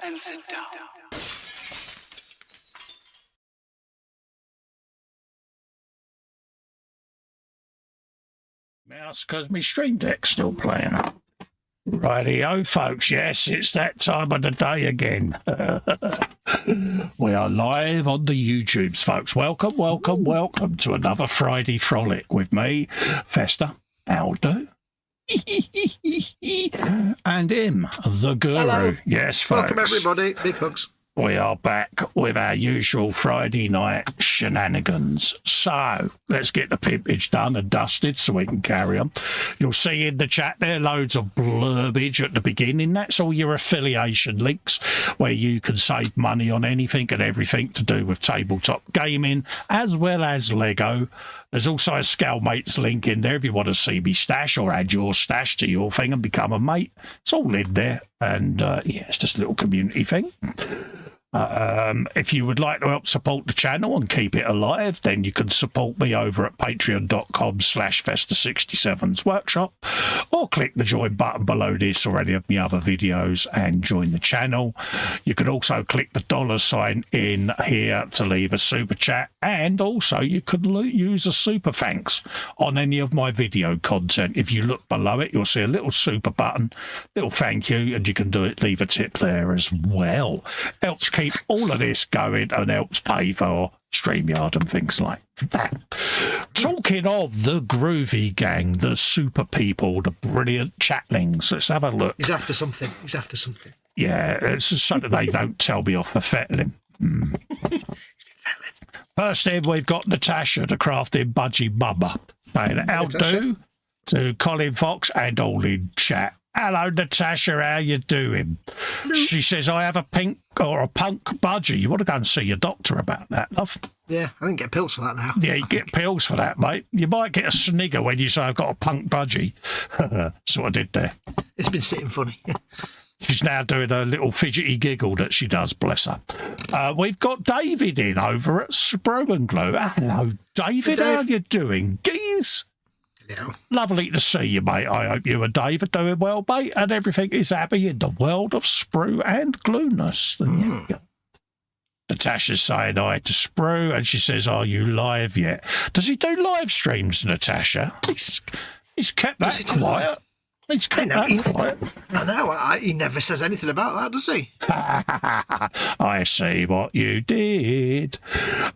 and sit down. Mouse, because my Stream Deck's still playing. Rightio, folks. Yes, it's that time of the day again. We are live on the YouTubes, folks. Welcome, welcome, welcome to another Friday Frolic with me, Festa, how.to, and him, the Guru. Hello. Yes, folks. Welcome, everybody. Big hugs. We are back with our usual Friday night shenanigans. So let's get the pimpage done and dusted so we can carry on. You'll see in the chat there loads of blurbage at the beginning. That's all your affiliation links where you can save money on anything and everything to do with tabletop gaming as well as Lego. There's also a Scalemates link in there if you want to see me stash or add your stash to your thing and become a mate. It's all in there. And yeah, it's just a little community thing. If you would like to help support the channel and keep it alive, then you can support me over at patreon.com/Festa67's workshop, or click the join button below this or any of my other videos and join the channel. You can also click the $ in here to leave a super chat, and also you could use a super thanks on any of my video content. If you look below it, you'll see a little super button, little thank you, and you can do it, leave a tip there as well. Helps keep all of this going and helps pay for StreamYard and things like that. Talking of the groovy gang, the super people, the brilliant chatlings, let's have a look. He's after something. He's after something. Yeah, it's just so that they don't tell me off for fettling. First in, we've got Natasha, the crafting budgie mama, saying how.to to Colin Fox and all in chat. Hello, Natasha, how you doing? Hello. She says, I have a pink or a punk budgie. You want to go and see your doctor about that, love? Yeah, I think get pills for that now. Yeah, you get pills for that, mate. You might get a snigger when you say I've got a punk budgie. That's what I did there. It's been sitting funny. She's now doing a little fidgety giggle that she does, bless her. We've got David in over at Sprue and Glue. Hello, David. How you doing? Geese? Hello. Lovely to see you, mate. I hope you and Dave are doing well, mate, and everything is happy in the world of Sprue and Glueness. There you go. Natasha's saying hi to Sprue, and she says, are you live yet? Does he do live streams, Natasha? He's kept that quiet. He's kept that quiet. I know. He never says anything about that, does he? I see what you did.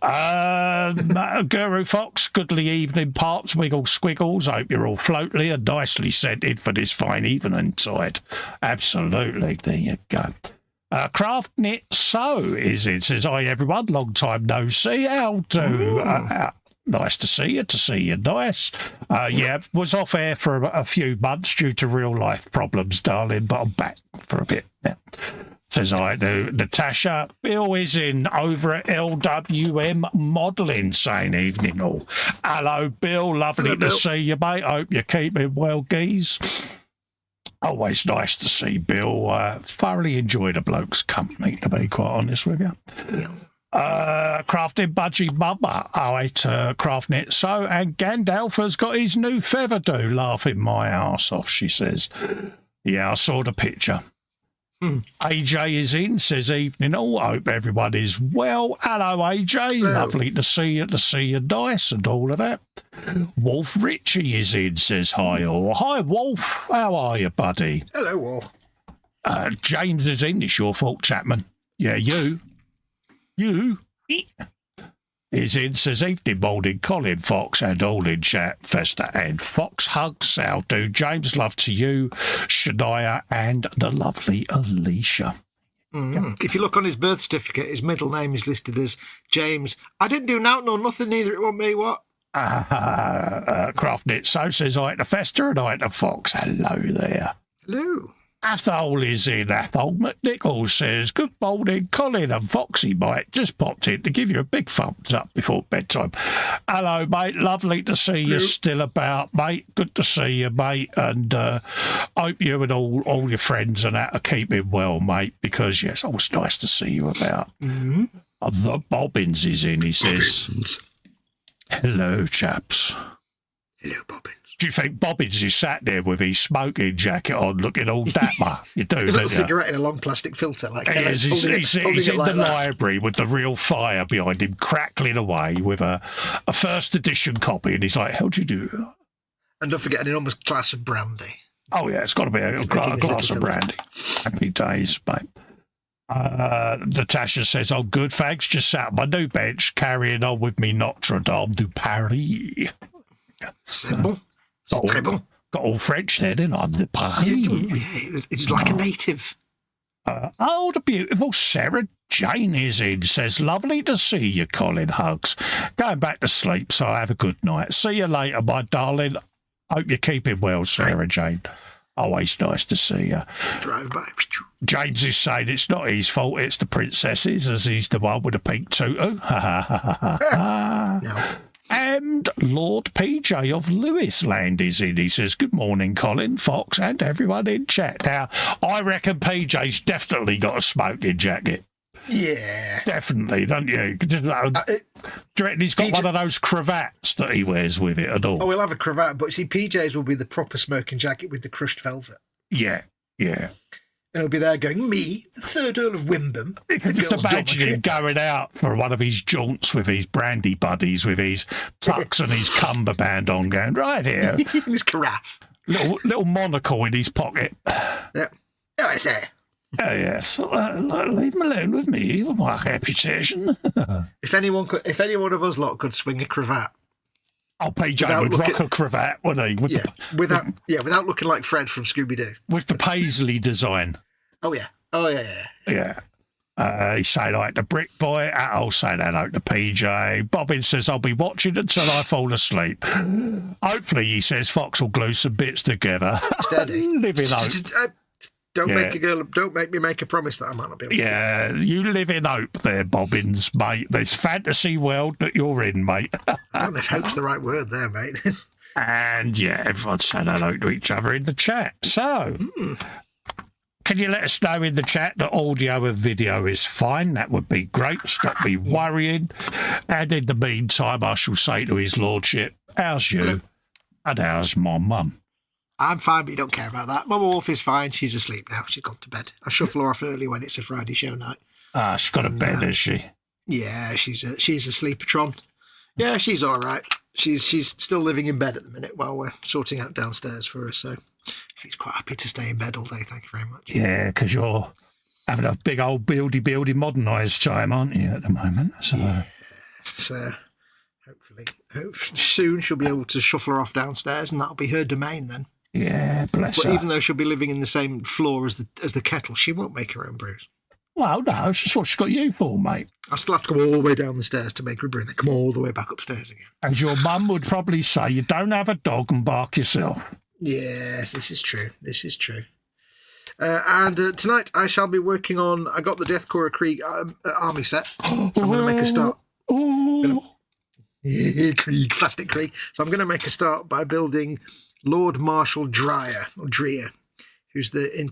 Guru Fox, goodly evening, parts, wiggle squiggles. Hope you're all floatly and nicely scented for this fine evening tide. Absolutely. There you go. Craft Knit Sew is it. Says, hi everyone, long time no see. how.to? Nice to see you, nice. Yeah, was off air for a few months due to real life problems, darling, but I'm back for a bit now. Says I do. Natasha, Bill is in over at LWM Modelling, saying evening all. Hello, Bill, lovely to see you, mate. Hope you're keeping well, geez. Always nice to see Bill. Thoroughly enjoy the bloke's company, to be quite honest with you. Yeah. Crafting budgie mama, Craft Knit Sew, and Gandalf has got his new feather do, laughing my arse off, she says. Yeah, I saw the picture. AJ is in, says evening all. Hope everyone is well. Hello, AJ. Hello. Lovely to see you nice and all of that. Wolf Richie is in, says hi all. Hi, Wolf. How are you, buddy? Hello, Wolf. James is in. It's your fault, Chapman. Yeah, you is in, says evening morning, Colin Fox and all in chat, Festa and Fox hugs, how.to, James, love to you, Shania and the lovely Alicia. If you look on his birth certificate, his middle name is listed as James. I didn't do now, no nothing, neither it wasn't me, what? Craft Knit So says hi to Festa and hi to Fox. Hello there. Hello. Athol is in. Athol McNichols says, good morning, Colin and Foxy, mate. Just popped in to give you a big thumbs up before bedtime. Hello, mate. Lovely to see you still about, mate. Good to see you, mate. And hope you and all your friends and that are keeping well, mate, because, yes, it was nice to see you about. The Bobbins is in, he says. Bobbins. Hello, chaps. Hello, Bobbins. Do you think Bobbins is sat there with his smoking jacket on, looking all dapper? You do, A little don't you? cigarette in a long plastic filter, like He is. He's in the library with the real fire behind him, crackling away with a first edition copy, and he's like, "How do you do?" And don't forget an enormous glass of brandy. Oh yeah, it's got to be a glass of brandy. Happy days, mate. Natasha says, "Oh, good, thanks. Just sat on my new bench, carrying on with me Notre Dame du Paris." Simple. Got all French there, didn't I? The Paris. Yeah, it was like a native. The beautiful Sarah Jane is in. Says, "Lovely to see you, Colin. Hugs. Going back to sleep, so have a good night. See you later, my darling. Hope you're keeping well, Sarah Jane. Always nice to see you." Drive by. James is saying it's not his fault, it's the princess's, as he's the one with the pink tutu. No. And Lord PJ of Lewisland is in. He says, "Good morning, Colin, Fox, and everyone in chat." Now, I reckon PJ's definitely got a smoking jacket. Yeah. Definitely, don't you? Do you reckon he's got one of those cravats that he wears with it at all? Oh, he'll have a cravat, but see, PJ's will be the proper smoking jacket with the crushed velvet. Yeah. And he'll be there going, "Me, the third Earl of Wimbledon." You can just imagine him going out for one of his jaunts with his brandy buddies, with his tux and his cummerbund on, going, "Right here." His carafe. Little monocle in his pocket. Yeah. Oh, I say. Oh, yes. Leave him alone with me, with my reputation. If any one of us lot could swing a cravat. Oh, PJ would rock a cravat, wouldn't he? Without looking like Fred from Scooby-Doo. With the paisley design. Oh, yeah. Yeah. He's saying like the Brick Boy. I'll say hello to PJ. Bobbins says, "I'll be watching until I fall asleep." Hopefully, he says, Fox will glue some bits together. Steady. Live in hope. Don't make me make a promise that I might not be able to. Yeah, you live in hope there, Bobbins, mate. This fantasy world that you're in, mate. I don't know if hope's the right word there, mate. And yeah, everyone's saying hello to each other in the chat. So, can you let us know in the chat that audio and video is fine? That would be great. Stop me worrying. And in the meantime, I shall say to his lordship, "How's you? And how's my mum?" I'm fine, but you don't care about that. My wolf is fine. She's asleep now. She's gone to bed. I shuffle her off early when it's a Friday show night. She's got a bed, has she? Yeah, she's a sleepatron. Yeah, she's all right. She's still living in bed at the minute while we're sorting out downstairs for her. So she's quite happy to stay in bed all day. Thank you very much. Yeah, because you're having a big old buildy modernised time, aren't you, at the moment? So, yeah. So hopefully soon she'll be able to shuffle her off downstairs, and that'll be her domain then. Yeah, bless her. But even though she'll be living in the same floor as the kettle, she won't make her own brews. Well, no, that's what she's got you for, mate. I still have to go all the way down the stairs to make her a brew, and then come all the way back upstairs again. And your mum would probably say, "You don't have a dog and bark yourself." Yes, this is true. And tonight I shall be working on. I got the Deathcore Krieg army set, so I'm going to make a start. Krieg, plastic Krieg. So I'm going to make a start by building Lord Marshal Dreyer, who's the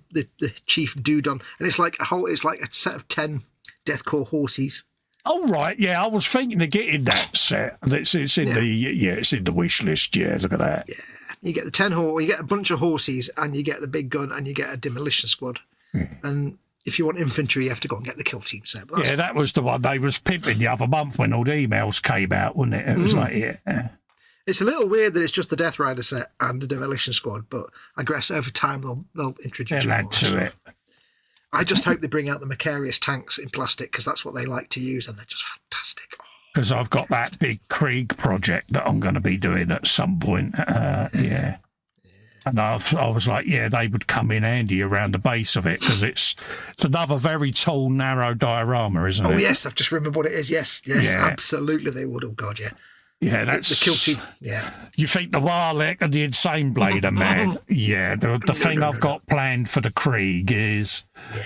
chief dude on, and it's like a set of 10 Deathcore horses. Oh right, yeah, I was thinking of getting that set. It's in the wish list. Yeah, look at that. Yeah, you get the 10 horse, you get a bunch of horses, and you get the big gun, and you get a demolition squad. And if you want infantry, you have to go and get the kill team set. Yeah, that was the one they was pimping the other month when all the emails came out, wasn't it? It was like, yeah. It's a little weird that it's just the Death Rider set and the demolition squad, but I guess over time they'll introduce more to it. I just hope they bring out the Macarius tanks in plastic, because that's what they like to use, and they're just fantastic. Because I've got that big Krieg project that I'm going to be doing at some point. Yeah. And I was like, yeah, they would come in handy around the base of it, because it's another very tall, narrow diorama, isn't it? Oh, yes, I've just remembered what it is. Yes, absolutely they would. Oh, God, yeah. Yeah, that's... The kill team, yeah. You think the Warlick and the Insane Blade are mad? Yeah, the thing I've got planned for the Krieg is... Yeah,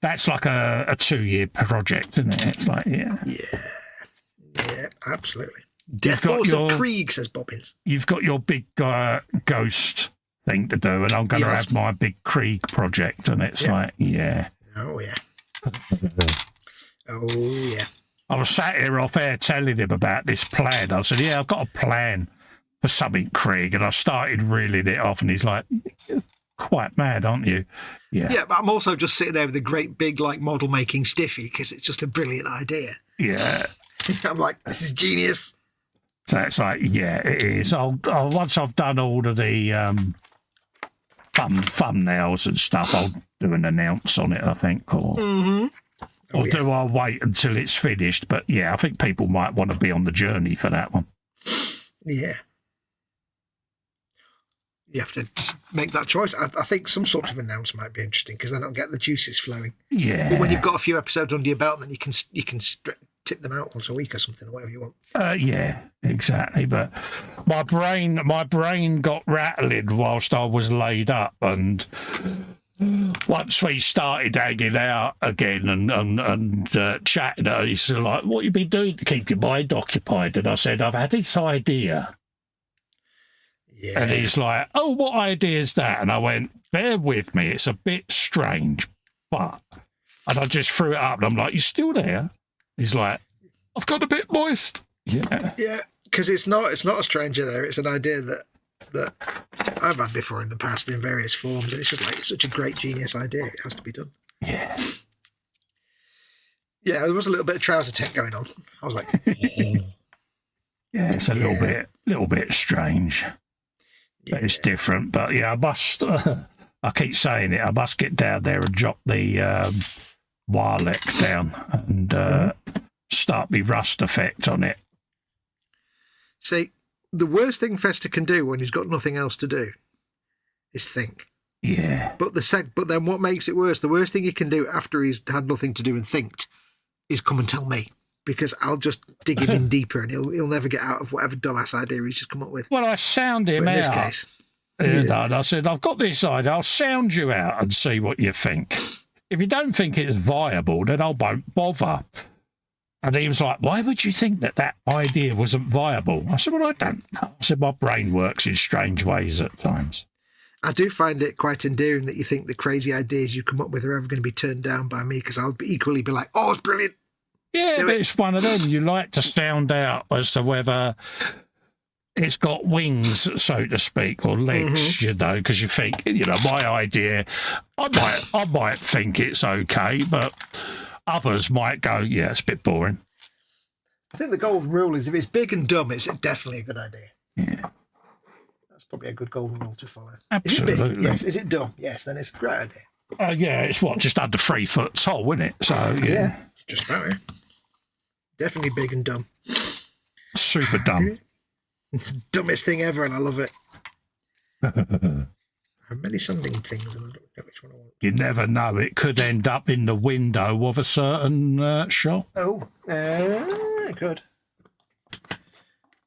that's like a 2-year project, isn't it? It's like, Yeah, absolutely. Death Horse of Krieg, says Bobbins. You've got your big ghost thing to do, and I'm going to have my big Krieg project, and it's like, yeah. Oh, yeah. Oh, yeah. I was sat here off air telling him about this plan. I said, yeah, I've got a plan. for something, Craig, and I started reeling it off, and he's like, "You're quite mad, aren't you?" Yeah, but I'm also just sitting there with a great big like model making stiffy because it's just a brilliant idea. Yeah. I'm like, this is genius. So it's like, yeah, it is. I'll once I've done all of the thumbnails and stuff, I'll do an announce on it, I think, or do I wait until it's finished? But yeah, I think people might want to be on the journey for that one. Yeah. You have to just make that choice. I think some sort of announce might be interesting because then I'll get the juices flowing. Yeah. But when you've got a few episodes under your belt, then you can tip them out once a week or something, or whatever you want. Yeah, exactly. But my brain got rattling whilst I was laid up, and once we started hanging out again and chatting, he's like, "What you been doing to keep your mind occupied?" And I said, "I've had this idea." Yeah. And he's like, "Oh, what idea is that?" And I went, "Bear with me, it's a bit strange, but..." And I just threw it up, and I'm like, "You still there?" He's like, "I've got a bit moist." Yeah. Yeah, because it's not a strange idea. It's an idea that I've had before in the past in various forms. And it's just like, it's such a great genius idea. It has to be done. Yeah. Yeah, there was a little bit of trouser tech going on. I was like, yeah, it's a little bit strange. yeah. But it's different. But yeah, I must, I keep saying it, I must get down there and drop the YWOBB down and start me rust effect on it. See, the worst thing Festa can do when he's got nothing else to do is think. Yeah. But then what makes it worse, the worst thing he can do after he's had nothing to do and thinked is come and tell me, because I'll just dig him in deeper and he'll never get out of whatever dumbass idea he's just come up with. Well, I sound him out. In this case. Yeah. And I said, "I've got this idea, I'll sound you out and see what you think. If you don't think it's viable, then I won't bother." And he was like, "Why would you think that idea wasn't viable?" I said, "Well, I don't know." I said, "My brain works in strange ways at times." I do find it quite endearing that you think the crazy ideas you come up with are ever going to be turned down by me, because I'll equally be like, "Oh, it's brilliant." Yeah, but it's one of them. You like to sound out as to whether it's got wings, so to speak, or legs, you know, because you think, my idea, I might think it's okay, but others might go, "Yeah, it's a bit boring." I think the golden rule is if it's big and dumb, it's definitely a good idea. Yeah. That's probably a good golden rule to follow. Absolutely. Is it big? Yes. Is it dumb? Yes, then it's a great idea. Yeah, it's just under 3 foot tall, isn't it? So, yeah. Just about it. Definitely big and dumb. Super dumb. It's the dumbest thing ever, and I love it. I have many sanding things, and I don't know which one I want. You never know. It could end up in the window of a certain shop. Oh, it could.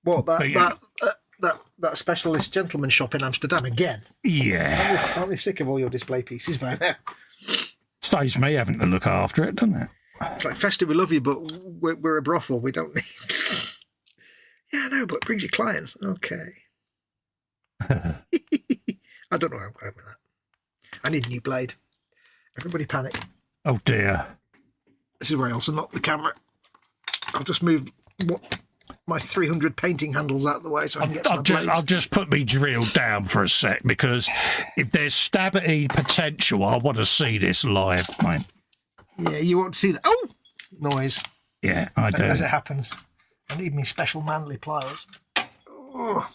What, that specialist gentleman shop in Amsterdam again? Yeah. Aren't we sick of all your display pieces by now? Saves me having to look after it, doesn't it? It's like, Festa, we love you, but we're a brothel. We don't need... Yeah, I know, but it brings you clients. Okay. I don't know where I'm going with that. I need a new blade. Everybody panic. Oh, dear. This is where I also knock the camera. I'll just move my 300 painting handles out of the way so I can get to my blades. I'll just put me drill down for a sec, because if there's stabby potential, I want to see this live, mate. Yeah, you want to see that. Oh! Noise. Yeah, I do. As it happens. I need me special manly pliers. Oh.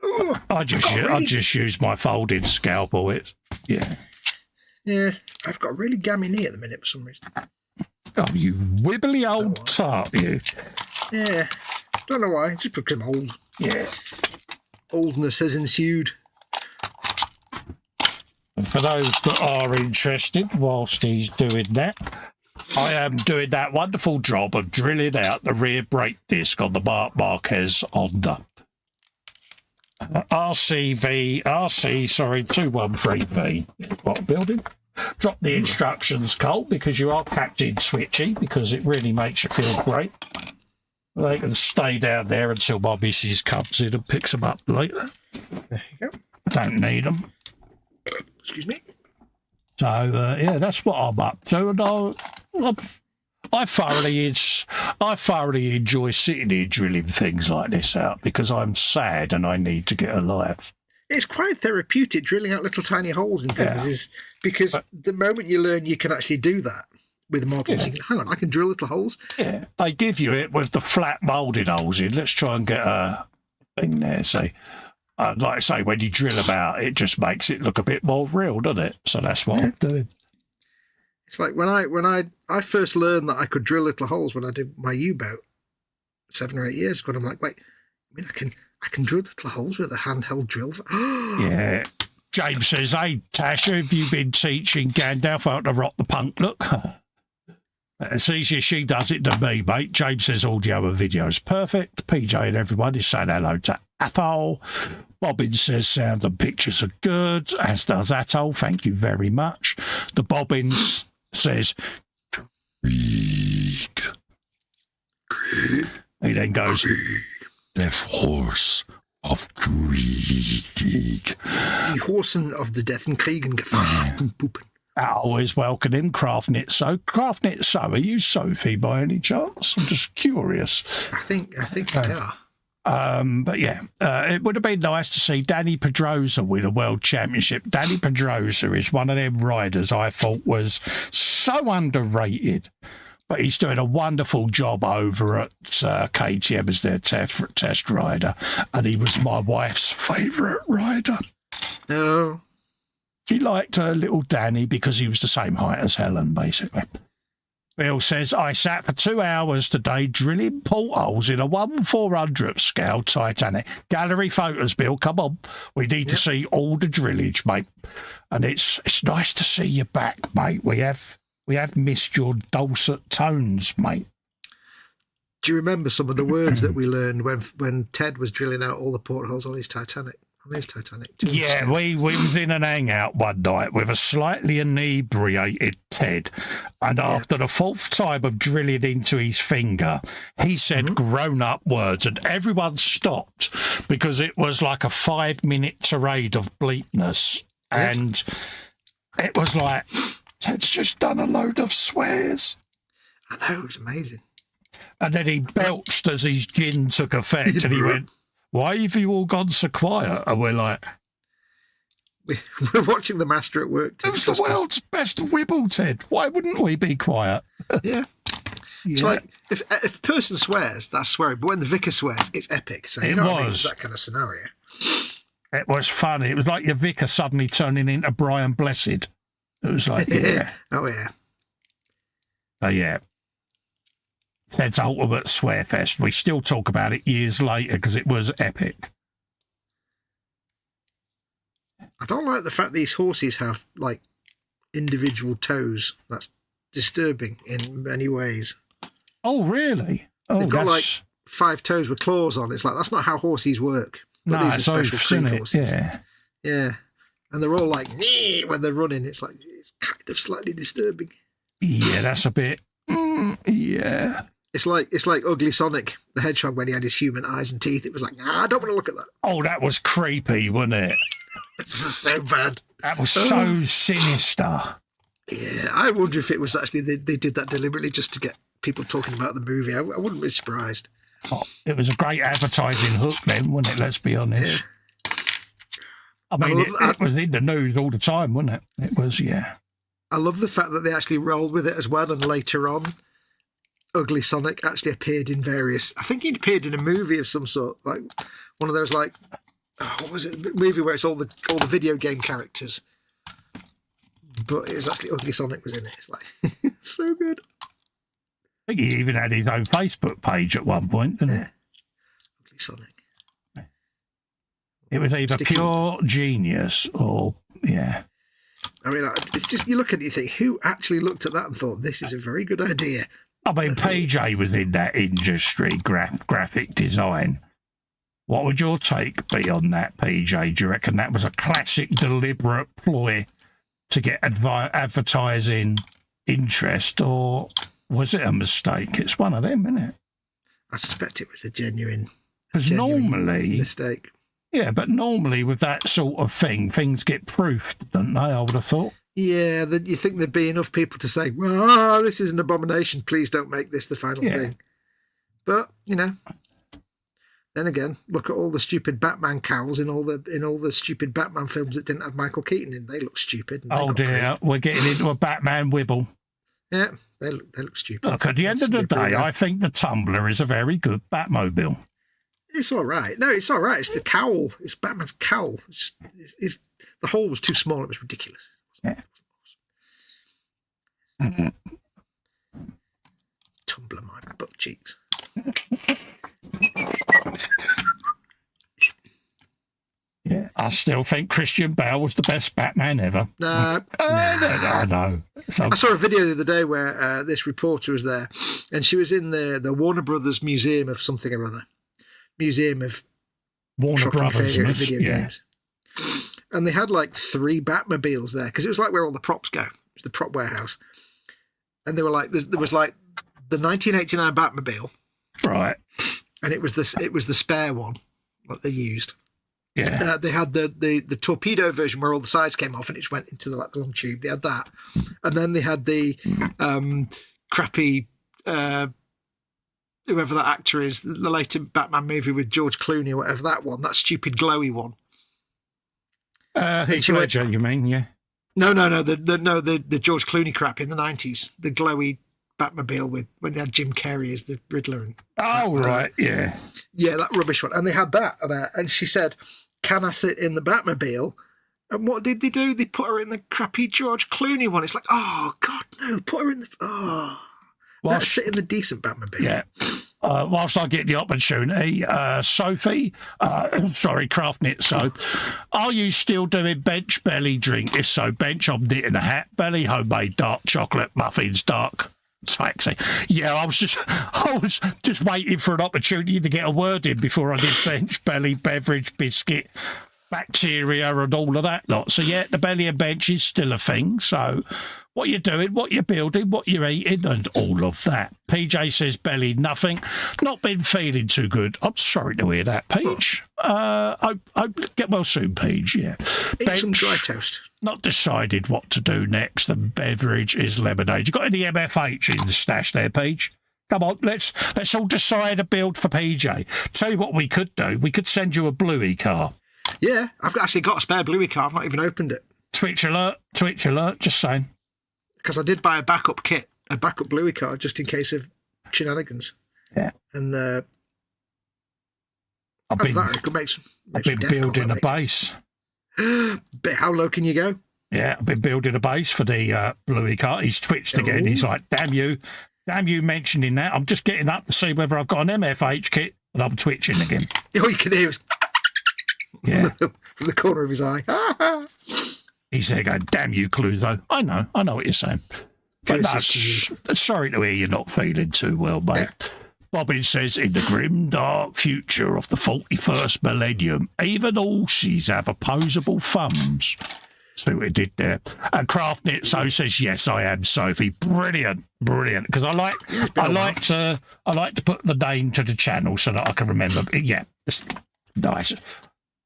Oh. I just use my folded scalpel. Yeah, I've got a really gammy knee at the minute for some reason. Oh, you wibbly old tart, you. Yeah, don't know why. Just because I'm old. Yeah. Oldness has ensued. And for those that are interested, whilst he's doing that, I am doing that wonderful job of drilling out the rear brake disc on the Marc Marquez Honda. RC 213V. What building? Drop the instructions, Cole, because you are Captain Switchy, because it really makes you feel great. They can stay down there until my missus comes in and picks them up later. There you go. Don't need them. Excuse me. So, yeah, that's what I'm up to. And I thoroughly enjoy sitting here drilling things like this out because I'm sad and I need to get a life. It's quite therapeutic drilling out little tiny holes in things, is because the moment you learn you can actually do that with models, you can, hang on, I can drill little holes. Yeah, they give you it with the flat moulded holes in. Let's try and get a thing there. So, like I say, when you drill about, it just makes it look a bit more real, doesn't it? So that's what I'm doing. It's like when I first learned that I could drill little holes when I did my U-boat 7 or 8 years ago. And I'm like, wait, I mean, I can drill little holes with a handheld drill. Yeah. James says, hey, Tasha, have you been teaching Gandalf how to rock the punk look? It's easier she does it than me, mate. James says audio and video is perfect. PJ and everyone is saying hello to Athol. Bobbin says sound and pictures are good, as does Atoll. Thank you very much. The Bobbins says, Krieg. He then goes, Death Horse of Krieg. Die Horsen of the Death and Krieg and Gefahr. I always welcome him, Craft So. Craft So, are you Sophie by any chance? I'm just curious. I think they are. But yeah, it would have been nice to see Danny Pedrosa win a world championship. Danny Pedrosa is one of them riders I thought was so underrated, but he's doing a wonderful job over at KTM as their test rider, and he was my wife's favourite rider. Oh. She liked her little Danny because he was the same height as Helen, basically. Bill says, I sat for 2 hours today drilling portholes in a 1/400th scale Titanic. Gallery photos, Bill, come on. We need to see all the drillage, mate. And it's nice to see you back, mate. We have missed your dulcet tones, mate. Do you remember some of the words that we learned when Ted was drilling out all the portholes on his Titanic? Yeah, we was in an hangout one night with a slightly inebriated Ted, and after the 4th time of drilling into his finger, he said grown-up words, and everyone stopped because it was like a 5-minute tirade of bleepness, and it was like, Ted's just done a load of swears. I know, it was amazing. And then he belched as his gin took effect, and he went, why have you all gone so quiet? And we're like, we're watching the master at work. It was the world's best wibble, Ted. Why wouldn't we be quiet? Yeah. It's like, if a person swears, that's swearing. But when the vicar swears, it's epic. So you know what I mean? It's that kind of scenario. It was funny. It was like your vicar suddenly turning into Brian Blessed. It was like, yeah. Oh, yeah. So, yeah. Ted's ultimate swear fest. We still talk about it years later because it was epic. I don't like the fact these horses have like individual toes. That's disturbing in many ways. Oh, really? Oh, they've got like 5 toes with claws on. It's like, that's not how horses work. But no, these are special creek horses. Yeah. Yeah. And they're all like, nee, when they're running. It's like, it's kind of slightly disturbing. Yeah, that's a bit, yeah. It's like Ugly Sonic the Hedgehog when he had his human eyes and teeth. It was like, I don't want to look at that. Oh, that was creepy, wasn't it? It's so bad. That was so sinister. Yeah, I wonder if it was actually they did that deliberately just to get people talking about the movie. I wouldn't be surprised. Oh, it was a great advertising hook then, wasn't it? Let's be honest. Yeah. I mean, it was in the news all the time, wasn't it? It was, yeah. I love the fact that they actually rolled with it as well, and later on, Ugly Sonic actually appeared in various. I think he appeared in a movie of some sort, like one of those, like, what was it? The movie where it's all the video game characters, but it was actually Ugly Sonic was in it. It's like so good. I think he even had his own Facebook page at one point, didn't he? Ugly Sonic. It was either pure genius or yeah. I mean, it's just you look at it, you think, who actually looked at that and thought this is a very good idea? I mean, PJ was in that industry, graphic design. What would your take be on that, PJ? Do you reckon that was a classic, deliberate ploy to get advertising interest, or was it a mistake? It's one of them, isn't it? I suspect it was a genuine mistake. Yeah, but normally with that sort of thing, things get proofed, don't they? I would have thought. Yeah, you think there'd be enough people to say, "Well, this is an abomination. Please don't make this the final thing." But then again, look at all the stupid Batman cowls in all the stupid Batman films that didn't have Michael Keaton in. They look stupid. Oh dear, we're getting into a Batman wibble. Yeah, they look stupid. Look, at the end of the day, I think the Tumbler is a very good Batmobile. It's all right. No, it's all right. It's the cowl. It's Batman's cowl. It's the hole was too small. It was ridiculous. Yeah. Tumbler my butt cheeks. Yeah, I still think Christian Bale was the best Batman ever. No. I know. So, I saw a video the other day where this reporter was there, and she was in the Warner Brothers Museum of something or other. Museum of Warner Brothers video games. And they had like 3 Batmobiles there, because it was like where all the props go. It was the prop warehouse. And they were like, there was like the 1989 Batmobile. Right. And it was the spare one that they used. Yeah. They had the torpedo version where all the sides came off and it just went into the long tube. They had that. And then they had the crappy whoever that actor is, the later Batman movie with George Clooney or whatever, that stupid glowy one. Heath Ledger, you mean? Yeah. No, the George Clooney crap in the 90s, the glowy Batmobile with when they had Jim Carrey as the Riddler. And right, yeah. Yeah, that rubbish one. And they had that about, and she said, "Can I sit in the Batmobile?" And what did they do? They put her in the crappy George Clooney one. It's like, oh God, no, put her in the let's sit in the decent Batmobile. Yeah. Whilst I get the opportunity, Sophie, Craft Knit Soap, are you still doing bench belly drink? If so, bench, I'm knitting a hat, belly, homemade dark chocolate, muffins, dark taxi. Yeah, I was just waiting for an opportunity to get a word in before I did bench, belly, beverage, biscuit, bacteria and all of that lot. So yeah, the belly and bench is still a thing. So what you're doing, what you're building, what you're eating, and all of that. PJ says belly, nothing. Not been feeling too good. I'm sorry to hear that, Peach. I get well soon, Peach, yeah. Eat some dry toast. Not decided what to do next. The beverage is lemonade. You got any MFH in the stash there, Peach? Come on, let's all decide a build for PJ. Tell you what we could do. We could send you a Bluey car. Yeah, I've actually got a spare Bluey car. I've not even opened it. Twitch alert, just saying. Because I did buy a backup kit, a backup Bluey car, just in case of shenanigans. Yeah. And I've been building a base. But how low can you go? Yeah, I've been building a base for the Bluey car. He's twitched again. He's like, damn you mentioning that. I'm just getting up to see whether I've got an MFH kit, and I'm twitching again. All you can hear is from the corner of his eye. He's there going, damn you, Cluzo. I know what you're saying. But sorry to hear you're not feeling too well, mate. Yeah. Bobbin says, in the grim, dark future of the 41st millennium, even horses have opposable thumbs. See what it did there. And Craft Knit So says, yes, I am, Sophie. Brilliant. Because I like to put the name to the channel so that I can remember. Yeah, it's nice.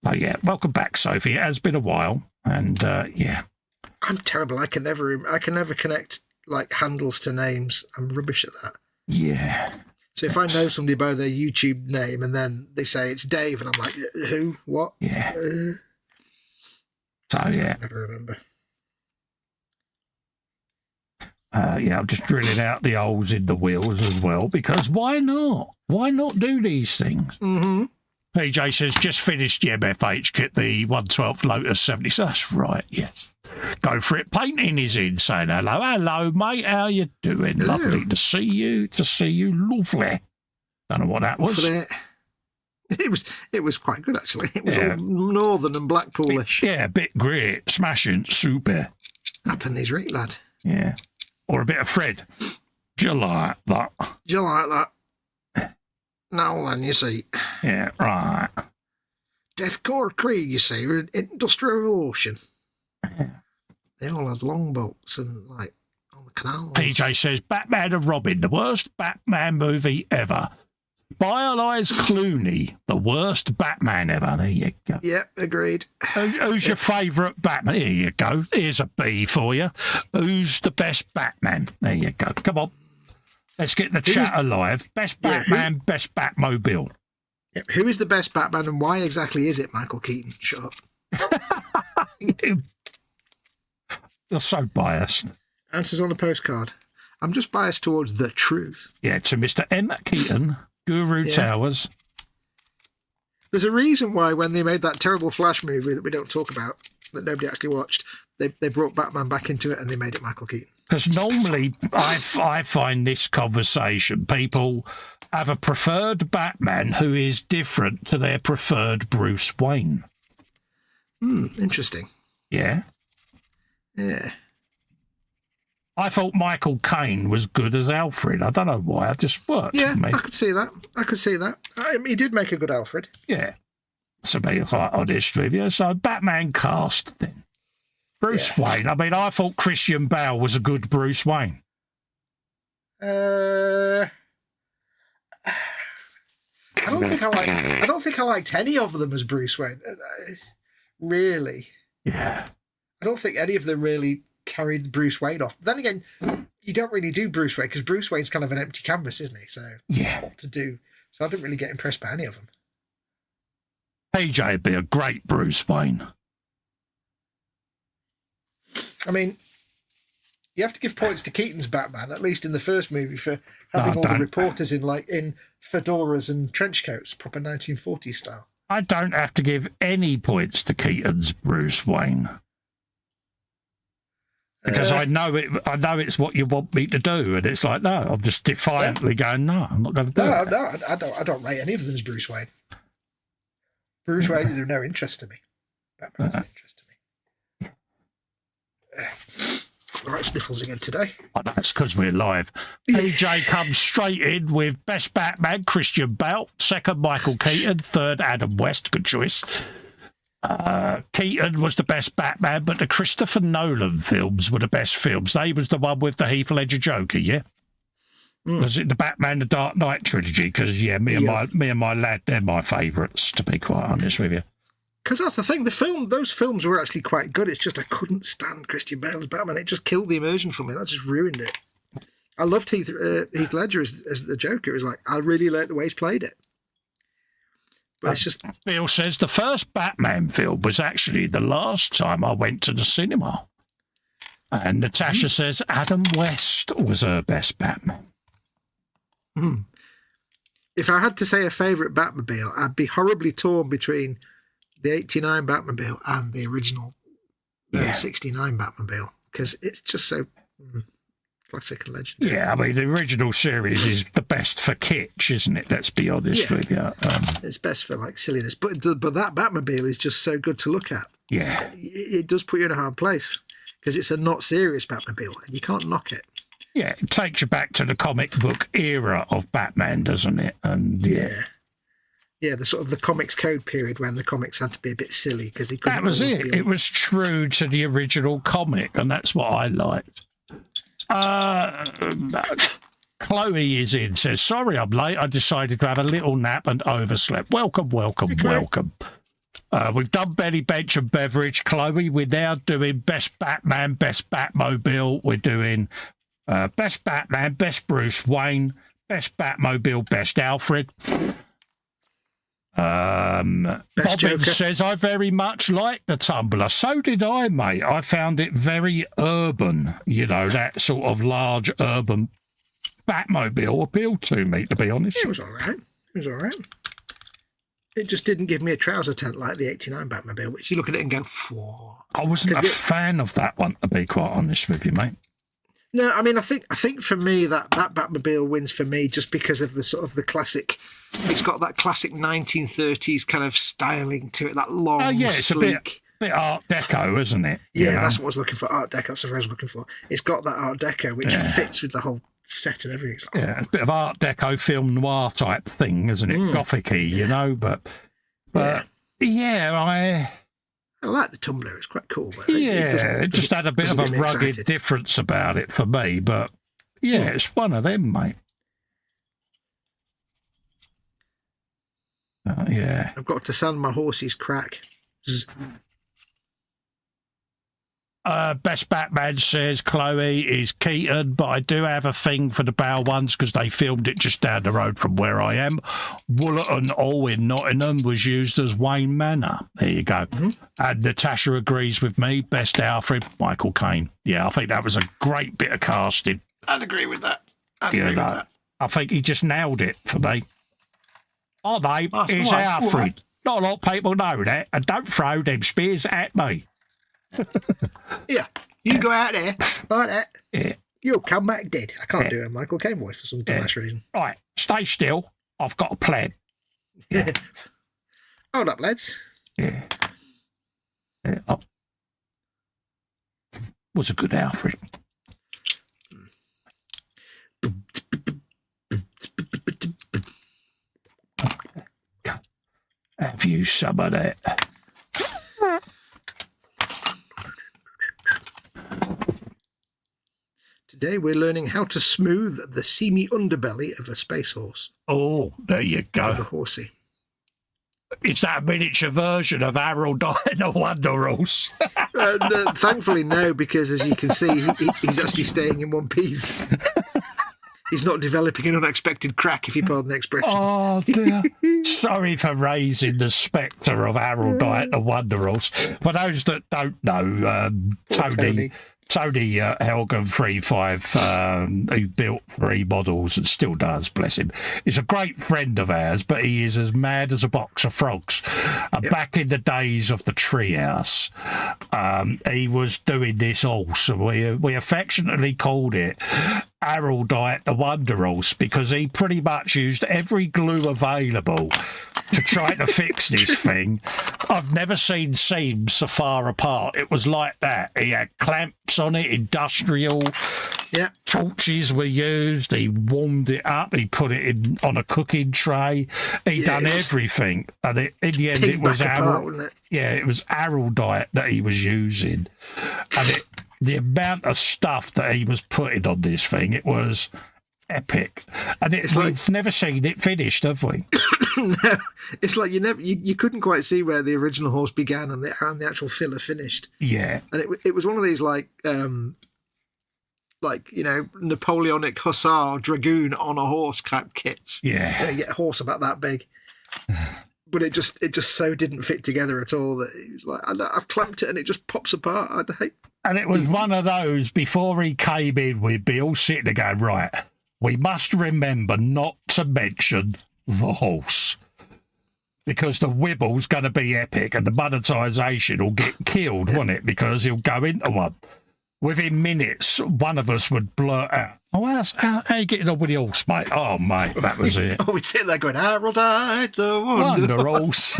Oh yeah, welcome back, Sophie. It has been a while, and yeah. I'm terrible. I can never connect like handles to names. I'm rubbish at that. Yeah. So if I know somebody by their YouTube name and then they say it's Dave, and I'm like, who? What? Yeah. So yeah. I never remember. Yeah, I'm just drilling out the holes in the wheels as well, because why not? Why not do these things? Mm-hmm. PJ says, just finished the MFH kit, the 112 Lotus 70. So that's right, yes. Go for it. Painting is in, saying hello, mate. How you doing? Hello. Lovely to see you. Lovely. Don't know what that was. It was quite good, actually. It was all northern and Blackpoolish. Yeah, a bit great. Smashing. Super. Up in these right, lad. Yeah. Or a bit of Fred. Do you like that? Do you like that? Now then, you see. Yeah, right. Deathcore Krieg, you see, Industrial Revolution. Yeah. They all had longboats and, like, on the canal. PJ says, Batman and Robin, the worst Batman movie ever. Byelies Clooney, the worst Batman ever. There you go. Yeah, agreed. Who's your favourite Batman? Here you go. Here's a B for you. Who's the best Batman? There you go. Come on. Let's get the chat alive. Best Batman, best Batmobile. Yeah, who is the best Batman and why exactly is it Michael Keaton? Shut up. You're so biased. Answers on a postcard. I'm just biased towards the truth. Yeah, to Mr. M. Keaton, Guru Towers. There's a reason why when they made that terrible Flash movie that we don't talk about, that nobody actually watched, they brought Batman back into it and they made it Michael Keaton. Because normally I find this conversation, people have a preferred Batman who is different to their preferred Bruce Wayne. Interesting. Yeah. Yeah. I thought Michael Caine was good as Alfred. I don't know why. It just worked for me. I could see that. He did make a good Alfred. Yeah. To be quite honest with you. So Batman cast then. Bruce Wayne. I mean, I thought Christian Bale was a good Bruce Wayne. I don't think I liked any of them as Bruce Wayne. Really. Yeah. I don't think any of them really carried Bruce Wayne off. Then again, you don't really do Bruce Wayne because Bruce Wayne's kind of an empty canvas, isn't he? So what to do? So I didn't really get impressed by any of them. PJ would be a great Bruce Wayne. I mean, you have to give points to Keaton's Batman, at least in the first movie, for having all the reporters in fedoras and trench coats, proper 1940s style. I don't have to give any points to Keaton's Bruce Wayne. Because I know it's what you want me to do, and it's like, no, I'm just defiantly going, no, I'm not going to do it. No, I don't rate any of them as Bruce Wayne. Bruce Wayne is of no interest to me. Batman's of interest to me. All right, sniffles again today. Oh, that's because we're live. PJ comes straight in with best Batman, Christian Bale. Second, Michael Keaton. Third, Adam West. Good choice. Keaton was the best Batman, but the Christopher Nolan films were the best films. They was the one with the Heath Ledger Joker, yeah? Was it the Batman, the Dark Knight trilogy? Because, me and my lad, they're my favourites, to be quite honest with you. Because that's the thing, those films were actually quite good. It's just I couldn't stand Christian Bale as Batman. It just killed the immersion for me. That just ruined it. I loved Heath Ledger as the Joker. It was like, I really liked the way he's played it. But it's just... Bill says the first Batman film was actually the last time I went to the cinema. And Natasha says Adam West was her best Batman. If I had to say a favourite Batmobile, I'd be horribly torn between the 89 Batmobile and the original 69 Batmobile, because it's just so classic and legendary. Yeah, I mean, the original series is the best for kitsch, isn't it? Let's be honest with you. It's best for, silliness. But that Batmobile is just so good to look at. Yeah. It does put you in a hard place, because it's a not serious Batmobile, and you can't knock it. Yeah, it takes you back to the comic book era of Batman, doesn't it? And Yeah, the sort of the comics code period when the comics had to be a bit silly because they couldn't. That was it. It was true to the original comic, and that's what I liked. Chloe is in, says, sorry I'm late. I decided to have a little nap and overslept. Welcome. We've done Benny Bench and Beverage, Chloe. We're now doing Best Batman, Best Batmobile. We're doing Best Batman, Best Bruce Wayne, Best Batmobile, Best Alfred. Bobbin says, I very much like the Tumbler. So did I, mate. I found it very urban, that sort of large urban Batmobile appealed to me, to be honest. It was all right. It just didn't give me a trouser tent like the 89 Batmobile, which you look at it and go, "For." I wasn't a fan of that one, to be quite honest with you, mate. No, I mean, I think for me that Batmobile wins for me just because of the sort of the classic. It's got that classic 1930s kind of styling to it, that long, sleek. A bit Art Deco, isn't it? Yeah, that's what I was looking for. Art Deco, that's what I was looking for. It's got that Art Deco, which fits with the whole set and everything. It's like, a bit of Art Deco film noir type thing, isn't it? Gothic-y, but I like the Tumbler. It's quite cool. But it just had a bit of a rugged difference about it for me. But, it's one of them, mate. Yeah. I've got to sand my horse's crack. Best Batman says Chloe is Keaton, but I do have a thing for the Bow ones because they filmed it just down the road from where I am. Woollerton Hall in Nottingham was used as Wayne Manor. There you go. And Natasha agrees with me. Best Alfred, Michael Caine. Yeah, I think that was a great bit of casting. I'd agree with that. I think he just nailed it for me. Oh, babe, it's right. Alfred. Not a lot of people know that. And don't throw them spears at me. Yeah, you go out there like that. Yeah. You'll come back dead. I can't do a Michael Caine voice for some dumbass reason. Right, stay still. I've got a plan. Yeah. Hold up, lads. Yeah. Oh. Was a good Alfred. Have you some of that? Today we're learning how to smooth the seamy underbelly of a space horse. Oh, there you go. Of a horsey. It's that miniature version of Harold and the Wonder Horse. Thankfully, no, because as you can see, he's actually staying in one piece. He's not developing an unexpected crack, if you pardon the expression. Oh, dear. Sorry for raising the spectre of Harold and the Wonder Horse. For those that don't know, Tony Helgen 35, who built 3 models and still does, bless him, is a great friend of ours, but he is as mad as a box of frogs. Back in the days of the treehouse, he was doing this horse. We affectionately called it Harold the Wonder Horse because he pretty much used every glue available to try to fix this thing. I've never seen seams so far apart. It was like that. He had clamps on it, industrial. Yeah. Torches were used. He warmed it up. He put it in on a cooking tray. He done everything. And in the end, it was Harold. Yeah, it was Harold that he was using. And the amount of stuff that he was putting on this thing, it was epic. And we've never seen it finished, have we? No, it's like you couldn't quite see where the original horse began and the actual filler finished. Yeah, and it was one of these like Napoleonic hussar dragoon on a horse type kits. Yeah, you get a horse about that big. But it just so didn't fit together at all that it was like I've clamped it and it just pops apart. I'd hate. And it was one of those before he came in, we'd be all sitting there going, right, we must remember not to mention the horse because the wibble's going to be epic and the monetisation will get killed, won't it? Because he'll go into one. Within minutes, one of us would blurt out, "Oh, how are you getting on with the horse, mate?" "Oh, mate, that was it." We'd sit there going, "Harold the Wonder Horse."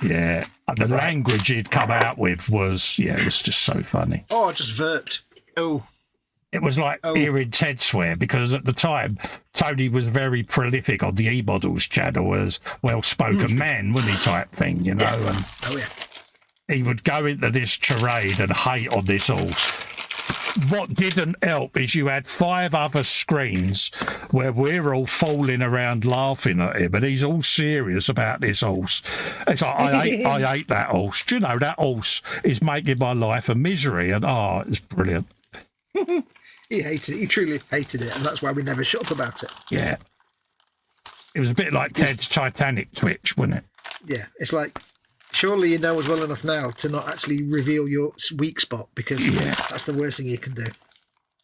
Yeah, and the language he'd come out with was, it was just so funny. Oh, I just verped. Oh. It was like hearing Ted swear because at the time, Tony was very prolific on the E-Models channel as well-spoken man, wasn't he, type thing, you know? And he would go into this charade and hate on this horse. What didn't help is you had 5 other screens where we're all falling around laughing at him and he's all serious about this horse. It's like, I hate that horse. Do you know, that horse is making my life a misery? And, it's brilliant. He hated it. He truly hated it, and that's why we never shut up about it. Yeah. It was a bit like Ted's Titanic twitch, wasn't it? Yeah. It's like, surely you know us well enough now to not actually reveal your weak spot because that's the worst thing you can do.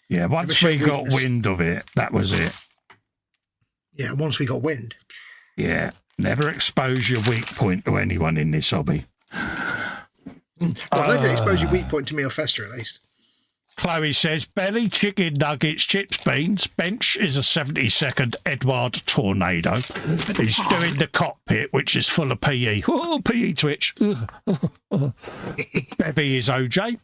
Yeah, once we got wind of it, that was it. Yeah, once we got wind. Yeah, never expose your weak point to anyone in this hobby. Well, never expose your weak point to me or Festa, at least. Chloe says, belly, chicken nuggets, chips, beans. Bench is a 72nd Edward Tornado. He's doing the cockpit, which is full of PE. Oh, PE twitch. Bevy is OJ.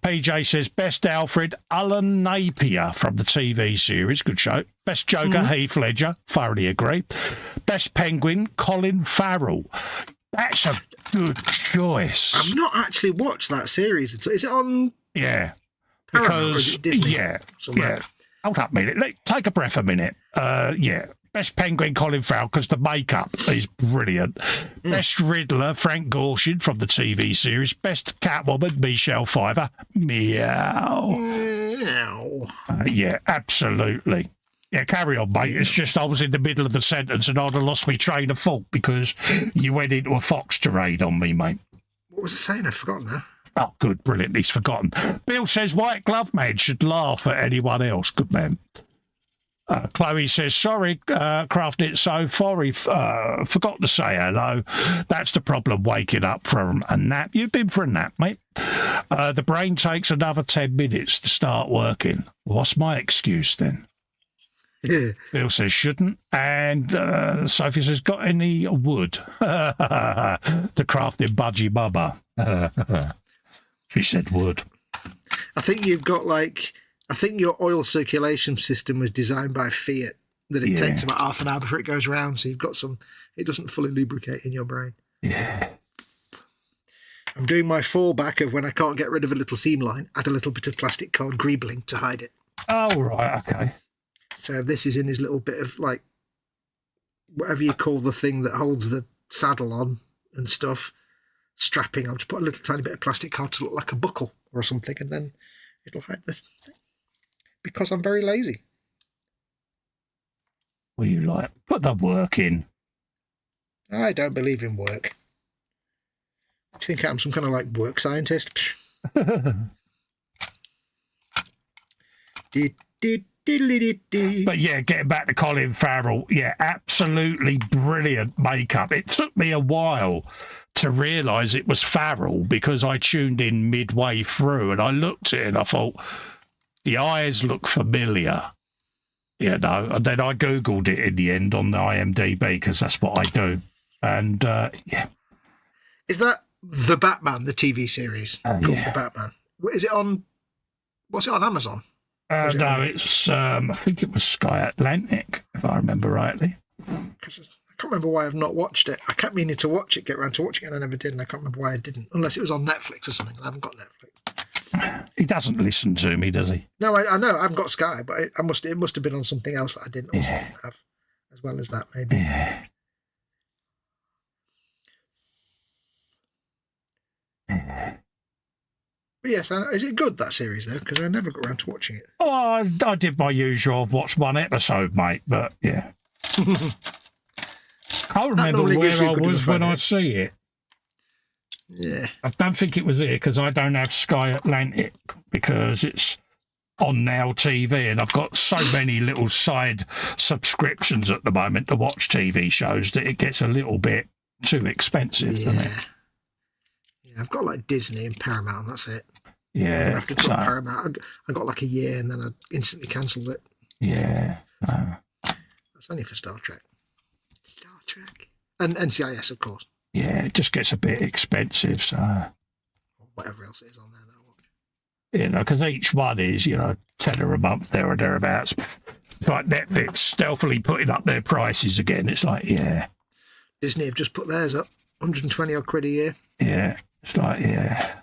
PJ says, best Alfred, Alan Napier from the TV series. Good show. Best Joker, Heath Ledger. Thoroughly agree. Best Penguin, Colin Farrell. That's a good choice. I've not actually watched that series. Is it on... Yeah. Because Disney, yeah. Hold up a minute. Take a breath a minute. Best Penguin, Colin Farrell, because the makeup is brilliant. Best Riddler, Frank Gorshin from the TV series. Best Catwoman, Michelle Pfeiffer. Meow. Meow. Yeah, absolutely. Yeah, carry on, mate. It's just I was in the middle of the sentence and I'd have lost my train of thought because you went into a Fox tirade on me, mate. What was it saying? I've forgotten now. Oh, good, brilliant. He's forgotten. Bill says White Glove Man should laugh at anyone else. Good man. Chloe says, sorry, crafting it so sorry, forgot to say hello. That's the problem, waking up from a nap. You've been for a nap, mate. The brain takes another 10 minutes to start working. What's my excuse then? Bill says, shouldn't. And Sophie says, got any wood to craft in Budgie Bubba? She said wood. I think you've got I think your oil circulation system was designed by Fiat, that it takes about half an hour before it goes around. So you've got it doesn't fully lubricate in your brain. Yeah. I'm doing my fallback of when I can't get rid of a little seam line, add a little bit of plastic card greebling to hide it. Oh, right, okay. So this is in his little bit of whatever you call the thing that holds the saddle on and stuff, strapping. I'll just put a little tiny bit of plastic card to look like a buckle or something, and then it'll hide this thing. Because I'm very lazy. Well, you put the work in. I don't believe in work. Do you think I'm some kind of work scientist? But yeah, getting back to Colin Farrell, yeah, absolutely brilliant makeup. It took me a while to realise it was Farrell because I tuned in midway through and I looked at it and I thought, the eyes look familiar, and then I Googled it in the end on the IMDb because that's what I do. And, yeah. Is that The Batman, the TV series? Called yeah. The Batman. Is it on, what's it on Amazon? No, it's, I think it was Sky Atlantic, if I remember rightly. I can't remember why I've not watched it. I kept meaning to watch it, get around to watching it, and I never did, and I can't remember why I didn't. Unless it was on Netflix or something, and I haven't got Netflix. He doesn't listen to me, does he? No, I know. I haven't got Sky, but it must have been on something else that I didn't have, as well as that, maybe. Yeah. But yes, is it good, that series, though? Because I never got around to watching it. Oh, I did my usual. I've watched one episode, mate, but yeah. Can't remember where I was when I see it. Yeah. I don't think it was there because I don't have Sky Atlantic because it's on Now TV and I've got so many little side subscriptions at the moment to watch TV shows that it gets a little bit too expensive, doesn't it? Yeah, I've got Disney and Paramount, that's it. Yeah. I have to cut Paramount. I got a year and then I instantly cancelled it. Yeah. That's only for Star Trek. Star Trek. And NCIS, of course. Yeah, it just gets a bit expensive, so... Or whatever else it is on there that I watch. Because each one is, $10 a month, there or thereabouts. It's like Netflix stealthily putting up their prices again. It's like, yeah. Disney have just put theirs up. 120 odd quid a year. Yeah, it's like, yeah.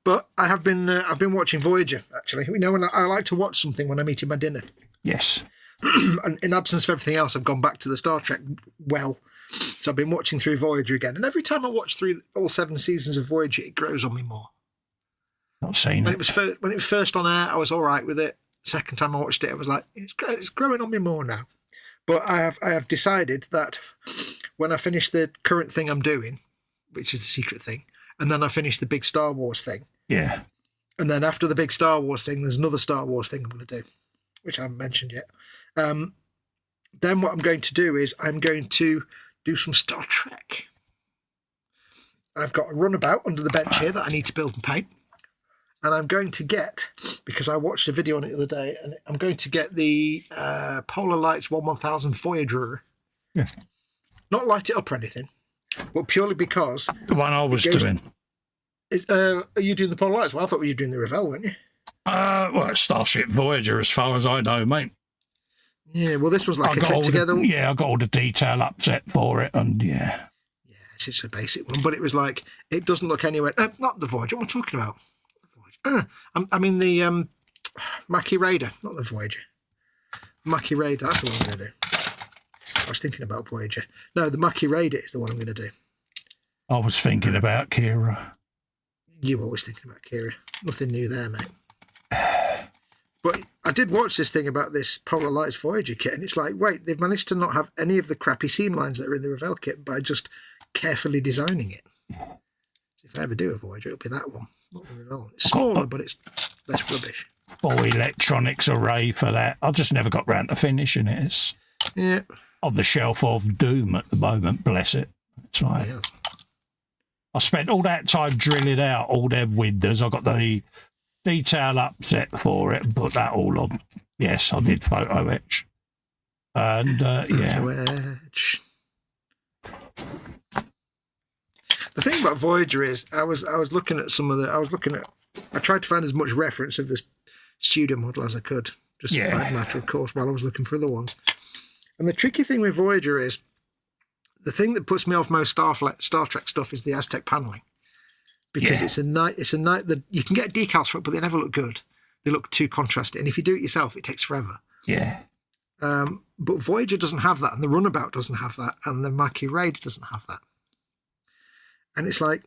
But I've been watching Voyager, actually. When I like to watch something when I'm eating my dinner. Yes. And in absence of everything else, I've gone back to the Star Trek So I've been watching through Voyager again. And every time I watch through all 7 seasons of Voyager, it grows on me more. Not seen when it. When it was first on air, I was all right with it. Second time I watched it, I was like, it's growing on me more now. But I have decided that when I finish the current thing I'm doing, which is the secret thing, and then I finish the big Star Wars thing. Yeah. And then after the big Star Wars thing, there's another Star Wars thing I'm going to do, which I haven't mentioned yet. Then what I'm going to do is I'm going to do some Star Trek. I've got a runabout under the bench here that I need to build and paint. And I'm going to get, because I watched a video on it the other day, and I'm going to get the Polar Lights 1000 Voyager. Yeah. Not light it up or anything, but purely because... The one I was doing. Are you doing the Polar Lights? Well, I thought you were doing the Revell, weren't you? Well, it's Starship Voyager as far as I know, mate. Yeah, well, this was like a click together. I got all the detail upset for it, and yeah. Yeah, it's just a basic one, but it was like, it doesn't look anywhere... not the Voyager, what am I talking about? I mean the Mackie Raider, not the Voyager. Mackie Raider, that's the one I'm going to do. I was thinking about Voyager. No, the Mackie Raider is the one I'm going to do. I was thinking about Kira. You were always thinking about Kira. Nothing new there, mate. But I did watch this thing about this Polar Lights Voyager kit, and it's like, wait, they've managed to not have any of the crappy seam lines that are in the Revell kit by just carefully designing it. So if I ever do a Voyager, it'll be that one, not the Revell. It's smaller, but it's less rubbish. Full electronics array for that. I just never got round to finishing it. It's on the shelf of doom at the moment, bless it. It's like, I spent all that time drilling out all their windows. I got the detail upset for it, put that all on. Yes, I did photo etch. And Photo etch. The thing about Voyager is I was looking at some of the I tried to find as much reference of this studio model as I could, just by matter of course, while I was looking for other ones. And the tricky thing with Voyager is the thing that puts me off most Star Trek stuff is the Aztec paneling. Because it's a night that you can get decals for it, but they never look good. They look too contrasty. And if you do it yourself, it takes forever. Yeah. But Voyager doesn't have that, and the Runabout doesn't have that, and the Mackie Raider doesn't have that. And it's like,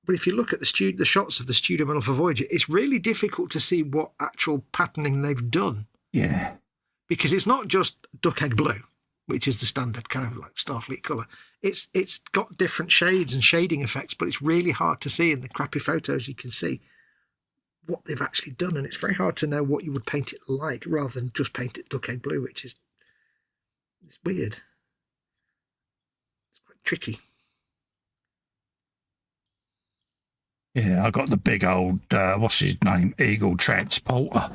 but if you look at the shots of the studio model for Voyager, it's really difficult to see what actual patterning they've done. Yeah. Because it's not just duck egg blue, which is the standard kind of like Starfleet colour. It's got different shades and shading effects, but it's really hard to see in the crappy photos. You can see what they've actually done, and it's very hard to know what you would paint it like rather than just paint it duck egg blue, which is weird. It's quite tricky. Yeah, I got the big old, what's his name, Eagle Transporter.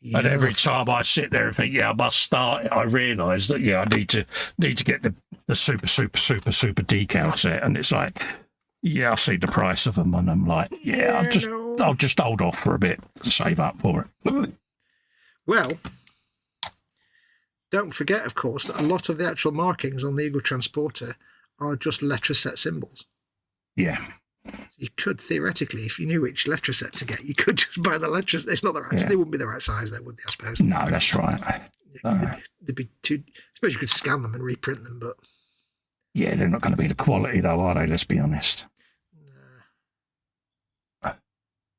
Yes. And every time I sit there and think, I must start it, I realise that, I need to get the super decal set. And it's like, I see the price of them, and I'm like, I'll just hold off for a bit and save up for it. Well, don't forget, of course, that a lot of the actual markings on the Eagle Transporter are just letter set symbols. Yeah. You could theoretically, if you knew which letter set to get, you could just buy the letters. It's not the right. They wouldn't be the right size, though, would they? I suppose. No, that's right. They'd be too. I suppose you could scan them and reprint them, but they're not going to be the quality, though, are they? Let's be honest.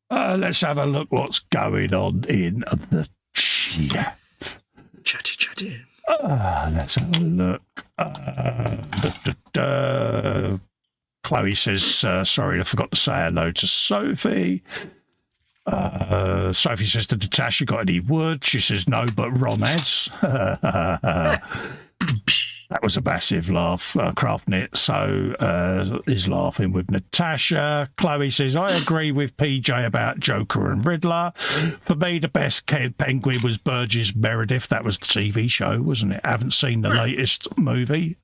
Let's have a look. What's going on in the chat? Chatty. Let's have a look. Chloe says, sorry, I forgot to say hello to Sophie. Sophie says, did Natasha got any wood? She says, no, but Ron has. That was a massive laugh. Craft Knit is laughing with Natasha. Chloe says, I agree with PJ about Joker and Riddler. For me, the best penguin was Burgess Meredith. That was the TV show, wasn't it? I haven't seen the latest movie.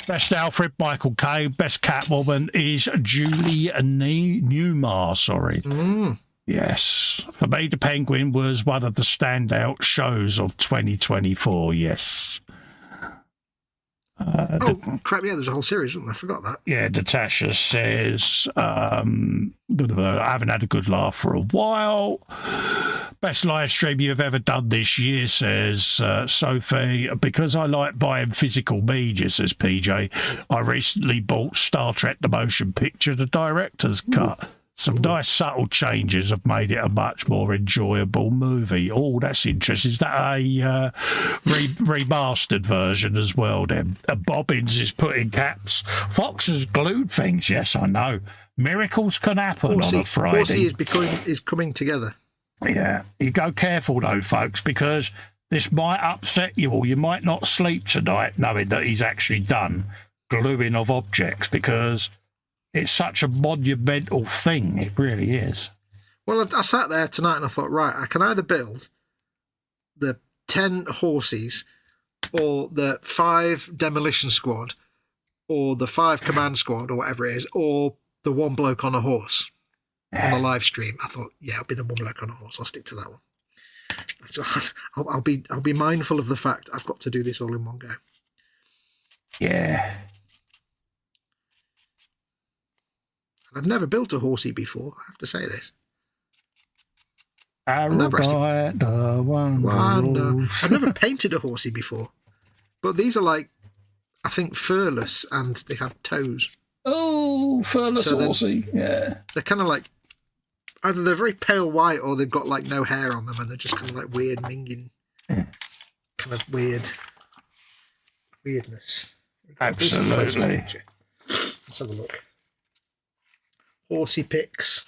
Best Alfred, Michael Caine. Best Catwoman is Julie Newmar, sorry. Yes. For me, the Penguin was one of the standout shows of 2024, yes. Crap, there's a whole series, wasn't there? I forgot that. Yeah, Natasha says, I haven't had a good laugh for a while. Best live stream you've ever done this year, says Sophie. Because I like buying physical media, says PJ. I recently bought Star Trek The Motion Picture, the director's cut. Some nice subtle changes have made it a much more enjoyable movie. Oh, that's interesting. Is that a remastered version as well then? Bobbins is putting caps. Fox has glued things. Yes, I know. Miracles can happen on a Friday. Horsey is coming together. Yeah. You go careful though, folks, because this might upset you, or you might not sleep tonight knowing that he's actually done gluing of objects, because it's such a monumental thing. It really is. Well, I sat there tonight and I thought, right, I can either build the 10 horses or the 5 demolition squad or the 5 command squad or whatever it is, or the one bloke on a horse on a live stream. I thought, it'll be the one bloke on a horse. I'll stick to that one. I'll be mindful of the fact I've got to do this all in one go. Yeah. I've never built a horsey before, I have to say this. Arrogant, wonders. I've never painted a horsey before, but these are like, I think, furless and they have toes. Oh, furless horsey, yeah. They're kind of like, either they're very pale white or they've got like no hair on them and they're just kind of like weird minging, kind of weirdness. Absolutely. Let's have a look. Horsey pics.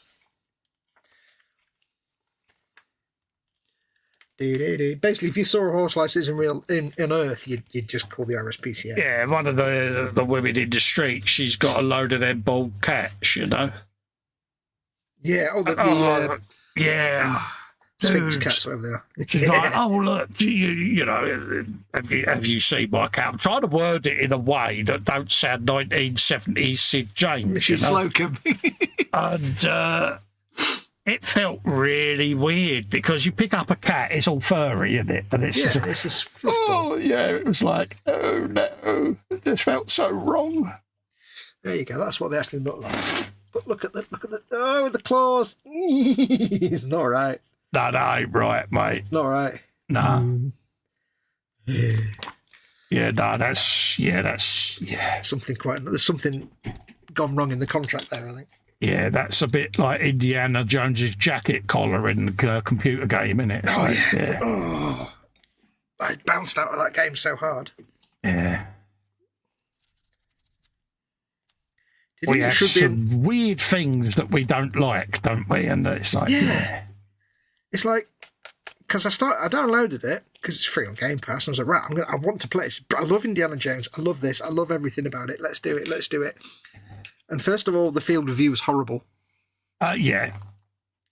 Basically, if you saw a horse like this in Earth, you'd just call the RSPCA. Yeah, one of the women in the street, she's got a load of them bald cats, you know. Yeah, yeah, Sphinx cats, whatever they are. She's like, oh look, you know, have you seen my cat? I'm trying to word it in a way that don't sound 1970s Sid James. Mrs. You know? Slocum. And it felt really weird because you pick up a cat, it's all furry, isn't it? And it's just, this is it was like, oh no, it just felt so wrong. There you go. That's what they actually look like. But look at the the claws. It's not right. No, that ain't right, mate. It's not right. No. That's something there's something gone wrong in the contract there, I think. Yeah, that's a bit like Indiana Jones's jacket collar in the computer game, isn't it? So, I bounced out of that game so hard. Yeah. We have some weird things that we don't like, don't we? And it's like, it's like, because I downloaded it because it's free on Game Pass, and I was like, right, I want to play this. I love Indiana Jones. I love this. I love everything about it. Let's do it. And first of all, the field of view is horrible. Yeah.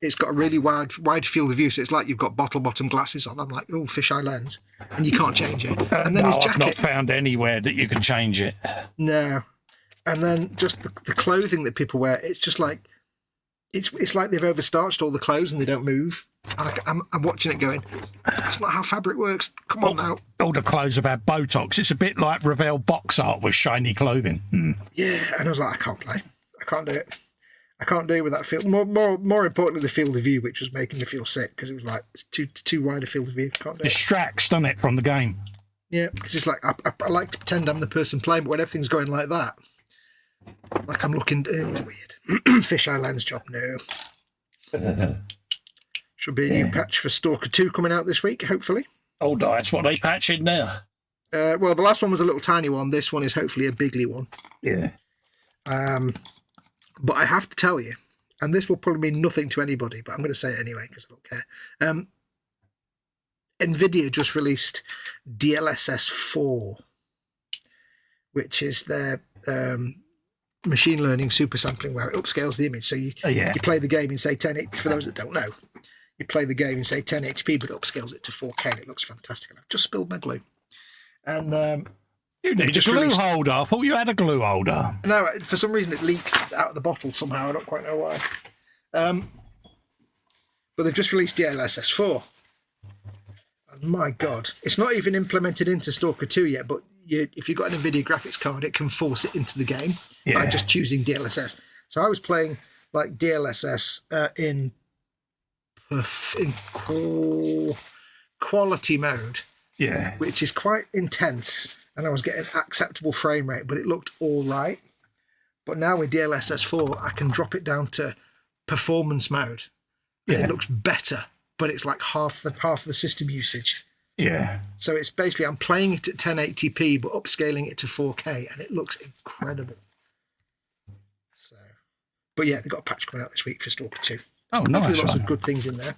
It's got a really wide field of view, so it's like you've got bottle bottom glasses on. I'm like, oh, fisheye lens, and you can't change it. And then his jacket. I've not found anywhere that you can change it. No. And then just the clothing that people wear, it's just like, it's like they've overstarched all the clothes and they don't move. And I'm watching it going, that's not how fabric works. Come on now. All the clothes have had Botox. It's a bit like Revell box art with shiny clothing. Yeah, and I was like, I can't play. I can't do it. I can't do it with that field. More importantly, the field of view, which was making me feel sick because it was like it's too wide a field of view. Can't do it. Distracts, doesn't it, from the game? Yeah, because it's like I like to pretend I'm the person playing, but when everything's going like that, like I'm looking, it was weird. Fisheye lens job, no. Should be a new patch for Stalker 2 coming out this week, hopefully. Oh, nice. What are they patching now? Well, the last one was a little tiny one. This one is hopefully a bigly one. Yeah. But I have to tell you, and this will probably mean nothing to anybody, but I'm going to say it anyway because I don't care. NVIDIA just released DLSS 4, which is their machine learning super sampling where it upscales the image. So you play the game in, say, 1080, for those that don't know. You play the game in, say, 1080p, but it upscales it to 4K, and it looks fantastic. And I've just spilled my glue. And you need a glue holder. I thought you had a glue holder. No, for some reason it leaked out of the bottle somehow. I don't quite know why. But they've just released DLSS 4. And my God, it's not even implemented into Stalker 2 yet, but if you've got an NVIDIA graphics card, it can force it into the game by just choosing DLSS. So I was playing like DLSS in quality mode, which is quite intense, and I was getting acceptable frame rate, but it looked all right. But now with DLSS 4, I can drop it down to performance mode, and it looks better, but it's like half the system usage. Yeah. So it's basically I'm playing it at 1080p, but upscaling it to 4K, and it looks incredible. So, but yeah, they've got a patch coming out this week for Stalker 2. Oh, nice. Hopefully lots of good things in there.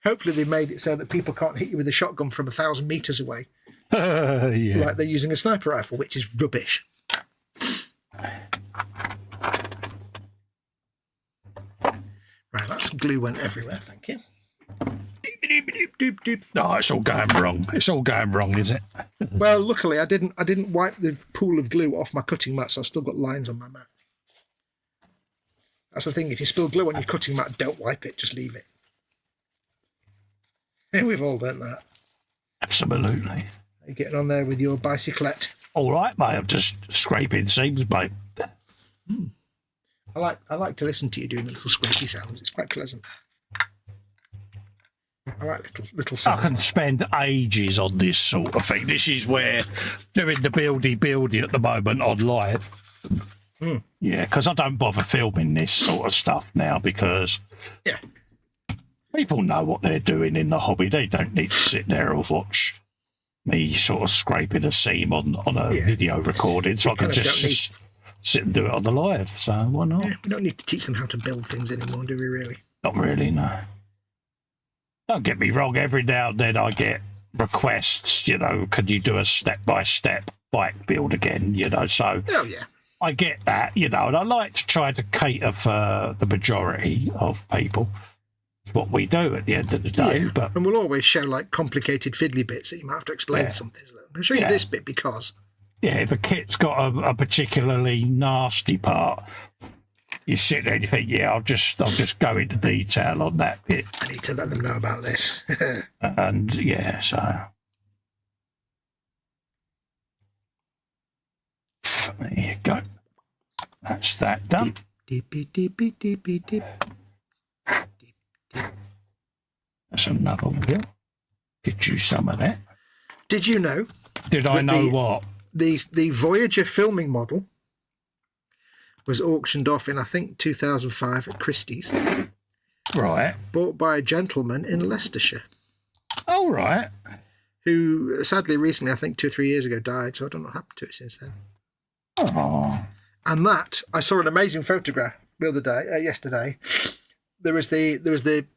Hopefully they made it so that people can't hit you with a shotgun from 1,000 meters away. Like they're using a sniper rifle, which is rubbish. Right, that glue went everywhere, thank you. Oh, it's all going wrong. It's all going wrong, is it? Well, luckily I didn't wipe the pool of glue off my cutting mat, so I've still got lines on my mat. That's the thing, if you spill glue on your cutting mat, don't wipe it, just leave it. We've all done that. Absolutely. Are you getting on there with your bicyclette? All right, mate. I'm just scraping seams, mate. I like to listen to you doing the little squeaky sounds. It's quite pleasant. I like little I cinema. can spend ages on this sort of thing. This is where doing the buildy at the moment on live. Yeah, because I don't bother filming this sort of stuff now because Yeah. people know what they're doing in the hobby. They don't need to sit there and watch me sort of scraping a seam on a video recording, so I can just sit and do it on the live. So why not? Yeah, we don't need to teach them how to build things anymore, do we really? Not really, no. Don't get me wrong, every now and then I get requests, you know, could you do a step-by-step bike build again, you know, so... Oh, yeah. I get that, you know, and I like to try to cater for the majority of people. It's what we do at the end of the day. Yeah. But and we'll always show, like, complicated fiddly bits that you might have to explain something. I'll show you this bit because... Yeah, if a kit's got a particularly nasty part, you sit there and you think, yeah, I'll just go into detail on that bit. I need to let them know about this. And yeah, so there you go. That's that done. Deep, deep, deep, deep, deep, deep, deep. That's another one. Get you some of that. Did you know? Did I know what? The Voyager filming model was auctioned off in, I think, 2005 at Christie's. Right. Bought by a gentleman in Leicestershire. Oh, right. Who, sadly, recently, I think 2 or 3 years ago, died, so I don't know what happened to it since then. Oh. And that, I saw an amazing photograph the other day, yesterday. There was the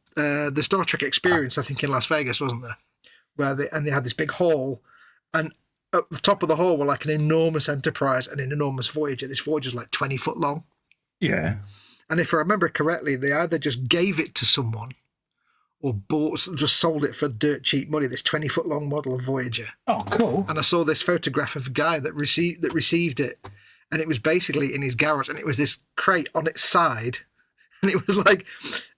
Star Trek experience, I think, in Las Vegas, wasn't there? Where they had this big hall, and at the top of the hall were like an enormous Enterprise and an enormous Voyager. This Voyager's like 20 foot long. Yeah. And if I remember correctly, they either just gave it to someone or just sold it for dirt cheap money, this 20 foot long model of Voyager. Oh, cool. And I saw this photograph of a guy that received it, and it was basically in his garage, and it was this crate on its side, and it was like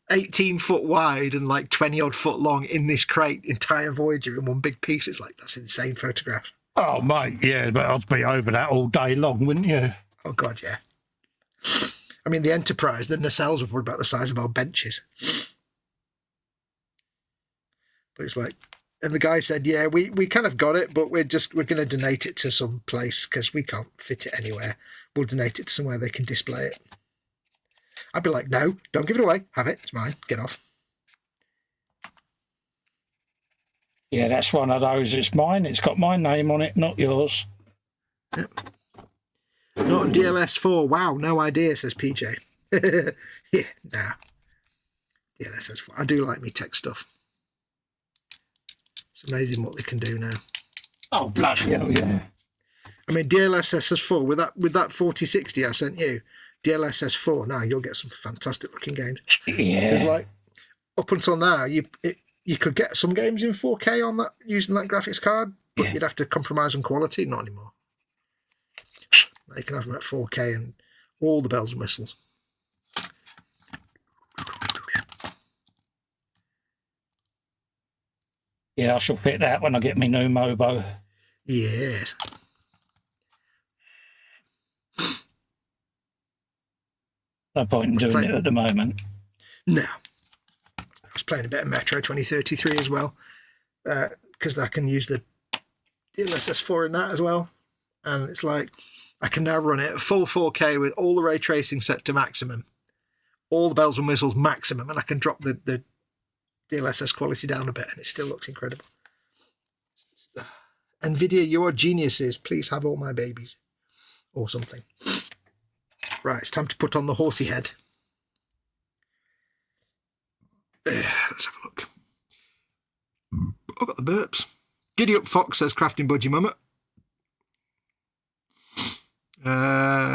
18 foot wide and like 20 odd foot long in this crate, entire Voyager in one big piece. It's like, that's an insane photograph. Oh, mate, yeah, but I'd be over that all day long, wouldn't you? Oh, God, yeah. I mean, the Enterprise, the nacelles were probably about the size of our benches. But it's like, and the guy said, yeah, we kind of got it, but we're going to donate it to some place because we can't fit it anywhere. We'll donate it to somewhere they can display it. I'd be like, no, don't give it away. Have it. It's mine. Get off. Yeah, that's one of those. It's mine. It's got my name on it, not yours. Yep. Not DLS4. Wow, no idea, says PJ. Yeah, nah. DLSS4. I do like me tech stuff. It's amazing what they can do now. Oh, bloody hell, yeah. I mean, DLSS4, with that 4060 I sent you, DLSS4, now you'll get some fantastic looking games. Yeah. It's like, up until now, you could get some games in 4K on that, using that graphics card, but you'd have to compromise on quality. Not anymore. Now you can have them at 4K and all the bells and whistles. Yeah, I shall fit that when I get my new Mobo. Yes. No point in doing it at the moment. No. I was playing a bit of Metro 2033 as well, because I can use the DLSS4 in that as well. And it's like, I can now run it at full 4K with all the ray tracing set to maximum, all the bells and whistles maximum, and I can drop the DLSS quality down a bit, and it still looks incredible. NVIDIA, you are geniuses. Please have all my babies. Or something. Right, it's time to put on the horsey head. Let's have a look. I've got the burps. Giddy up Fox, says Crafting Budgie Mummet.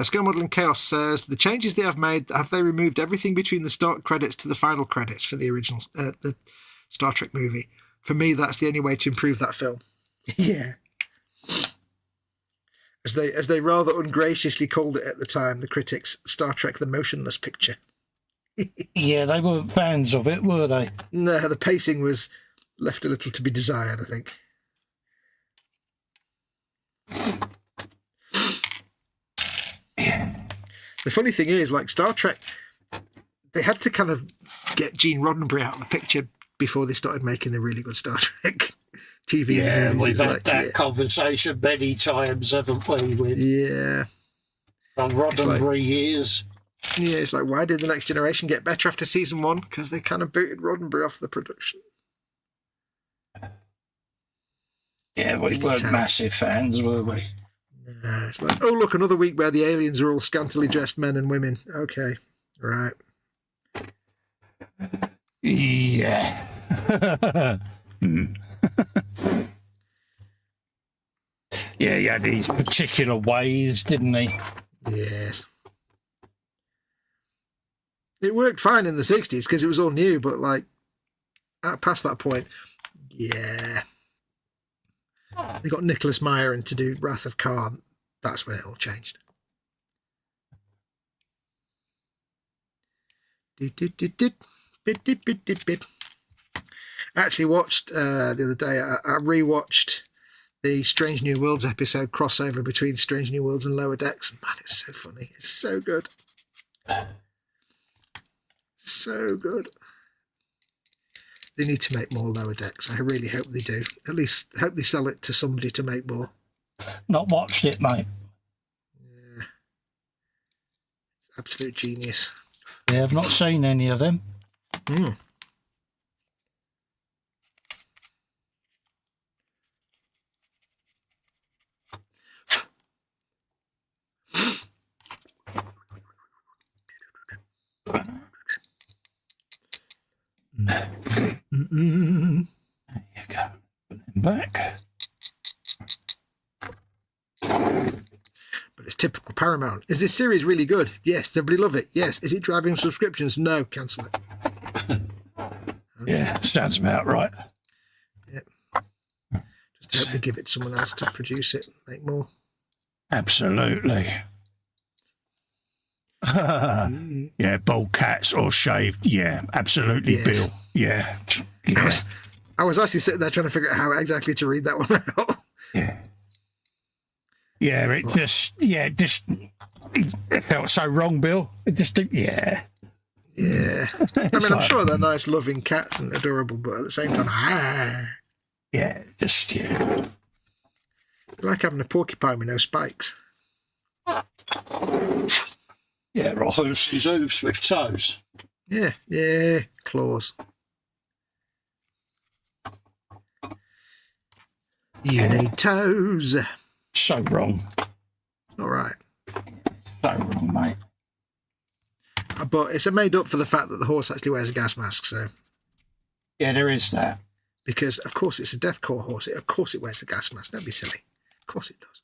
Scale Modeling Chaos says, the changes they have made, have they removed everything between the start credits to the final credits for the original the Star Trek movie? For me, that's the only way to improve that film. Yeah. As they rather ungraciously called it at the time, the critics, Star Trek the Motionless Picture. Yeah, they weren't fans of it, were they? No, the pacing was left a little to be desired, I think. The funny thing is, like Star Trek, they had to kind of get Gene Roddenberry out of the picture before they started making the really good Star Trek TV Yeah, movies. we've had that conversation many times, haven't we? With the Roddenberry years. Yeah, it's like, why did the Next Generation get better after season 1? Because they kind of booted Roddenberry off the production. Yeah, we weren't massive fans, were we? It's like, oh, look, another week where the aliens are all scantily dressed men and women. Okay, right. Yeah. Yeah, he had these particular ways, didn't he? Yes. It worked fine in the 60s because it was all new, but like past that point, yeah. They got Nicholas Meyer in to do Wrath of Khan. That's when it all changed. I actually watched the other day, I rewatched the Strange New Worlds episode crossover between Strange New Worlds and Lower Decks. And man, it's so funny. It's so good. So good. They need to make more Lower Decks. I really hope they do. At least hope they sell it to somebody to make more. Not watched it, mate. Yeah. Absolute genius. Yeah, I've not seen any of them. Mm. There you go. Put them back. But it's typical Paramount. Is this series really good? Yes. Everybody love it? Yes. Is it driving subscriptions? No. Cancel it. Yeah, sounds about right. Yep. Just hope they give it to someone else to produce it and make more. Absolutely. Yeah, bald cats or shaved. Yeah, absolutely, Yes. Bill. Yeah. Yeah. I was actually sitting there trying to figure out how exactly to read that one out. Yeah. Yeah, it felt so wrong, Bill. It just didn't, yeah. Yeah. I mean, I'm sure they're nice, loving cats and adorable, but at the same time, Yeah, just, yeah. like having a porcupine with no spikes. Yeah, or horses' hooves with toes. Yeah, claws. You need toes. So wrong. All right. So wrong, mate. But it's made up for the fact that the horse actually wears a gas mask, so. Yeah, there is that. Because, of course, it's a deathcore horse. Of course it wears a gas mask. Don't be silly. Of course it does.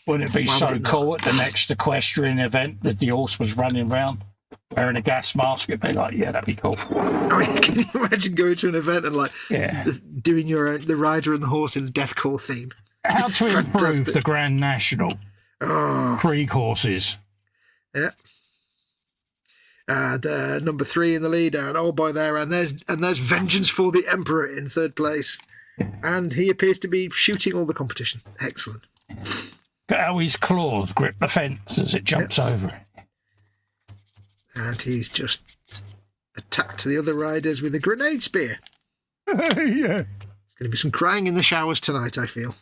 Wouldn't it be so cool at the next equestrian event that the horse was running around wearing a gas mask? It'd be like, yeah, that'd be cool. I mean, can you imagine going to an event and like doing your own, the rider and the horse in a deathcore theme? How It's to improve fantastic. the Grand National. Oh, Three courses. yeah. And number 3 in the lead, and oh boy, there's Vengeance for the Emperor in 3rd place, and he appears to be shooting all the competition. Excellent. Look how his claws grip the fence as it jumps over it. And he's just attacked the other riders with a grenade spear. Yeah. There's going to be some crying in the showers tonight, I feel.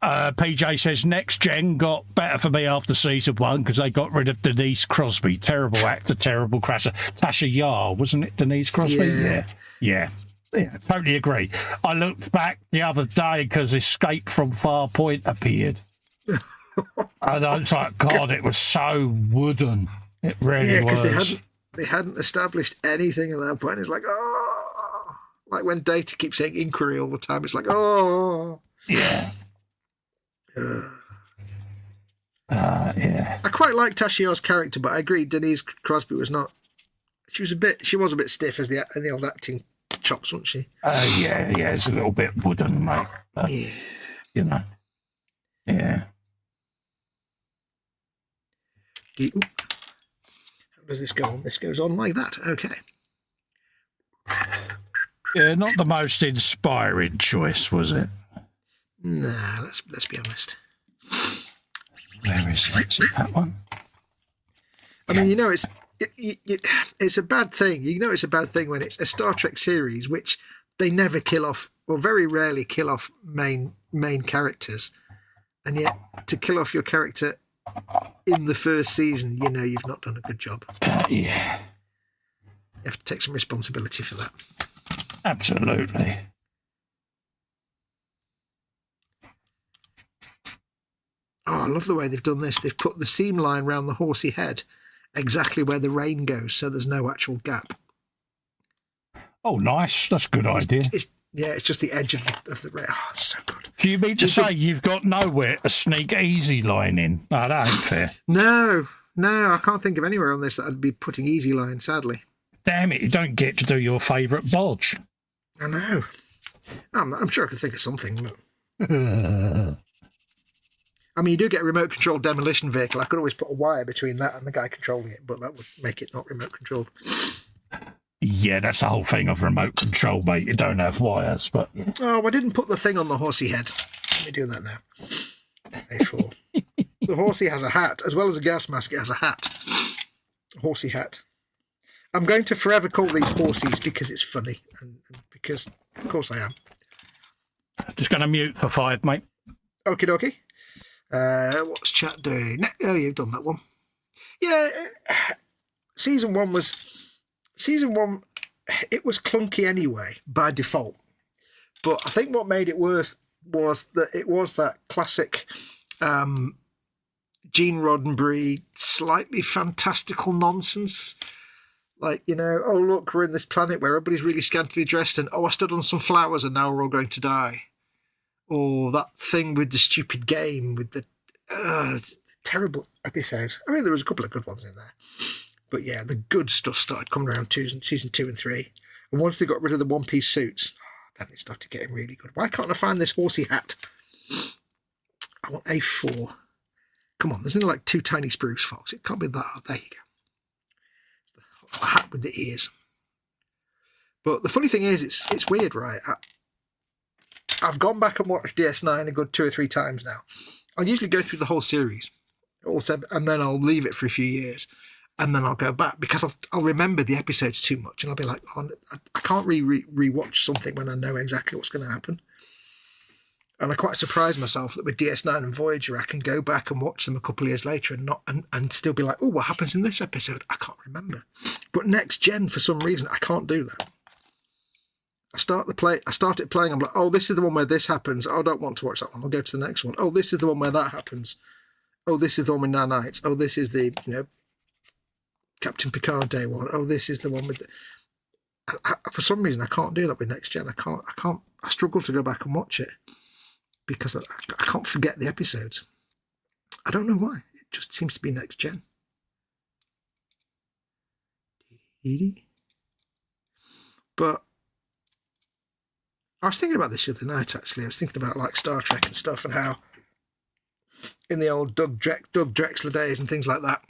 PJ says next gen got better for me after season 1 because they got rid of Denise Crosby. Terrible actor, terrible crasher. Tasha Yar, wasn't it? Denise Crosby? Yeah, totally agree. I looked back the other day because Escape from Farpoint appeared. And I was like, God, it was so wooden. It really was. Because they hadn't established anything at that point. It's like, oh, like when Data keeps saying inquiry all the time. It's like, oh. Yeah. Yeah. I quite like Tashiya's character, but I agree Denise Crosby was not. She was a bit stiff as the old acting chops, wasn't she? Yeah, it's a little bit wooden, mate. But, you know. Yeah. How does this go on? This goes on like that. Okay. Yeah, not the most inspiring choice, was it? Nah, let's be honest. Where is it? Is it that one? I mean, you know, it's it's a bad thing. You know, it's a bad thing when it's a Star Trek series which they never kill off, or very rarely kill off main characters, and yet to kill off your character in the first season, you know, you've not done a good job. Yeah, you have to take some responsibility for that. Absolutely. Oh, I love the way they've done this. They've put the seam line around the horsey head exactly where the rain goes, so there's no actual gap. Oh, nice. That's a good idea. It's just the edge of the rain. Oh, it's so good. Do you mean to say you've got nowhere to sneak easy line in? No, that ain't fair. No, I can't think of anywhere on this that I'd be putting easy line, sadly. Damn it, you don't get to do your favourite bodge. I know. I'm sure I could think of something, but... I mean, you do get a remote controlled demolition vehicle. I could always put a wire between that and the guy controlling it, but that would make it not remote controlled. Yeah, that's the whole thing of remote control, mate. You don't have wires, but... Yeah. Oh, I didn't put the thing on the horsey head. Let me do that now. A4. The horsey has a hat. As well as a gas mask, it has a hat. A horsey hat. I'm going to forever call these horsies because it's funny. And because, of course, I am. Just going to mute for 5, mate. Okie dokie. What's chat doing? Oh, you've done that one. Yeah, season one, it was clunky anyway, by default. But I think what made it worse was that it was that classic Gene Roddenberry, slightly fantastical nonsense. Like, you know, oh, look, we're in this planet where everybody's really scantily dressed and, oh, I stood on some flowers and now we're all going to die. Or that thing with the stupid game with the terrible episode. I mean, there was a couple of good ones in there. But yeah, the good stuff started coming around season 2 and 3. And once they got rid of the one-piece suits, then it started getting really good. Why can't I find this horsey hat? I want A4. Come on, there's only like 2 tiny spruce, Fox. It can't be that. Oh, there you go. It's the hat with the ears. But the funny thing is, it's weird, right? I've gone back and watched DS9 a good 2 or 3 times now. I'll usually go through the whole series, and then I'll leave it for a few years, and then I'll go back because I'll remember the episodes too much, and I'll be like, oh, I can't rewatch something when I know exactly what's going to happen. And I quite surprised myself that with DS9 and Voyager, I can go back and watch them a couple of years later and still be like, oh, what happens in this episode? I can't remember. But Next Gen, for some reason, I can't do that. I started playing, I'm like, oh, this is the one where this happens. Oh, I don't want to watch that one. I'll go to the next one. Oh, this is the one where that happens. Oh, this is the one with nanites. Oh, this is the, Captain Picard Day one. Oh, this is the one with for some reason, I can't do that with Next Gen. I struggle to go back and watch it because I can't forget the episodes. I don't know why. It just seems to be Next Gen. But I was thinking about this the other night, actually. I was thinking about like Star Trek and stuff and how in the old Doug Drexler days and things like that,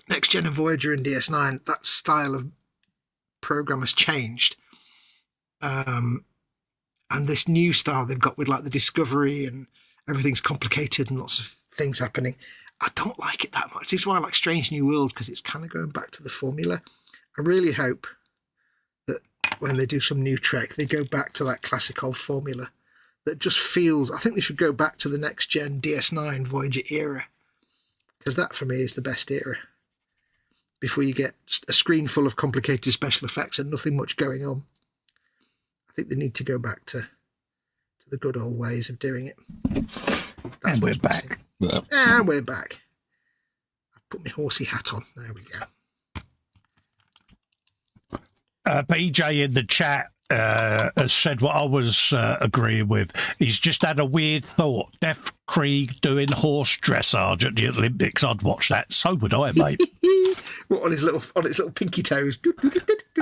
Next Gen and Voyager and DS9, that style of program has changed. And this new style they've got with like the Discovery and everything's complicated and lots of things happening, I don't like it that much. This is why I like Strange New World, because it's kind of going back to the formula. I really hope that when they do some new Trek, they go back to that classic old formula that just feels... I think they should go back to the Next Gen DS9 Voyager era, because that for me is the best era. Before you get a screen full of complicated special effects and nothing much going on. I think they need to go back to the good old ways of doing it. And we're back. Yeah. And we're back. I've put my horsey hat on. There we go. PJ in the chat has said what I was agreeing with. He's just had a weird thought. Def Krieg doing horse dressage at the Olympics. I'd watch that. So would I, mate. What, on his little pinky toes?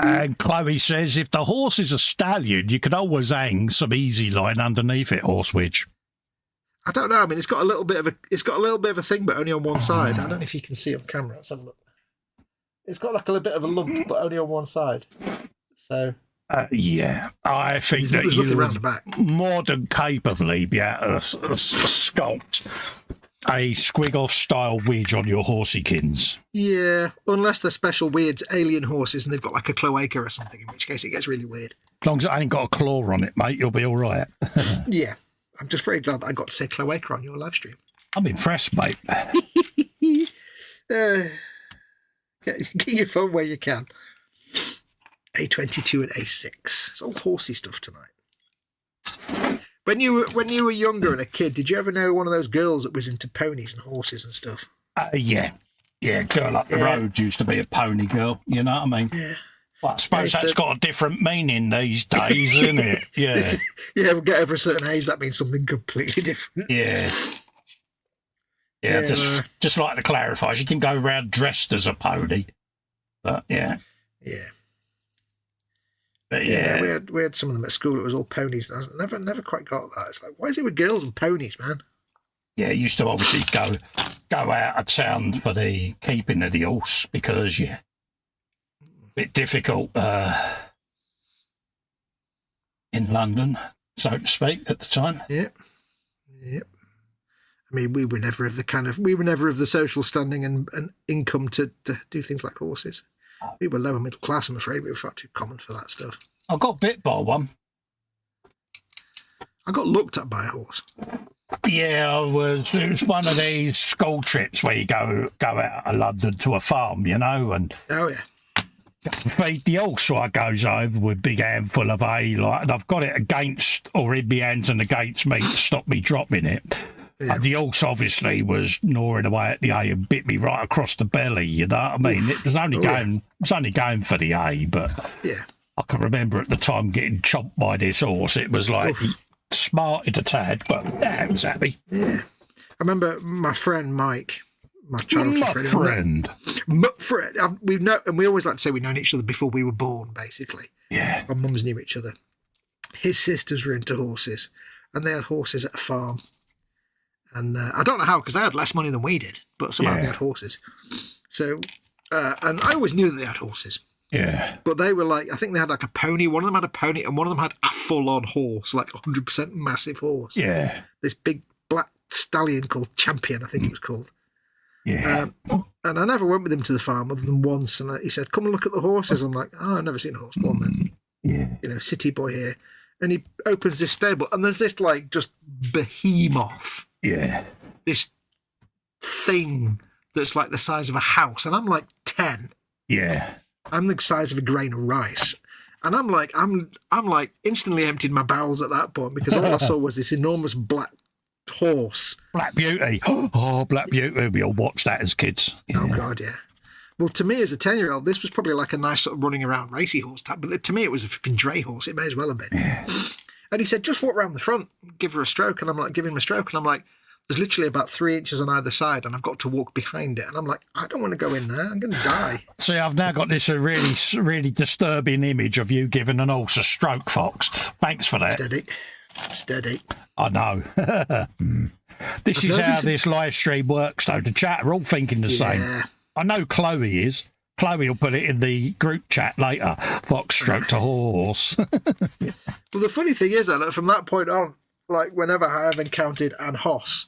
And Chloe says, if the horse is a stallion, you could always hang some easy line underneath it, Horsewidge. I don't know. I mean, it's got a little bit of a thing, but only on one side. I don't know if you can see it on camera. Let's have a look. It's got like a little bit of a lump, but only on one side. So. Yeah, I think that you more than capably be able to sculpt a squig-off style wedge on your horsiekins. Yeah, unless they're special weird alien horses and they've got like a cloaca or something, in which case it gets really weird. As long as it ain't got a claw on it, mate, you'll be all right. Yeah, I'm just very glad that I got to say cloaca on your live stream. I'm impressed, mate. Get your phone where you can. A22 and A6. It's all horsey stuff tonight. When you were younger and a kid, did you ever know one of those girls that was into ponies and horses and stuff? Yeah. Yeah, girl up the road used to be a pony girl, you know what I mean? Yeah. Well, I suppose that's got a different meaning these days, isn't it? Yeah. Yeah, we'll get over a certain age, that means something completely different. Yeah. Yeah, just like to clarify, she can go around dressed as a pony. But yeah. Yeah. But yeah. We had some of them at school. It was all ponies. I never quite got that. It's like, why is it with girls and ponies, man? Yeah, used to obviously go out of town for the keeping of the horse because a bit difficult in London, so to speak, at the time. Yep. I mean, we were never of the social standing and income to do things like horses. We were lower middle class, I'm afraid. We were far too common for that stuff. I got bit by one. I got looked at by a horse. Yeah, it was one of these school trips where you go out of London to a farm, you know, and feed the horse. So I goes over with a big handful of hay, and I've got it against or in my hands and against me to stop me dropping it. Yeah. And the horse obviously was gnawing away at the hay and bit me right across the belly. You know what I mean? It was only going for the hay, but I can remember at the time getting chomped by this horse. It was like he smarted a tad, but I was happy. Yeah, I remember my friend Mike, my childhood friend. And we always like to say we've known each other before we were born, basically. Yeah, our mums knew each other. His sisters were into horses, and they had horses at a farm. And I don't know how, because they had less money than we did, but somehow they had horses. So, and I always knew that they had horses. Yeah. But they were like, I think they had like a pony. One of them had a pony, and one of them had a full-on horse, like 100% massive horse. Yeah. This big black stallion called Champion, I think it was called. Yeah. And I never went with him to the farm other than once. And he said, come and look at the horses. I'm like, oh, I've never seen a horse. Go on then. Yeah. You know, city boy here. And he opens this stable, and there's this like just behemoth. Yeah. This thing that's like the size of a house. And I'm like 10. Yeah. I'm the size of a grain of rice. And I'm like instantly emptied my bowels at that point, because all I saw was this enormous black horse. Black Beauty. Oh, Black Beauty. We all watched that as kids. Yeah. Oh, God, yeah. Well, to me as a 10-year-old, this was probably like a nice sort of running around racy horse type. But to me, it was a flipping dray horse. It may as well have been. Yeah. And he said, just walk around the front, give her a stroke. And I'm like, giving him a stroke. And I'm like, there's literally about 3 inches on either side, and I've got to walk behind it. And I'm like, I don't want to go in there. I'm going to die. See, I've now got this really, really disturbing image of you giving an horse a stroke, Fox. Thanks for that. Steady. I know. This is how this live stream works, though. The chat are all thinking the same. I know Chloe is. Chloe will put it in the group chat later. Fox stroked a horse. Well, the funny thing is that from that point on, like whenever I have encountered an horse,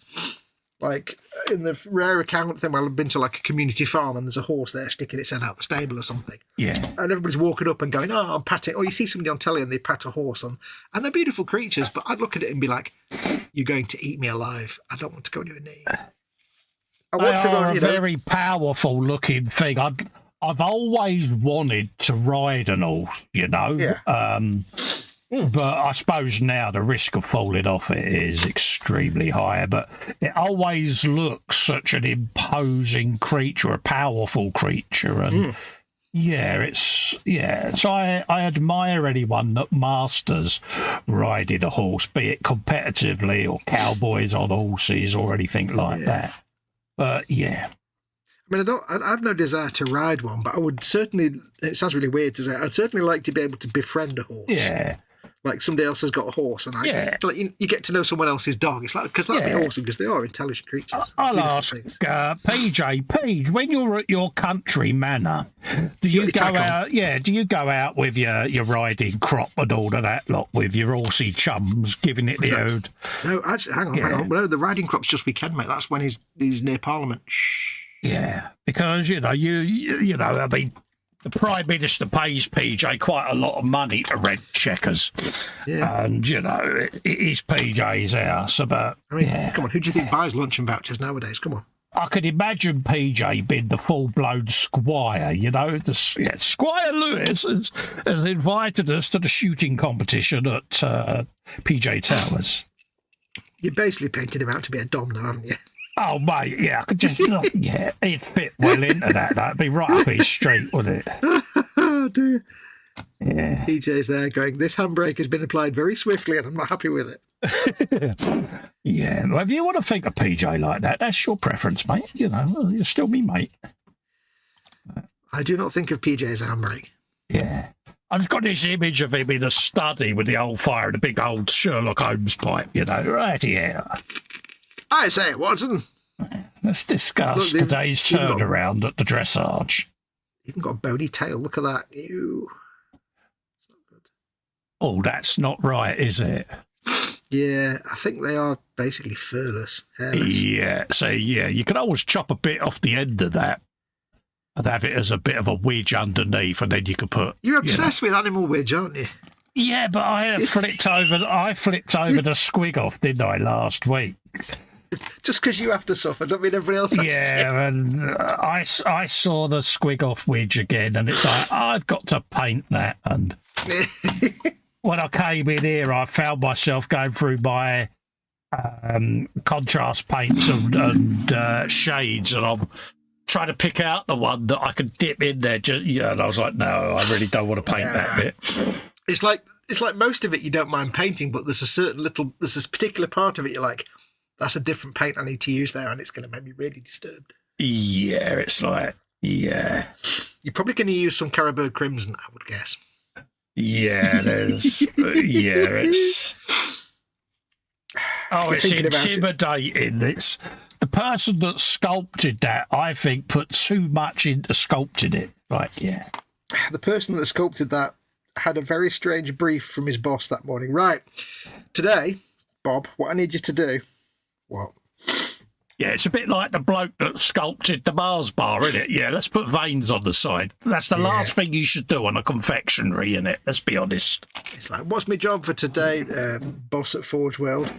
like in the rare account thing where I've been to like a community farm and there's a horse there sticking its head out the stable or something. Yeah. And everybody's walking up and going, oh, I'm patting. Or you see somebody on telly and they pat a horse on. And they're beautiful creatures, but I'd look at it and be like, you're going to eat me alive. I don't want to go anywhere near you. They are a very powerful looking thing. I've always wanted to ride an horse, you know. Yeah. But I suppose now the risk of falling off it is extremely high. But it always looks such an imposing creature, a powerful creature, and So I admire anyone that masters riding a horse, be it competitively or cowboys on horses or anything like that. But yeah. I mean, I have no desire to ride one, but I would certainly, it sounds really weird to say, I'd certainly like to be able to befriend a horse. Yeah. Like somebody else has got a horse, and like you get to know someone else's dog. It's like, because that'd be awesome, because they are intelligent creatures. I'll ask PJ, when you're at your country manor, do you go out? Yeah, do you go out with your riding crop and all of that lot with your horsey chums, giving it the ode? No, actually, hang on. No, the riding crop's just weekend, mate. That's when he's near Parliament. Shh. Yeah, because you know, I mean, the Prime Minister pays PJ quite a lot of money to rent Checkers. Yeah. And, you know, it is PJ's house. But, I mean, come on, who do you think buys luncheon vouchers nowadays? Come on. I could imagine PJ being the full-blown squire, you know. Squire Lewis has invited us to the shooting competition at PJ Towers. You basically painted him out to be a dom now, haven't you? Oh, mate, yeah, I could just, he'd fit well into that. That'd be right up his street, wouldn't it? Oh, dear. Yeah. PJ's there going, this handbrake has been applied very swiftly and I'm not happy with it. Yeah, well, if you want to think of PJ like that, that's your preference, mate. You know, you're still me, mate. I do not think of PJ as a handbrake. Yeah. I've got this image of him in a study with the old fire and a big old Sherlock Holmes pipe, you know, right here. I say, Watson. Let's discuss today's turnaround at the dressage. Even got a bony tail. Look at that. Ew. It's not good. Oh, that's not right, is it? Yeah, I think they are basically furless, hairless. Yeah, so you can always chop a bit off the end of that and have it as a bit of a wedge underneath, and then you could put... You're obsessed with animal wedge, aren't you? Yeah, but I flipped over the squig off, didn't I, last week? Just because you have to suffer, don't mean everybody else has to. Yeah, and I saw the squig off wedge again, and it's like, I've got to paint that. And when I came in here, I found myself going through my contrast paints and shades, and I'm trying to pick out the one that I could dip in there. And I was like, no, I really don't want to paint that bit. It's like most of it you don't mind painting, but there's a particular part of it you're like, that's a different paint I need to use there, and it's going to make me really disturbed. Yeah, it's like, yeah. You're probably going to use some Caribou Crimson, I would guess. Yeah, there's... it's... Oh, it's intimidating. It's the person that sculpted that, I think, put too much into sculpting it. Right, yeah. The person that sculpted that had a very strange brief from his boss that morning. Right, today, Bob, what I need you to do... What? Yeah, it's a bit like the bloke that sculpted the Mars bar, isn't it? Yeah, let's put veins on the side. That's the last thing you should do on a confectionery, innit? Let's be honest. It's like, what's my job for today, boss at Forge World?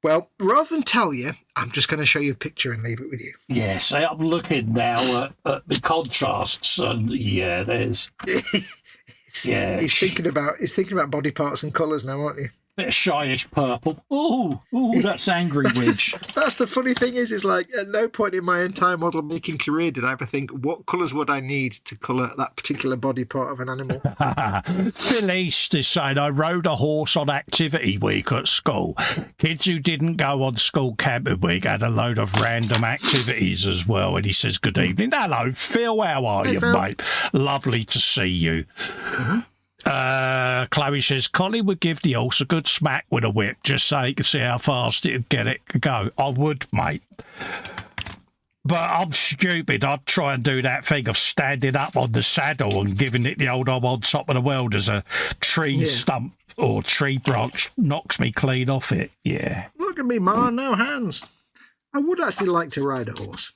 Well, rather than tell you, I'm just going to show you a picture and leave it with you. Yeah, so I'm looking now at the contrasts, and yeah, there's... He's thinking about body parts and colours now, aren't you? Bit of shyish purple. Oh, that's angry wedge. That's the funny thing is like at no point in my entire model making career did I ever think, what colours would I need to colour that particular body part of an animal? Phil East is saying, I rode a horse on activity week at school. Kids who didn't go on school camping week had a load of random activities as well. And he says, good evening. Hello, Phil. How are you, Phil? Mate? Lovely to see you. Mm-hmm. Chloe says, Collie would give the horse a good smack with a whip just so he could see how fast it'd get it to go. I would, mate. But I'm stupid. I'd try and do that thing of standing up on the saddle and giving it the old I'm on top of the world as a tree stump or tree branch knocks me clean off it. Yeah. Look at me, Ma, no hands. I would actually like to ride a horse.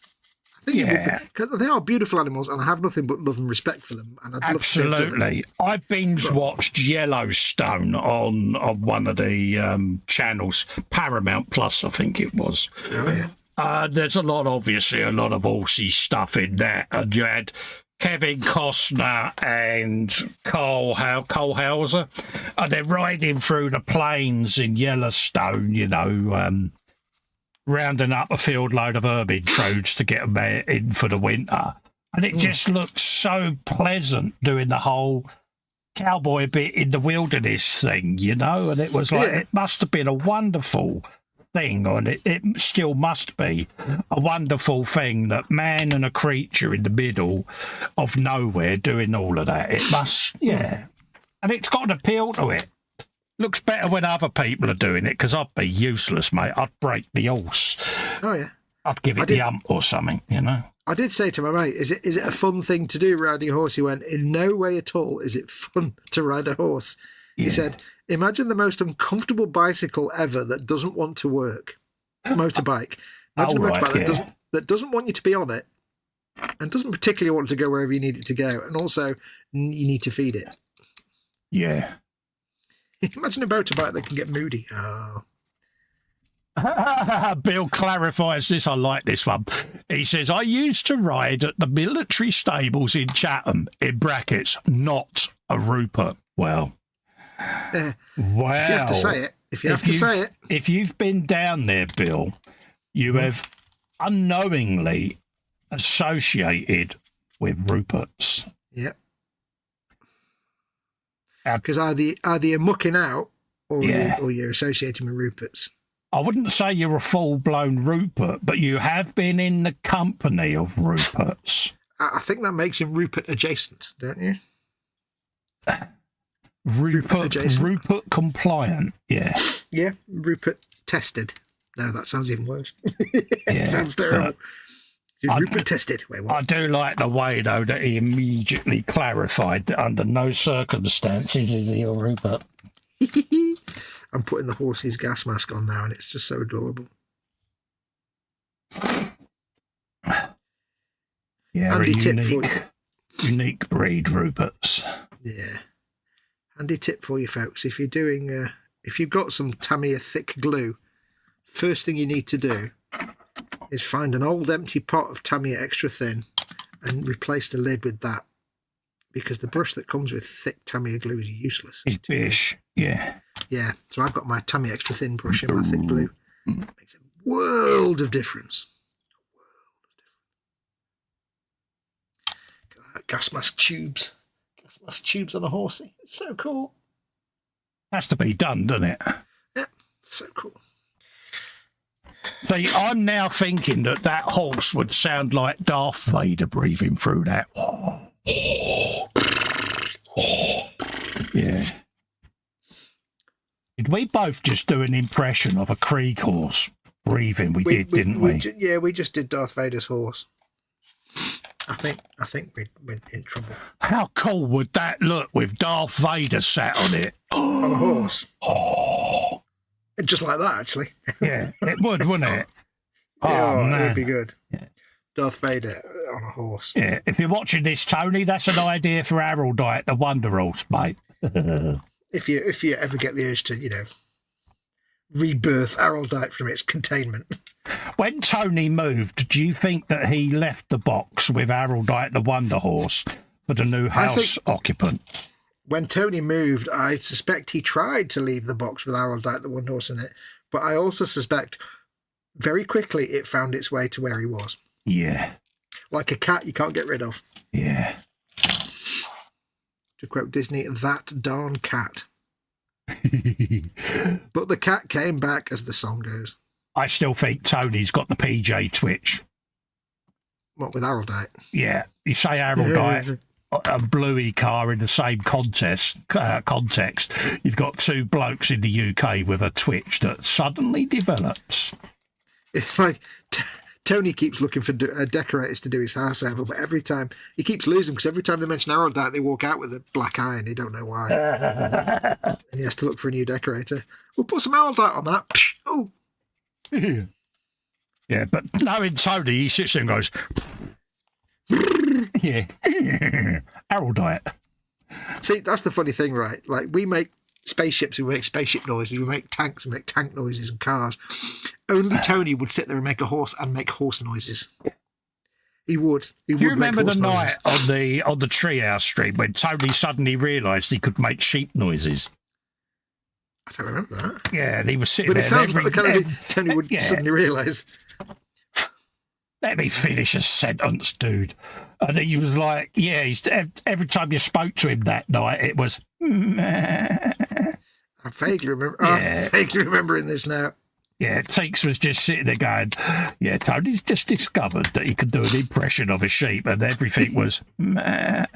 Because they are beautiful animals, and I have nothing but love and respect for them. And absolutely, I binge watched Yellowstone on one of the channels, Paramount Plus, I think it was. Oh yeah. There's obviously a lot of horsey stuff in that, and you had Kevin Costner and Cole Hauser, and they're riding through the plains in Yellowstone, you know. Rounding up a field load of herb intrudes to get them in for the winter. And it just looked so pleasant doing the whole cowboy bit in the wilderness thing, you know? And it was like, it must have been a wonderful thing, and it still must be a wonderful thing that man and a creature in the middle of nowhere doing all of that. It must, And it's got an appeal to it. Looks better when other people are doing it, because I'd be useless, mate. I'd break the horse. Oh, yeah. I'd give it the hump or something, you know. I did say to my mate, is it a fun thing to do, riding a horse? He went, in no way at all is it fun to ride a horse. Yeah. He said, imagine the most uncomfortable bicycle ever that doesn't want to work. Motorbike. Imagine a motorbike that doesn't want you to be on it and doesn't particularly want to go wherever you need it to go. And also, you need to feed it. Yeah. Imagine a motorbike that can get moody. Oh. Bill clarifies this. I like this one. He says, I used to ride at the military stables in Chatham, in brackets, not a Rupert. Well, if you have to say it. If you've been down there, Bill, you have unknowingly associated with Ruperts. Yep. Because either you're mucking out or you're associating with Ruperts. I wouldn't say you're a full-blown Rupert, but you have been in the company of Ruperts. I think that makes him Rupert adjacent, don't you? Rupert compliant, yeah. Yeah, Rupert tested. No, that sounds even worse. It sounds terrible. Rupert tested. Wait, what? I do like the way, though, that he immediately clarified that under no circumstances is he a Rupert. I'm putting the horse's gas mask on now, and it's just so adorable. Yeah, handy a tip for you. Unique breed, Ruperts. Yeah. Handy tip for you, folks. If you're doing, if you've got some Tamiya thick glue, first thing you need to do is find an old empty pot of Tamiya extra thin and replace the lid with that, because the brush that comes with thick Tamiya glue is useless. It's fish, yeah. Yeah, so I've got my Tamiya extra thin brush in my thick glue. It makes a world of difference. Look at that, gas mask tubes. Gas mask tubes on a horsey. It's so cool. Has to be done, doesn't it? Yeah, so cool. See, I'm now thinking that horse would sound like Darth Vader breathing through that. Yeah. Did we both just do an impression of a Krieg horse breathing? We did, didn't we? We just did Darth Vader's horse. I think we're in trouble. How cool would that look with Darth Vader sat on it? On a horse. Oh. Just like that, actually. Yeah, it would, wouldn't it? Oh, man. It would be good. Yeah. Darth Vader on a horse. Yeah, if you're watching this, Tony, that's an idea for Haroldite, the Wonder Horse, mate. If you ever get the urge to, rebirth Haroldite from its containment. When Tony moved, do you think that he left the box with Haroldite, the Wonder Horse, for the new house occupant? When Tony moved, I suspect he tried to leave the box with Haroldite, the Wonder Horse in it, but I also suspect very quickly it found its way to where he was. Yeah. Like a cat you can't get rid of. Yeah. To quote Disney, that darn cat. But the cat came back, as the song goes. I still think Tony's got the PJ Twitch. What, with Haroldite? Yeah. You say Haroldite, a bluey car in the same context, you've got two blokes in the UK with a Twitch that suddenly develops. It's like Tony keeps looking for decorators to do his house over, but every time he keeps losing, because every time they mention Haroldite, they walk out with a black eye and they don't know why. And he has to look for a new decorator. We'll put some Haroldite on that. Oh. Yeah, but knowing Tony, he sits there and goes, yeah, Haroldite. See, that's the funny thing, right? Like, we make spaceships, we make spaceship noises, we make tanks, we make tank noises, and cars. Only Tony would sit there and make a horse and make horse noises. He would. Do you remember the night on the Treehouse stream when Tony suddenly realised he could make sheep noises? I don't remember that. Yeah, and he was sitting there. But it sounds like the kind of thing Tony would suddenly realise. Let me finish a sentence, dude. And he was like, yeah, every time you spoke to him that night, it was... I vaguely remember. I'm vaguely remembering this now. Yeah, Teeks was just sitting there going, yeah, Tony's just discovered that he could do an impression of a sheep, and everything was... Yeah.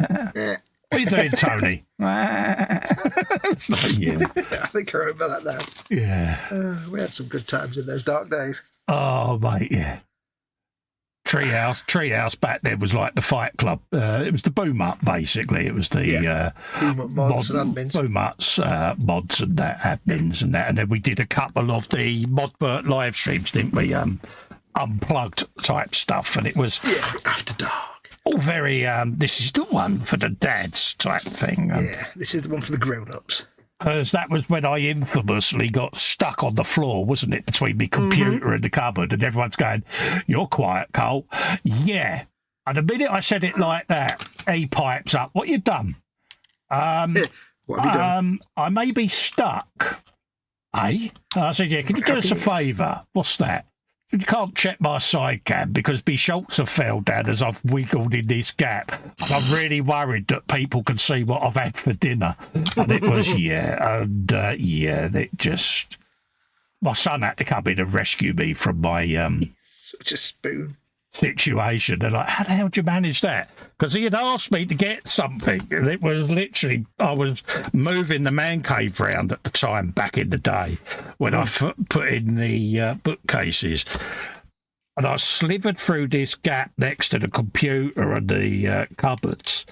What are you doing, Tony? It's like, yeah. I think I remember that now. Yeah. We had some good times in those dark days. Oh, mate, yeah. Treehouse back then was like the Fight Club. It was the boom up, basically. It was the boom up mods and admins. Boom ups, mods and that, admins and that. And then we did a couple of the Modbert live streams, didn't we? Unplugged type stuff. And it was After Dark. all very, this is the one for the dads type thing. Yeah, this is the one for the grown-ups. Because that was when I infamously got stuck on the floor, wasn't it, between my computer and the cupboard, and everyone's going, "You're quiet, Cole." Yeah. And the minute I said it like that, he pipes up, "What you done?" What have you done? I may be stuck. Eh? And I said, "Yeah, can you do us a favour?" "What's that?" "You can't check my side cam because my shorts have fell down as I've wiggled in this gap. And I'm really worried that people can see what I've had for dinner." And it was, it just... My son had to come in and rescue me from my Such a spoon. situation. They're like, "How the hell did you manage that?" Because he had asked me to get something, and it was literally, I was moving the man cave round at the time back in the day when I put in the bookcases, and I slithered through this gap next to the computer and the cupboards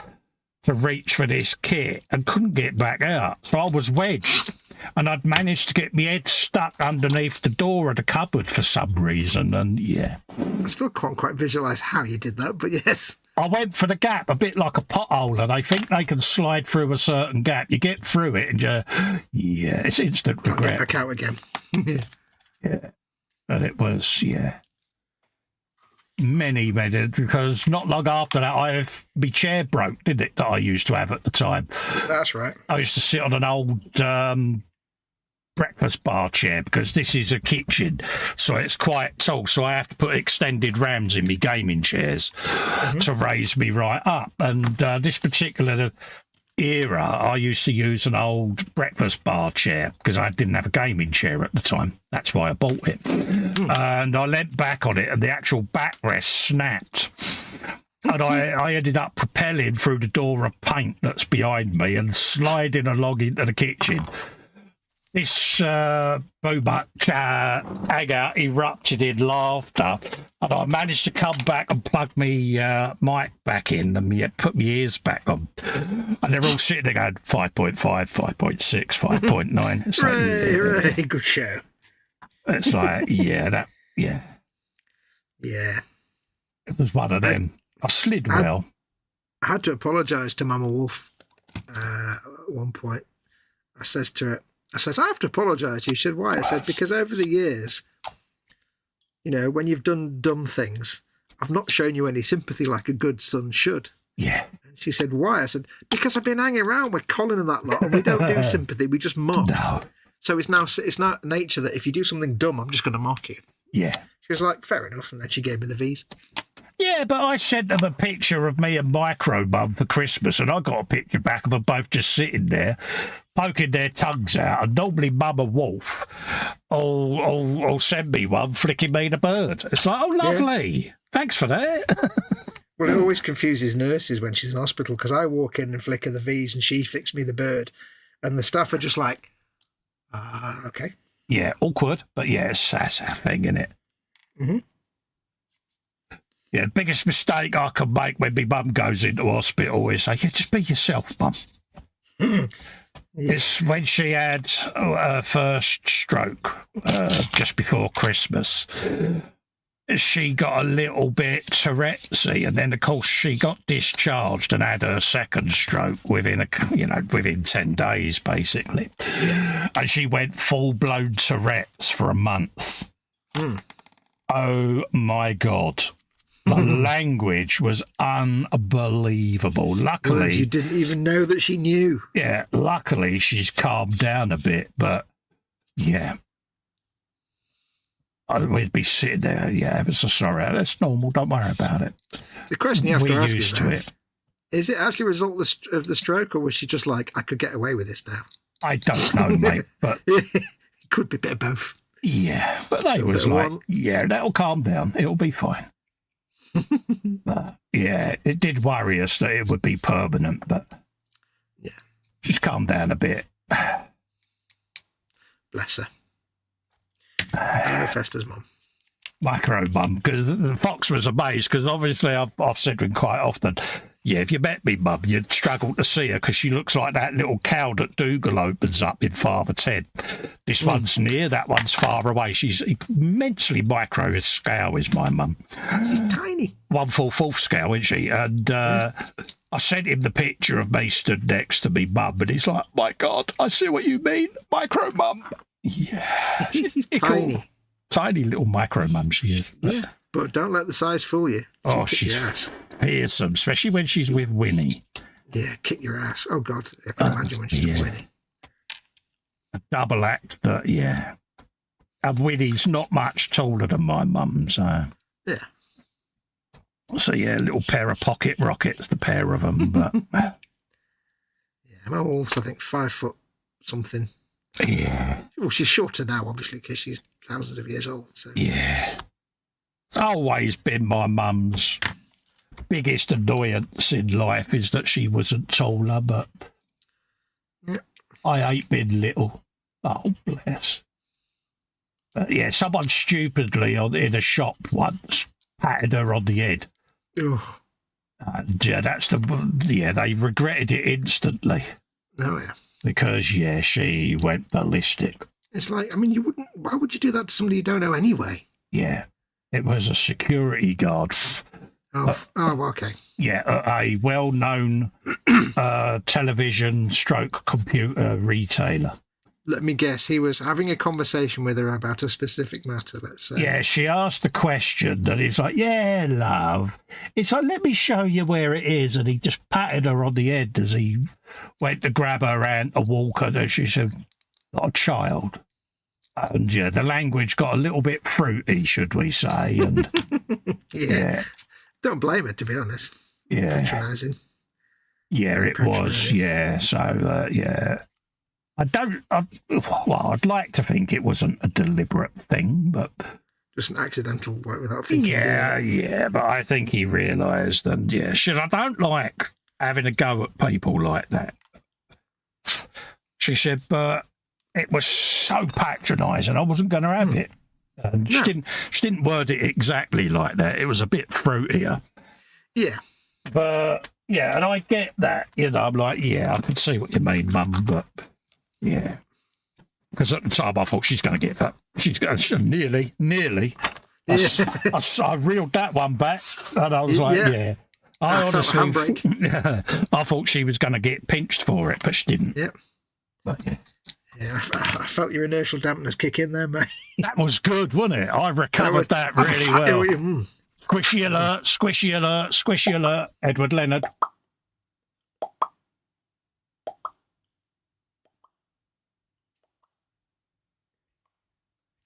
to reach for this kit and couldn't get back out. So I was wedged, and I'd managed to get my head stuck underneath the door of the cupboard for some reason. And I still can't quite visualise how you did that, but yes. I went for the gap, a bit like a pothole, and I think they can slide through a certain gap. You get through it, and it's instant regret. Can't get back out again. Yeah, and it was many, because not long after that, my chair broke, didn't it? That I used to have at the time. That's right. I used to sit on an old breakfast bar chair because this is a kitchen, so it's quite tall, so I have to put extended rams in my gaming chairs to raise me right up. And this particular era, I used to use an old breakfast bar chair because I didn't have a gaming chair at the time. That's why I bought it. And I leant back on it, and the actual backrest snapped. And I ended up propelling through the door of paint that's behind me and sliding along into the kitchen. This Bobak hag-out erupted in laughter, and I managed to come back and plug me mic back in and put my ears back on. And they're all sitting there going, 5.5, 5.6, 5.9. It's like, Hooray, good show. It's like, yeah. Yeah. It was one of them. I slid well. I had to apologise to Mama Wolf at one point. I says to her, I have to apologise. She said, "Why?" I said, "Because over the years, when you've done dumb things, I've not shown you any sympathy like a good son should." Yeah. And she said, "Why?" I said, "Because I've been hanging around with Colin and that lot, and we don't do sympathy, we just mock." No. So it's not nature that if you do something dumb, I'm just going to mock you. Yeah. She was like, "Fair enough," and then she gave me the V's. Yeah, but I sent them a picture of me and Micro Mum for Christmas, and I got a picture back of them both just sitting there, poking their tongues out, and normally Mum and Wolf will send me one flicking me the bird. It's like, "Oh, lovely. Yeah. Thanks for that." Well, it always confuses nurses when she's in hospital, because I walk in and flick her the V's and she flicks me the bird, and the staff are just like, okay. Yeah, awkward, but yes, that's our thing, isn't it? Mm-hmm. Yeah, the biggest mistake I can make when my mum goes into hospital is say, "Yeah, just be yourself, Mum." Yeah. It's when she had her first stroke just before Christmas. She got a little bit Tourettesy, and then of course she got discharged and had her second stroke within 10 days basically, and she went full-blown Tourette's for a month. Oh my God. The language was unbelievable. Luckily, words you didn't even know that she knew. Yeah, luckily she's calmed down a bit, but yeah. We'd be sitting there, yeah, ever so sorry. That's normal, don't worry about it. The question you have to ask is, is it actually a result of the stroke, or was she just like, "I could get away with this now"? I don't know, mate, but... It could be a bit of both. Yeah, but they was like, "Yeah, that'll calm down. It'll be fine." But, yeah, it did worry us that it would be permanent, but... She's calmed down a bit. Bless her. Hello, Festa's mum. Micro mum, because Fox was amazed, because obviously I've said to him quite often, yeah, if you met me, mum, you'd struggle to see her because she looks like that little cow that Dougal opens up in Father Ted. This one's near, that one's far away. She's immensely micro scale, is my mum. She's tiny. 1/4 scale, isn't she? And I sent him the picture of me stood next to me mum, and he's like, my God, I see what you mean. Micro mum. Yeah. She's tiny. Cool. Tiny little micro mum she is. Yeah, but don't let the size fool you. She's fearsome, especially when she's with Winnie. Yeah, kick your ass. Oh, God. I can imagine when she's with Winnie. A double act, but yeah. And Winnie's not much taller than my mum, so. Yeah. So, yeah, a little pair of pocket rockets, the pair of them. But yeah, my wolf's, I think, 5 foot something. Yeah. Well, she's shorter now, obviously, because she's thousands of years old. So. Yeah. Always been my mum's biggest annoyance in life is that she wasn't taller, but I ain't been little. Oh, bless. But yeah, someone stupidly in a shop once patted her on the head. Oh. And yeah, they regretted it instantly. Oh, yeah. Because, yeah, she went ballistic. It's like, I mean, why would you do that to somebody you don't know anyway? Yeah. It was a security guard. Okay. Yeah, a well-known television stroke computer retailer. Let me guess, he was having a conversation with her about a specific matter, let's say. Yeah, she asked the question, and he's like, yeah, love. It's like, let me show you where it is. And he just patted her on the head as he went to grab her hand to walk her. And she said, not a child. And, yeah, the language got a little bit fruity, should we say. And yeah. Don't blame her, to be honest. Yeah. Patronising. Yeah, it was, yeah. So, yeah. I'd like to think it wasn't a deliberate thing, but... Just an accidental work without thinking. Yeah, but I think he realised, and yeah, I don't like having a go at people like that. She said, but it was so patronising, I wasn't going to have it. And she didn't word it exactly like that. It was a bit fruitier. Yeah. But, yeah, and I get that. You know, I'm like, yeah, I can see what you mean, Mum, but... Yeah, because at the time I thought she's going to get that. She's going to nearly. I reeled that one back, and I was like, yeah. I honestly, I thought she was going to get pinched for it, but she didn't. Yep. But yeah. Yeah, I felt your inertial dampeners kick in there, mate. That was good, wasn't it? I recovered that really well. Squishy alert, squishy alert, squishy alert. Edward Leonard.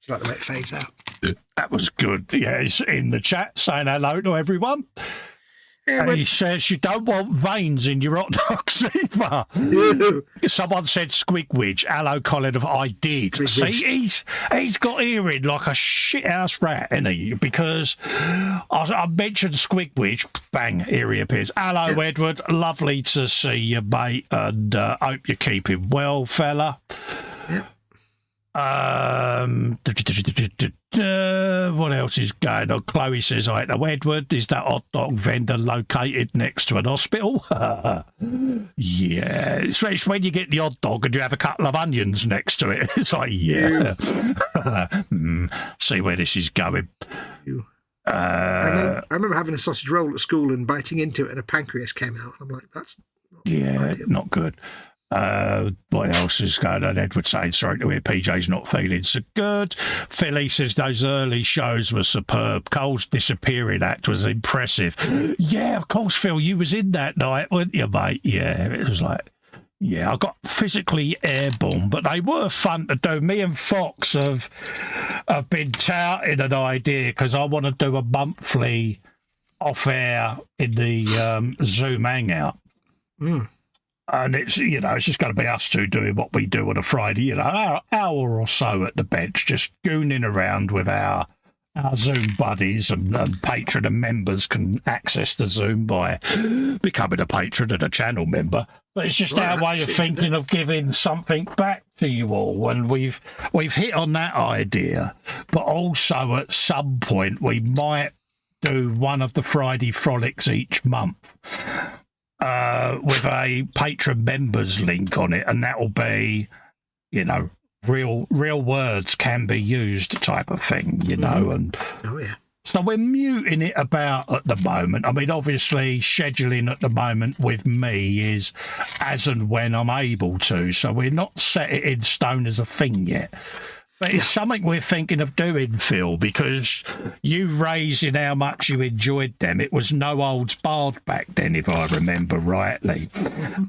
Like the way it fades out. That was good. Yeah, he's in the chat saying hello to everyone. Yeah, and he says you don't want veins in your hot dogs either. Someone said squigwidge. Hello, Colin. I did. See, he's got hearing like a shithouse rat, isn't he? Because I mentioned squigwidge. Bang, here he appears. Hello, Edward. Lovely to see you, mate. And hope you're keeping well, fella. Yep. What else is going on? Chloe says, hi to Edward. Is that hot dog vendor located next to an hospital? Yeah. It's when you get the hot dog and you have a couple of onions next to it. It's like, yeah. See where this is going. I remember having a sausage roll at school and biting into it and a pancreas came out. I'm like, that's not good. What else is going on? Edward saying, sorry to hear PJ's not feeling so good. Philly says those early shows were superb. Cole's disappearing act was impressive. Yeah, of course, Phil, you was in that night, weren't you, mate? Yeah, it was like, yeah, I got physically airborne, but they were fun to do. Me and Fox have been touting an idea because I want to do a monthly off-air in the Zoom Hangout. And it's, it's just going to be us two doing what we do on a Friday, an hour or so at the bench, just gooning around with our our Zoom buddies and patron and members can access the Zoom by becoming a patron and a channel member. But it's just our way of thinking of giving something back to you all, and we've hit on that idea. But also at some point we might do one of the Friday frolics each month with a patron members link on it, and that will be, you know, real words can be used type of thing, you know. And so we're muting it about at the moment. I mean, obviously scheduling at the moment with me is as and when I'm able to, so we're not set it in stone as a thing yet. But it's something we're thinking of doing, Phil, because you raising how much you enjoyed them, it was no holds barred back then, if I remember rightly.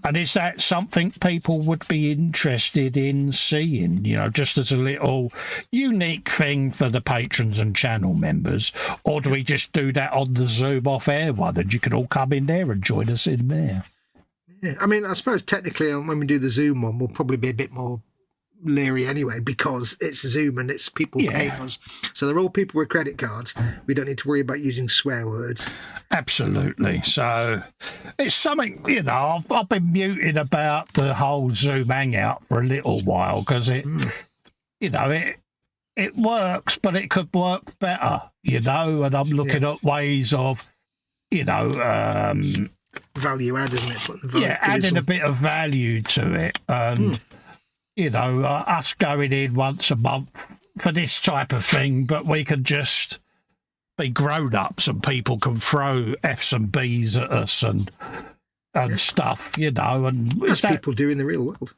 And is that something people would be interested in seeing, you know, just as a little unique thing for the patrons and channel members? Or do we just do that on the Zoom off-air one, and you can all come in there and join us in there? Yeah, I mean, I suppose technically when we do the Zoom one, we'll probably be a bit more leery anyway, because it's Zoom and it's people paying us, so they're all people with credit cards. We don't need to worry about using swear words. Absolutely. So it's something, you know, I've been muting about the whole Zoom hangout for a little while because it you know, it works, but it could work better, you know, and I'm looking at ways of, you know, value add, isn't it? Adding a bit of value to it. And you know, us going in once a month for this type of thing, but we can just be grown-ups and people can throw F's and B's at us and stuff, you know. And that's people do in the real world.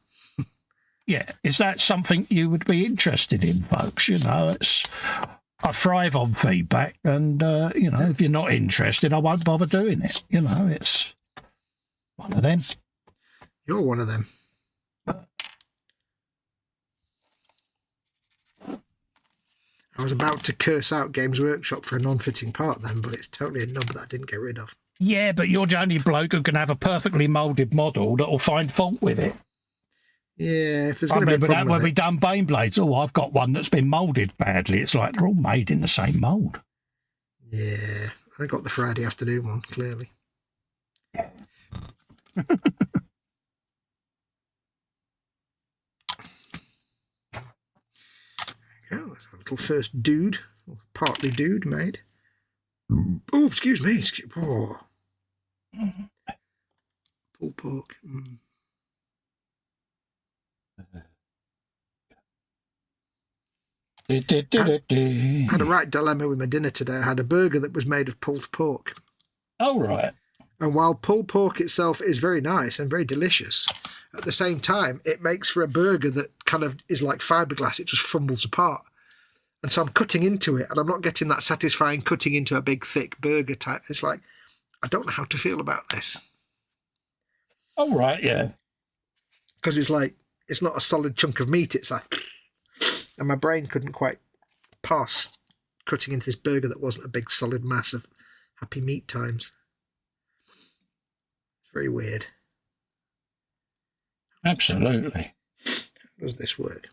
Is that something you would be interested in, folks? You know, I thrive on feedback, and, you know, if you're not interested, I won't bother doing it. You know, it's one of them. You're one of them. I was about to curse out Games Workshop for a non-fitting part then, but it's totally a number that I didn't get rid of. Yeah, but you're the only bloke who can have a perfectly moulded model that will find fault with it. Yeah, if there's going to be a problem when we done Baneblades, I've got one that's been moulded badly. It's like they're all made in the same mould. Yeah, I got the Friday afternoon one, clearly. Little first dude, or partly dude made. Oh, excuse me. Pulled pork. I had a right dilemma with my dinner today. I had a burger that was made of pulled pork. Oh, right. And while pulled pork itself is very nice and very delicious, at the same time, it makes for a burger that kind of is like fiberglass. It just fumbles apart. And so I'm cutting into it, and I'm not getting that satisfying cutting into a big, thick burger type. It's like, I don't know how to feel about this. Oh, right, yeah. Because it's like, it's not a solid chunk of meat. It's like, and my brain couldn't quite pass cutting into this burger that wasn't a big, solid mass of Happy Meat Times. It's very weird. Absolutely. How does this work?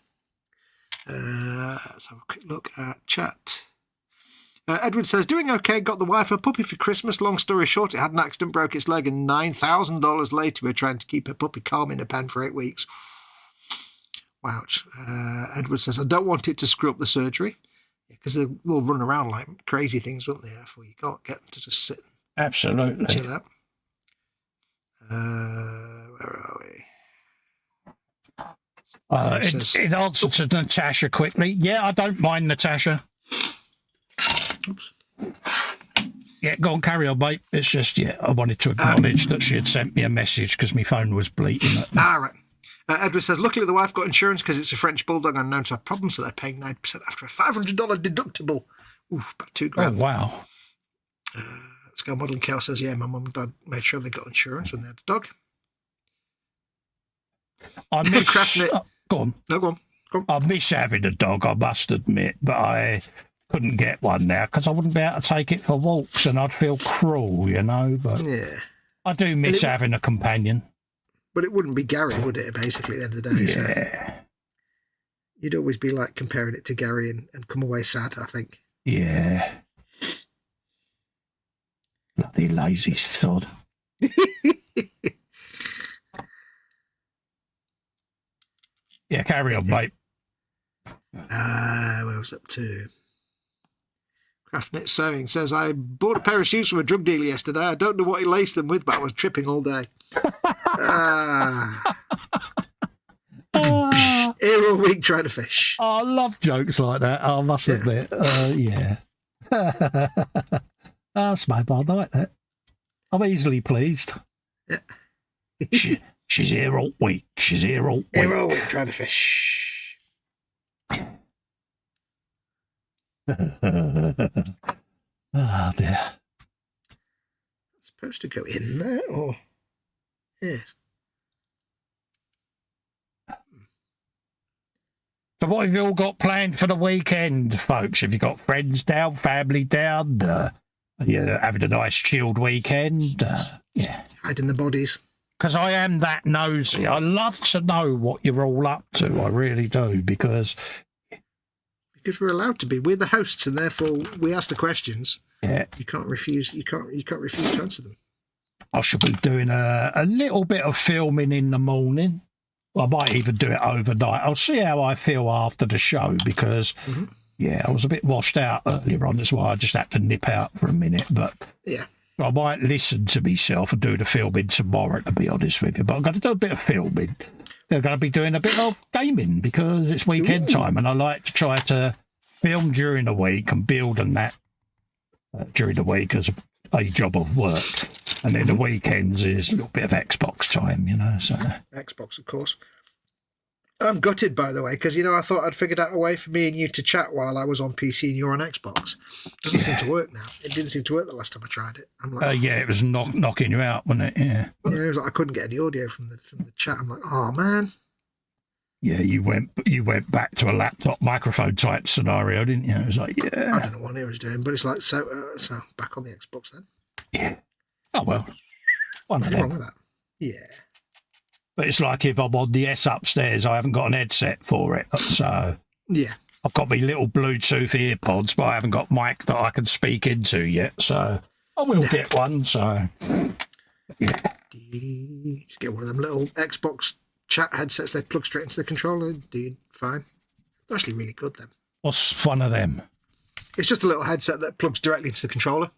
Let's have a quick look at chat. Edward says, doing okay, got the wife a puppy for Christmas. Long story short, it had an accident, broke its leg, and $9,000 later we're trying to keep her puppy calm in a pen for 8 weeks. Ouch. Edward says, I don't want it to screw up the surgery, because they'll run around like crazy things, won't they? Therefore, you can't get them to just sit and absolutely chill out. Where are we? In answer to Natasha quickly, yeah, I don't mind Natasha. Oops. Yeah, go on, carry on, mate. It's just, I wanted to acknowledge that she had sent me a message because my phone was bleating at me. Right. Edward says, luckily the wife got insurance because it's a French bulldog and known to have problems, so they're paying 9% after a $500 deductible. Oof, about $2,000. Oh, wow. Scale Modelling Cal says, yeah, my mum and dad made sure they got insurance when they had a dog. I miss... go on. No, go on. I miss having a dog, I must admit, but I couldn't get one now because I wouldn't be able to take it for walks and I'd feel cruel, you know. But yeah, I do miss having a companion. But it wouldn't be Gary, would it, basically, at the end of the day? Yeah. So you'd always be like comparing it to Gary and come away sad, I think. Yeah. Bloody lazy sod. Yeah, carry on, mate. Where was up to? Craft Knit Sewing says, I bought a pair of shoes from a drug dealer yesterday. I don't know what he laced them with, but I was tripping all day. Here all week trying to fish. I love jokes like that, I must admit. Yeah. That's my bad, I like that. I'm easily pleased. Yeah. She's here all week. She's here all week. Here all week trying to fish. Oh dear. It's supposed to go in there, or yes. So what have you all got planned for the weekend, folks? Have you got friends down, family down? You're having a nice chilled weekend? Yeah. Hiding the bodies. Because I am that nosy. I love to know what you're all up to. I really do, because we're allowed to be. We're the hosts, and therefore we ask the questions. Yeah. You can't refuse. You can't refuse to answer them. I shall be doing a little bit of filming in the morning. I might even do it overnight. I'll see how I feel after the show, because yeah, I was a bit washed out earlier on. That's why I just had to nip out for a minute. But yeah, I might listen to myself and do the filming tomorrow, to be honest with you. But I'm going to do a bit of filming. They're going to be doing a bit of gaming, because it's weekend time, and I like to try to film during the week and build on that during the week as a job of work. And then the weekends is a little bit of Xbox time, you know. So Xbox, of course. I'm gutted, by the way, because, I thought I'd figured out a way for me and you to chat while I was on PC and you were on Xbox. Doesn't seem to work now. It didn't seem to work the last time I tried it. I'm like, yeah, it was knocking you out, wasn't it? Yeah. Yeah, it was like I couldn't get any audio from the chat. I'm like, oh man. Yeah, you went back to a laptop microphone type scenario, didn't you? It was like, yeah. I don't know what he was doing, but it's like, so back on the Xbox then. Yeah. Oh well. What's wrong with that? Yeah. But it's like if I'm on the S upstairs, I haven't got an headset for it. So yeah, I've got my little Bluetooth earpods, but I haven't got mic that I can speak into yet. So I will get one. So yeah, just get one of them little Xbox chat headsets. They plug straight into the controller. Dude, fine. They're actually really good then. What's one of them? It's just a little headset that plugs directly into the controller.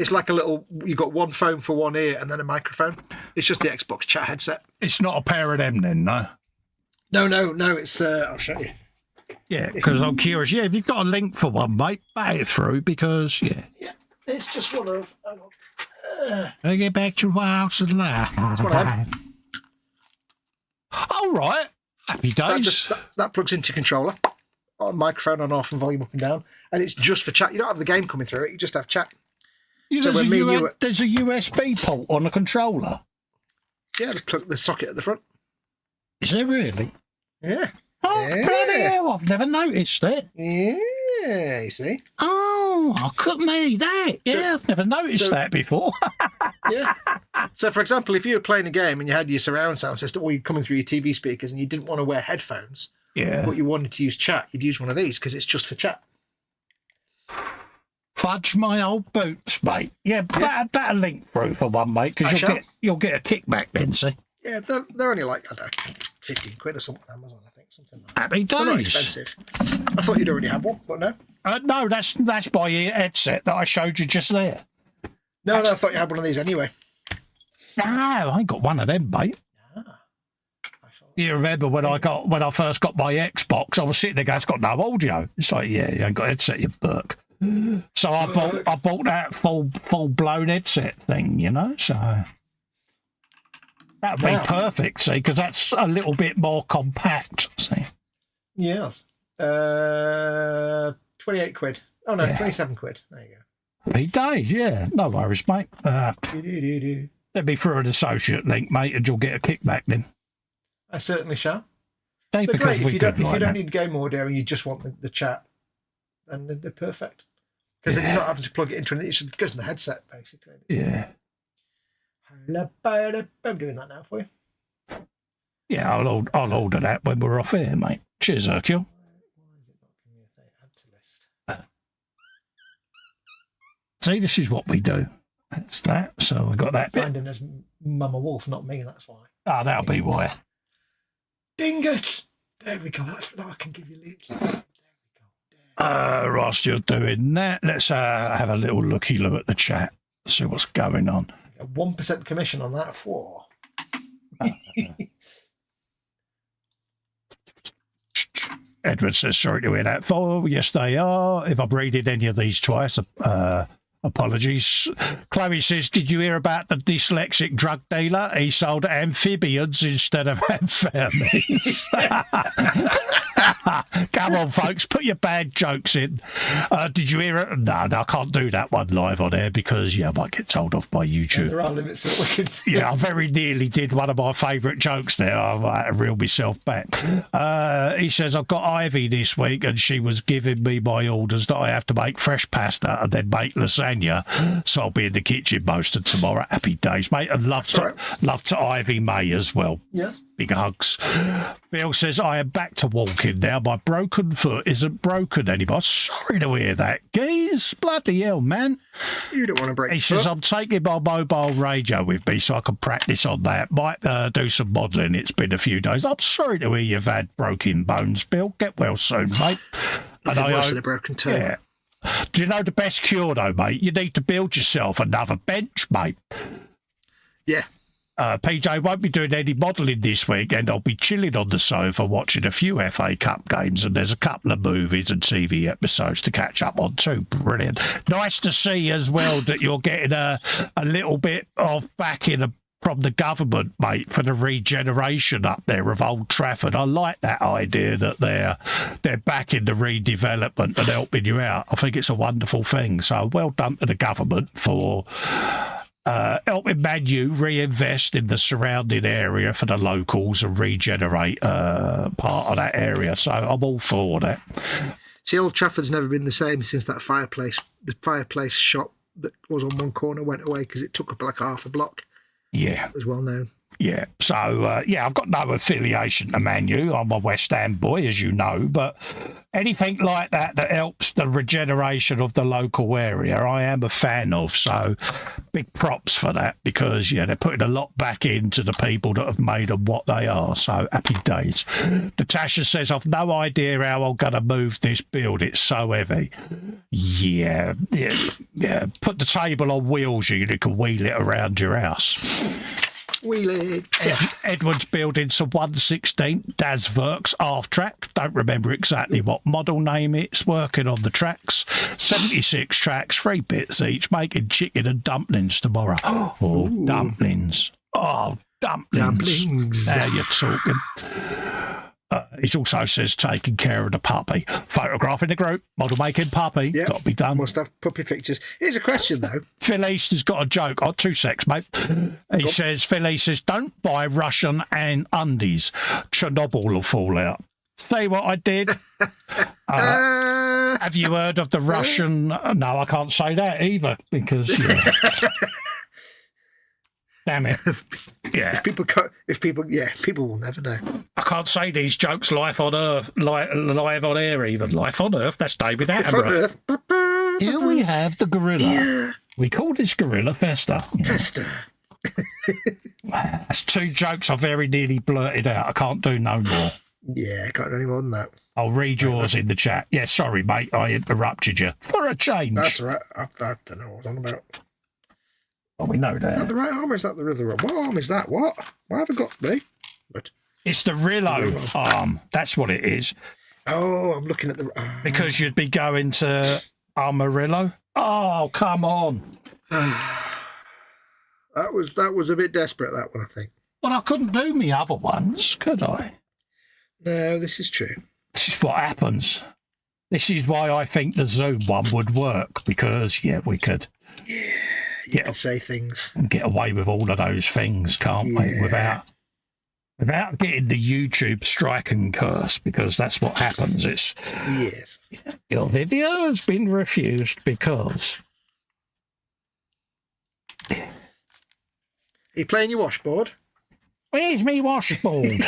It's like a little, you've got one phone for one ear and then a microphone. It's just the Xbox chat headset. It's not a pair of them then, no? No, it's, I'll show you. Yeah, because I'm curious. Yeah, if you've got a link for one, mate, bat it through, because, yeah. Yeah, it's just one of, I'll get back to the house and laugh. All right. Happy days. That plugs into controller. Microphone on, off, and volume up and down, and it's just for chat. You don't have the game coming through it; you just have chat. Yeah, there's a USB port on the controller. Yeah, just plug the socket at the front. Is there really? Yeah. Oh, bloody hell! I've never noticed it. Yeah, you see. Oh, I couldn't me that. Yeah, I've never noticed that before. Yeah. So, for example, if you were playing a game and you had your surround sound system, or you're coming through your TV speakers, and you didn't want to wear headphones. Yeah. But you wanted to use chat, you'd use one of these because it's just for chat. Fudge my old boots, mate. Yeah, better link through for one, mate, because you'll get a kickback then, see? Yeah, they're only like, I don't know, 15 quid or something on Amazon, I think. Something like that. Happy days. They're not expensive. I thought you'd already have one, but no. No, that's my headset that I showed you just there. No, I thought you had one of these anyway. No, I ain't got one of them, mate. You remember when I first got my Xbox, I was sitting there going, it's got no audio. It's like, yeah, you ain't got a headset, you burk. So I bought that full blown headset thing, you know. So that'd be perfect, see, because that's a little bit more compact. See. Yeah. 28 quid. Oh no, 27 quid. There you go. Happy days, yeah. No worries, mate. Let me through an associate link, mate, and you'll get a kickback then. I certainly shall. They're great. If you don't need game audio and you just want the chat, then they're perfect. Because then you're not having to plug it into anything. It just goes in the headset, basically. Yeah. I'm doing that now for you. Yeah, I'll order that when we're off here, mate. Cheers, Hercule. See, this is what we do. That's that. So we got that bit. Finding as Mama Wolf, not me, that's why. Oh, that'll be why. Dingus! There we go. That's I can give you links. There we go. Whilst you're doing that, let's have a little looky look at the chat, see what's going on. A 1% commission on that for. Edward says, sorry to hear that. Oh, yes, they are. If I've read any of these twice, apologies. Chloe says, did you hear about the dyslexic drug dealer? He sold amphibians instead of amphetamines. Come on, folks, put your bad jokes in. Did you hear it? No, I can't do that one live on air because, I might get told off by YouTube. There are limits to what we can do. Yeah, I very nearly did one of my favourite jokes there. I might have reel myself back. He says, I've got Ivy this week and she was giving me my orders that I have to make fresh pasta and then make lasagna. So I'll be in the kitchen most of tomorrow. Happy days, mate. And love to Ivy May as well. Yes. Big hugs. Bill says, I am back to walking now. My broken foot isn't broken anymore. Sorry to hear that, geez. Bloody hell, man. You don't want to break. He says, I'm taking my mobile radio with me so I can practice on that. Might do some modelling. It's been a few days. I'm sorry to hear you've had broken bones, Bill. Get well soon, mate. Nothing worse than a broken toe. Yeah. Do you know the best cure, though, mate? You need to build yourself another bench, mate. Yeah. PJ won't be doing any modelling this weekend. I'll be chilling on the sofa watching a few FA Cup games, and there's a couple of movies and TV episodes to catch up on too. Brilliant. Nice to see as well that you're getting a little bit of backing from the government, mate, for the regeneration up there of Old Trafford. I like that idea that they're backing the redevelopment and helping you out. I think it's a wonderful thing. So well done to the government for helping Man U reinvest in the surrounding area for the locals and regenerate part of that area. So I'm all for that. See, Old Trafford's never been the same since that fireplace. The fireplace shop that was on one corner went away because it took up like half a block. Yeah. It was well known. Yeah. So, I've got no affiliation to Man U. I'm a West Ham boy, as you know, but anything like that helps the regeneration of the local area, I am a fan of. So big props for that because, they're putting a lot back into the people that have made them what they are. So happy days. Natasha says, I've no idea how I'm going to move this build. It's so heavy. Yeah. Put the table on wheels. You can wheel it around your house. Wheel it. Edward's building some 1/16 Dasverks half track. Don't remember exactly what model name it's. Working on the tracks. 76 tracks, 3 bits each. Making chicken and dumplings tomorrow. Oh, dumplings. Oh, dumplings. Now you're talking. He also says taking care of the puppy. Photograph in the group. Model making puppy. Yep. Got to be done. Must have puppy pictures. Here's a question, though. Phil East has got a joke. Oh, 2 secs, mate. He says, Phil East says, don't buy Russian and undies. Chernobyl will fall out. See what I did? Have you heard of the Russian? No, I can't say that either because... Damn it. Yeah. People will never know. I can't say these jokes live on Earth, live on air even. Live on Earth, that's David Attenborough. Here we have the gorilla. Yeah. We call this gorilla Festa. Festa. That's 2 jokes I very nearly blurted out. I can't do no more. Yeah, I can't do any more than that. I'll read yours in the chat. Yeah, sorry, mate. I interrupted you. For a change. That's all right. I don't know what I was on about. Oh, we know that. Is that the right arm or is that the other arm? What arm is that? What? Why have I got me? But it's the Rillo arm. That's what it is. Oh, I'm looking at the... Because you'd be going to Armorillo. Oh, come on. That was a bit desperate, that one, I think. Well, I couldn't do me other ones, could I? No, this is true. This is what happens. This is why I think the Zoom one would work, because, we could... You can say things and get away with all of those things, can't we? Without getting the YouTube strike and curse, because that's what happens. It's your video has been refused because. Are you playing your washboard? Where's me washboard?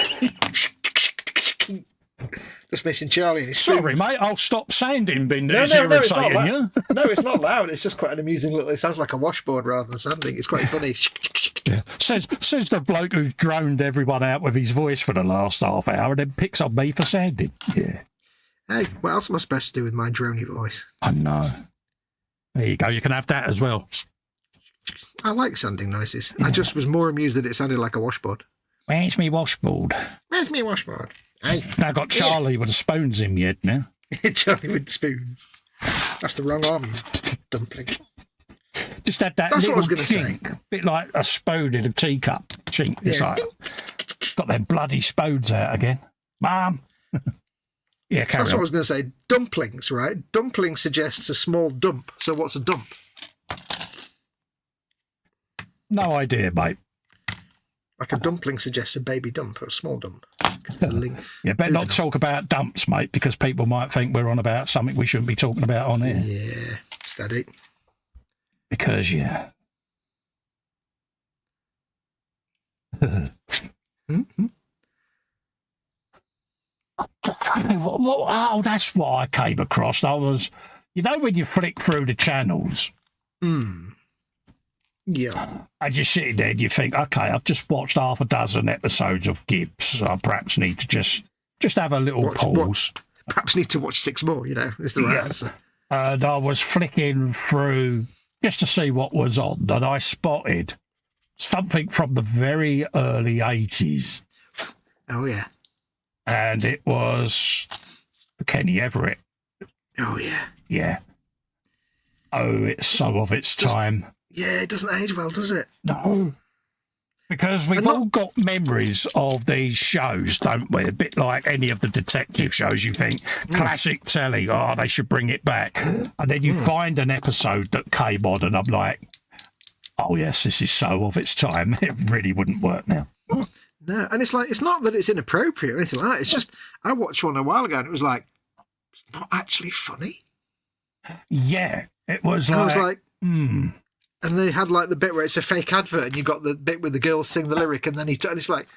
Just missing Charlie and his spoons. Sorry, mate, I'll stop sanding bin No, that's it's not irritating you. No, it's not loud. It's just quite an amusing little... It sounds like a washboard rather than sanding. It's quite funny. Yeah. Says the bloke who's droned everyone out with his voice for the last half hour and then picks on me for sanding. Yeah. Hey, what else am I supposed to do with my droney voice? I know. There you go. You can have that as well. I like sanding noises. I just was more amused that it sounded like a washboard. Where's me washboard? Where's me washboard? Hey. Now I've got Charlie with the spoons in my head now. Charlie with the spoons. That's the wrong arm, dumpling. Just had that That's little what I was gonna chink, say. bit like a spoon in a teacup chink. It's Yeah. like, got them bloody spoons out again. Mum. Yeah, carry That's what I on. was going to say. Dumplings, right? Dumpling suggests a small dump. So what's a dump? No idea, mate. Like a dumpling suggests a baby dump or a small dump. 'Cause it's a link. You better not talk about dumps, mate, because people might think we're on about something we shouldn't be talking about on here. Yeah, steady. Because, yeah. Mm-hmm. Oh, that's what I came across. I was, you know, when you flick through the channels, Yeah. and you're sitting there and you think, okay, I've just watched half a dozen episodes of Gibbs. I perhaps need to just have a little pause. Perhaps need to watch 6 more, you know, is the right answer. And I was flicking through just to see what was on, and I spotted something from the very early 80s. Oh, yeah. And it was Kenny Everett. Oh, yeah. Yeah. Oh, it's so of its time. Yeah, it doesn't age well, does it? No. Because we've all got memories of these shows, don't we? A bit like any of the detective shows. You think, classic telly, oh, they should bring it back. And then you find an episode that came on and I'm like, oh, yes, this is so of its time. It really wouldn't work now. No, and it's like, it's not that it's inappropriate or anything like that. It's just, I watched one a while ago and it was like, it's not actually funny. Yeah, it was And like, I was like, And they had like the bit where it's a fake advert and you got the bit where the girls sing the lyric and then and it's like,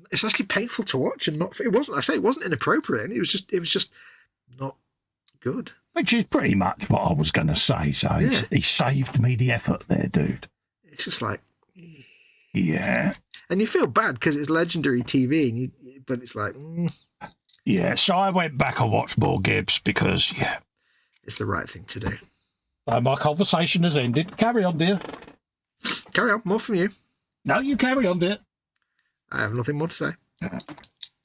it's actually painful to watch and not, it wasn't, I say it wasn't inappropriate. It was just not good. which is pretty much what I was going to say. So he saved me the effort there, dude. It's just like, Yeah. and you feel bad because it's legendary TV, and but it's like, Yeah, so I went back and watched more Gibbs because, it's the right thing to do. my conversation has ended. Carry on, dear. Carry on, more from you. No, you carry on, dear. I have nothing more to say.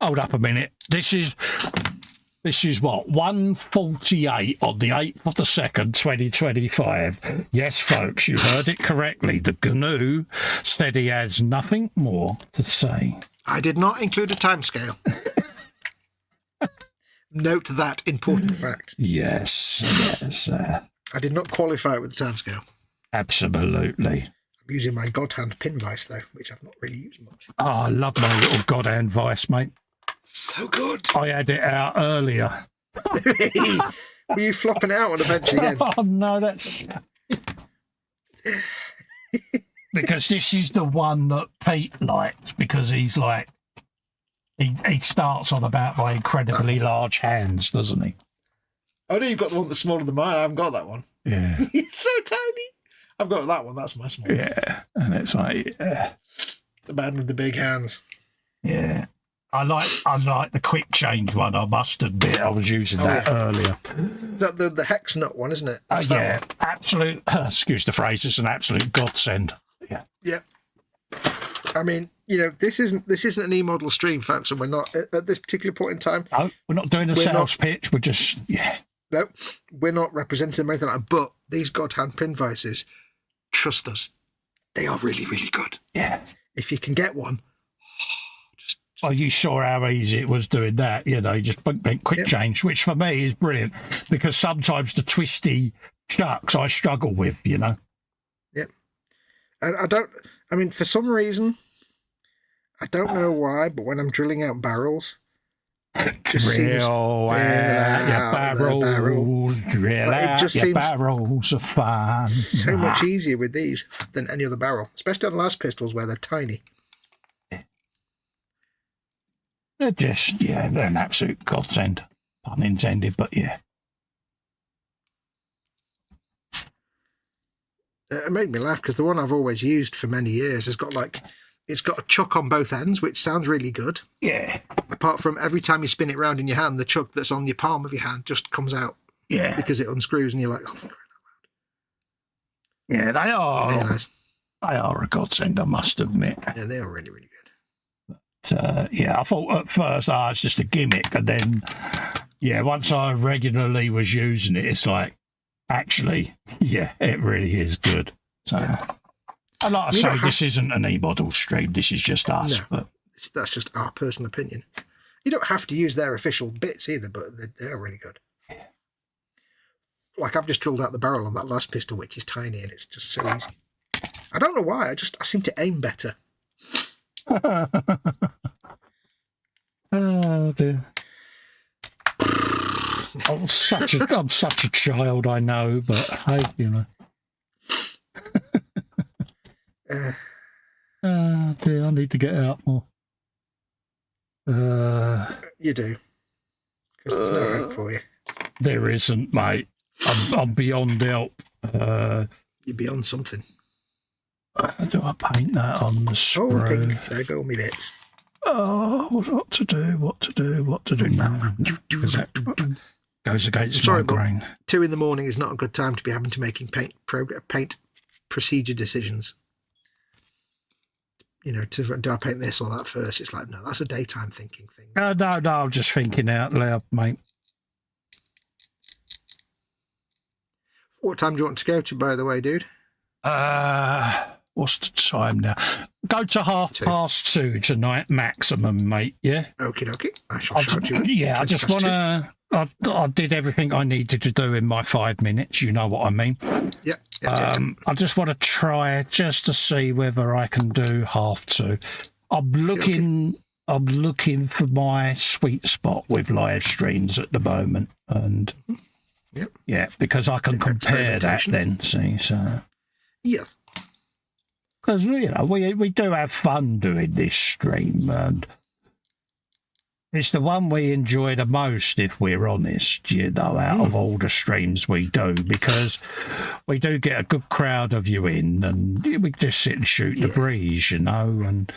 Hold up a minute. This is what, 1:48 on the 8th of the 2nd, 2025. Yes, folks, you heard it correctly. The GNU said he has nothing more to say. I did not include a timescale. Note that important fact. Yes. I did not qualify it with the timescale. Absolutely. I'm using my God hand pin vise, though, which I've not really used much. Oh, I love my little God hand vice, mate. So good. I had it out earlier. Were you flopping it out on a bench again? Oh, no, that's... because this is the one that Pete likes, because he's like... He starts on about my incredibly large hands, doesn't he? I know you've got the one that's smaller than mine. I haven't got that one. Yeah. It's so tiny. I've got that one. That's my small one. Yeah. And it's like, The man with the big hands. yeah. I like the quick change one, I must admit. I was using that earlier. Is that the hex nut one, isn't it? That's that Yeah. one. Absolute, excuse the phrase, it's an absolute godsend. Yeah. Yeah. I mean, you know, this isn't an e-model stream, folks, and we're not at this particular point in time. No, we're not doing a sales pitch. We're just, No, we're not representing them or anything like that. But these God hand pin vices, trust us, they are really, really good. Yeah. If you can get one, Oh, you saw how easy it was doing that, just quick change, which for me is brilliant because sometimes the twisty chucks I struggle with, Yep. And for some reason, I don't know why, but when I'm drilling out barrels, it just seems drill out your barrels, drill out your barrels of fun. So much easier with these than any other barrel, especially on las pistols where they're tiny. They're just, yeah, they're an absolute godsend. Pun intended, but yeah. It made me laugh because the one I've always used for many years has got like, it's got a chuck on both ends, which sounds really good. Yeah. Apart from every time you spin it round in your hand, the chuck that's on your palm of your hand just comes out. Yeah. Because it unscrews and you're like, oh, yeah, they are. Realise. They are a godsend, I must admit. Yeah, they are really, really good. Yeah, I thought at first, it's just a gimmick. And then, yeah, once I regularly was using it, it's like, actually, yeah, it really is good. So, and like I say, this isn't an E-Models stream. This is just us. No, but that's just our personal opinion. You don't have to use their official bits either, but they're really good. Yeah. Like, I've just drilled out the barrel on that last pistol, which is tiny, and it's just so easy. I don't know why. I seem to aim better. Oh dear. I'm such a child, I know, but hey, you know. Oh dear, I need to get out more. You do. Because there's no hope for you. There isn't, mate. I'm beyond help. You're beyond something. How do I paint that on the spray? Oh, pink. There go me bits. Oh, what to do now? Because that goes against my grain. 2 in the morning is not a good time to be having to making paint procedure decisions. You know, do I paint this or that first? It's like, no, that's a daytime thinking thing. No, I'm just thinking out loud, mate. What time do you want to go to, by the way, dude? What's the time now? Go to 2:30 tonight, maximum, mate. Yeah. Okie dokie. I shall shout you. Yeah, I just want to. I did everything I needed to do in my 5 minutes. You know what I mean. Yeah. I just want to try just to see whether I can do how.to. I'm looking for my sweet spot with live streams at the moment, and yeah, because I can compare that then. See, so yes. Because, you know, we do have fun doing this stream, and it's the one we enjoy the most, if we're honest, you know, out of all the streams we do, because we do get a good crowd of you in, and we just sit and shoot the breeze, you know, and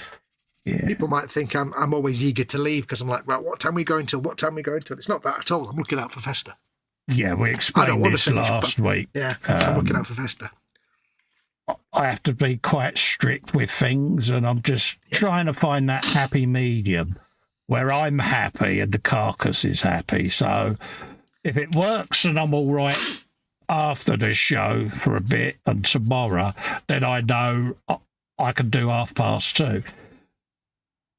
People might think I'm always eager to leave because I'm like, right, what time are we going till? What time are we going till? It's not that at all. I'm looking out for Festa. Yeah, we explained this last week. Yeah, I'm looking out for Festa. I have to be quite strict with things, and I'm just trying to find that happy medium where I'm happy and the carcass is happy. So if it works and I'm all right after the show for a bit and tomorrow, then I know I can do 2:30.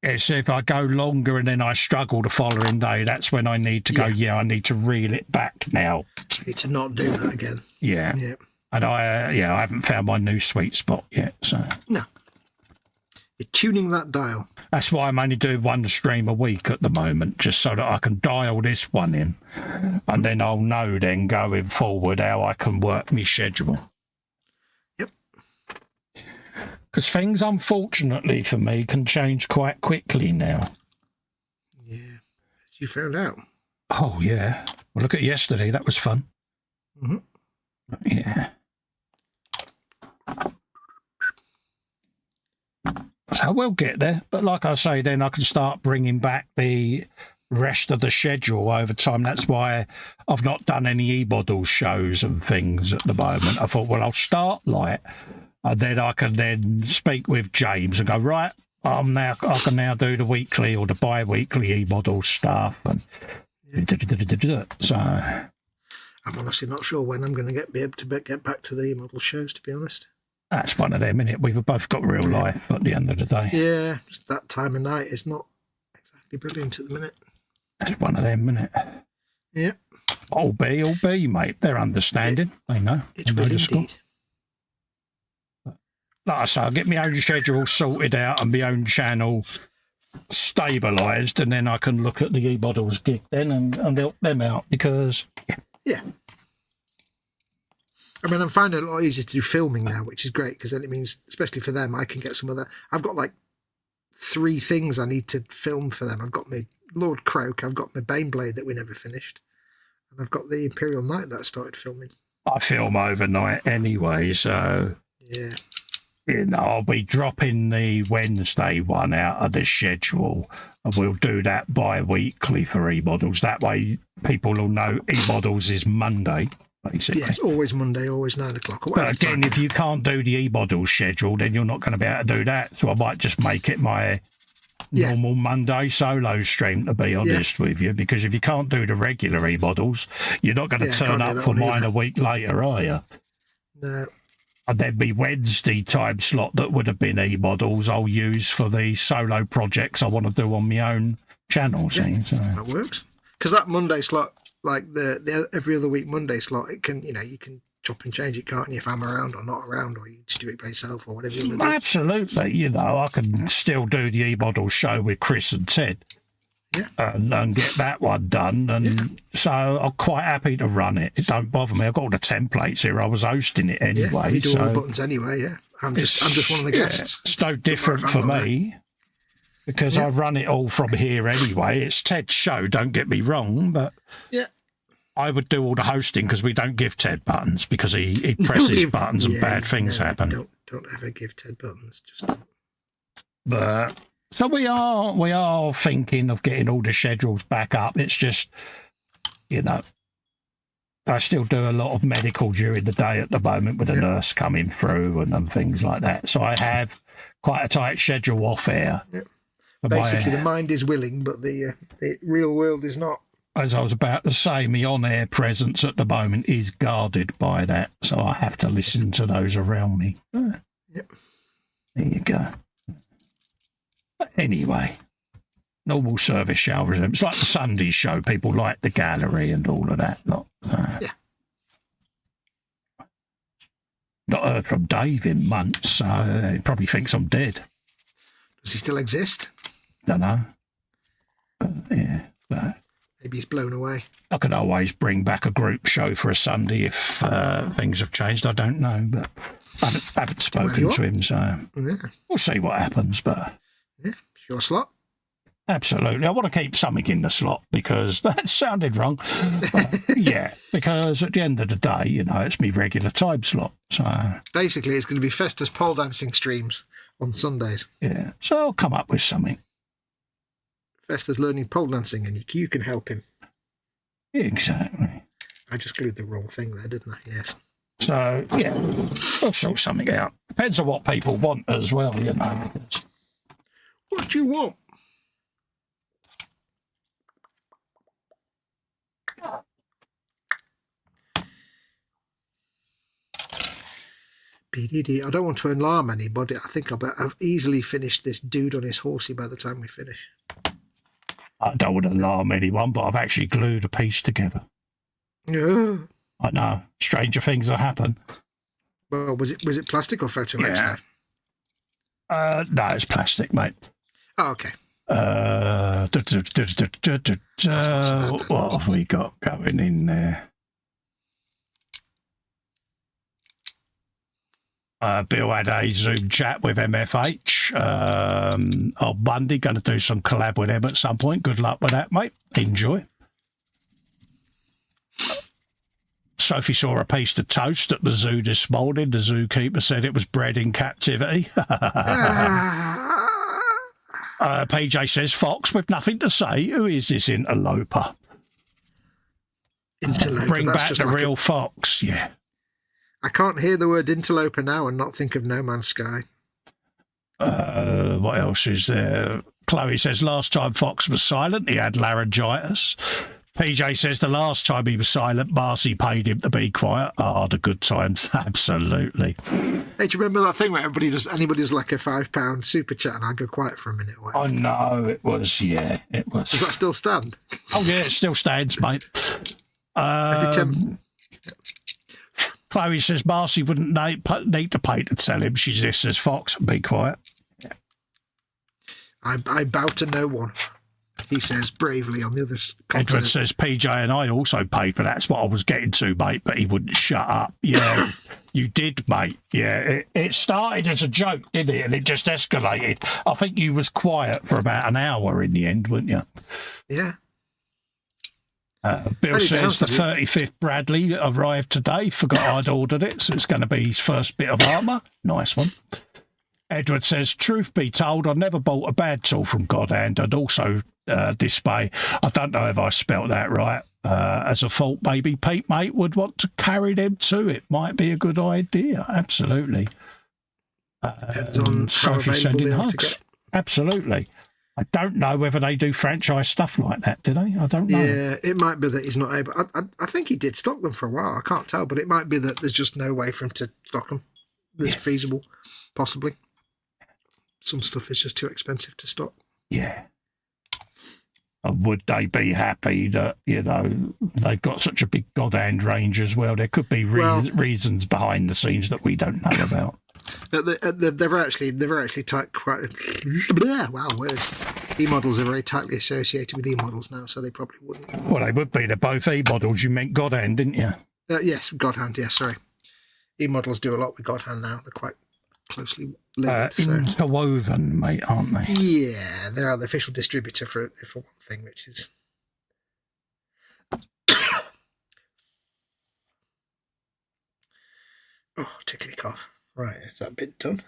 It's if I go longer and then I struggle the following day, that's when I need to go, I need to reel it back now. You need to not do that again. Yeah. And I haven't found my new sweet spot yet. So no, you're tuning that dial. That's why I'm only doing one stream a week at the moment, just so that I can dial this one in, and then I'll know then going forward how I can work my schedule. Yep. Because things, unfortunately for me, can change quite quickly now. Yeah, you found out. Oh yeah. Well, look at yesterday. That was fun. Mm-hmm. Yeah. So we'll get there. But like I say, then I can start bringing back the rest of the schedule over time. That's why I've not done any E-Models shows and things at the moment. I thought, well, I'll start light, and then I can then speak with James and go, right, I can now do the weekly or the bi-weekly E-Models stuff. And so I'm honestly not sure when I'm going to be able to get back to the E-Model shows, to be honest. That's one of them, innit? We've both got real life at the end of the day. Yeah, just that time of night is not exactly brilliant at the minute. That's one of them, innit? Yeah. All be, mate. They're understanding. They know. It's good indeed. Like I say, I'll get my own schedule sorted out and my own channel stabilised, and then I can look at the E-Models gig then and help them out, because... Yeah. I mean, I'm finding it a lot easier to do filming now, which is great, because then it means, especially for them, I can get some of that. I've got like 3 things I need to film for them. I've got my Lord Croak, I've got my Baneblade that we never finished, and I've got the Imperial Knight that I started filming. I film overnight anyway, so Yeah. you know, I'll be dropping the Wednesday one out of the schedule, and we'll do that bi-weekly for E-Models. That way people will know E-Models is Monday, basically. Yes, always Monday, always 9 o'clock. Or But whatever again, time. if you can't do the E-Models schedule, then you're not going to be able to do that. So I might just make it my normal Monday solo stream, to be honest with you, because if you can't do the regular E-Models, you're not going to turn up for mine a week later, are you? No. And then the Wednesday time slot that would have been E-Models I'll use for the solo projects I want to do on my own channel. See? So. That works. Because that Monday slot, like the every other week Monday slot, it can, you know, you can chop and change it, can't you, if I'm around or not around, or you just do it by yourself or whatever you want to do. Absolutely. You know, I can still do the E-Models show with Chris and Ted. Yeah. And get that one done. And so I'm quite happy to run it. It don't bother me. I've got all the templates here. I was hosting it anyway. You do all the buttons anyway, yeah. I'm just one of the guests. It's no different for me because I run it all from here anyway. It's Ted's show, don't get me wrong, but I would do all the hosting because we don't give Ted buttons because he presses buttons and bad things happen. Don't ever give Ted buttons. Just don't. But so we are thinking of getting all the schedules back up. It's just, you know, I still do a lot of medical during the day at the moment with a nurse coming through and things like that. So I have quite a tight schedule off air. Yep. Basically, the mind is willing, but the real world is not. As I was about to say, my on-air presence at the moment is guarded by that, so I have to listen to those around me. Yep. There you go. But anyway, normal service shall resume. It's like the Sunday show. People like the gallery and all of that. Not heard from Dave in months, so he probably thinks I'm dead. Does he still exist? Don't know. Yeah, but maybe he's blown away. I could always bring back a group show for a Sunday if things have changed. I don't know, but I haven't spoken to him, so we'll see what happens. But yeah, it's your slot. Absolutely. I want to keep something in the slot because that sounded wrong. Because at the end of the day, you know, it's my regular time slot. So basically, it's going to be Festas pole dancing streams on Sundays. Yeah, so I'll come up with something. Festas learning pole dancing, and you can help him. Exactly. I just glued the wrong thing there, didn't I? Yes. So, yeah, we'll sort something out. Depends on what people want as well, you know. Because what do you want? I don't want to alarm anybody. I think I've easily finished this dude on his horsey by the time we finish. I don't want to alarm anyone, but I've actually glued a piece together. Yeah. I know. Stranger things will happen. Well, was it plastic or photo etched? No, it's plastic, mate. Oh, okay. What have we got going in there? Bill had a Zoom chat with MFH. Old Bundy, going to do some collab with him at some point. Good luck with that, mate. Enjoy. Sophie saw a piece of toast at the zoo this morning. The zookeeper said it was bred in captivity. PJ says, Fox, with nothing to say, who is this interloper? Interloper. Bring back the real Fox, yeah. I can't hear the word interloper now and not think of No Man's Sky. What else is there? Chloe says, last time Fox was silent, he had laryngitis. PJ says, the last time he was silent, Marcy paid him to be quiet. Oh, the good times. Absolutely. Hey, do you remember that thing where anybody does like a £5 super chat and I go quiet for a minute? I know, it was, yeah, it was. Does that still stand? Oh, yeah, it still stands, mate. Every 10... Chloe says Marcy wouldn't need to pay to tell him. She just says, Fox, be quiet. Yeah. I bow to no one, he says bravely on the other continent. Edward says PJ and I also paid for that. That's what I was getting to, mate, but he wouldn't shut up. Yeah, You did, mate. Yeah, it started as a joke, didn't it? And it just escalated. I think you was quiet for about an hour in the end, weren't you? Yeah. Bill says the 35th Bradley arrived today. Forgot I'd ordered it, so it's going to be his first bit of armour. Nice one. Edward says, truth be told, I never bought a bad tool from God Hand. I'd also display, I don't know if I spelt that right, as a fault maybe Pete mate would want to carry them too. It might be a good idea. Absolutely. Depends on Sophie sending hugs. Absolutely. I don't know whether they do franchise stuff like that, do they? I don't know. Yeah, it might be that he's not able. I think he did stock them for a while. I can't tell, but it might be that there's just no way for him to stock them. That's feasible, possibly. Some stuff is just too expensive to stock. Yeah. And would they be happy that, you know, they've got such a big God Hand range as well? There could be reasons behind the scenes that we don't know about. They're actually tight, quite. Wow, words. E-models are very tightly associated with E-models now, so they probably wouldn't. Well, they would be. They're both E-models. You meant God Hand, didn't you? Yes, God Hand. Yes, sorry. E-models do a lot with God Hand now. They're quite closely linked. Interwoven, mate, aren't they? Yeah, they are the official distributor for one thing, which is. Oh, tickly cough. Right, is that bit done?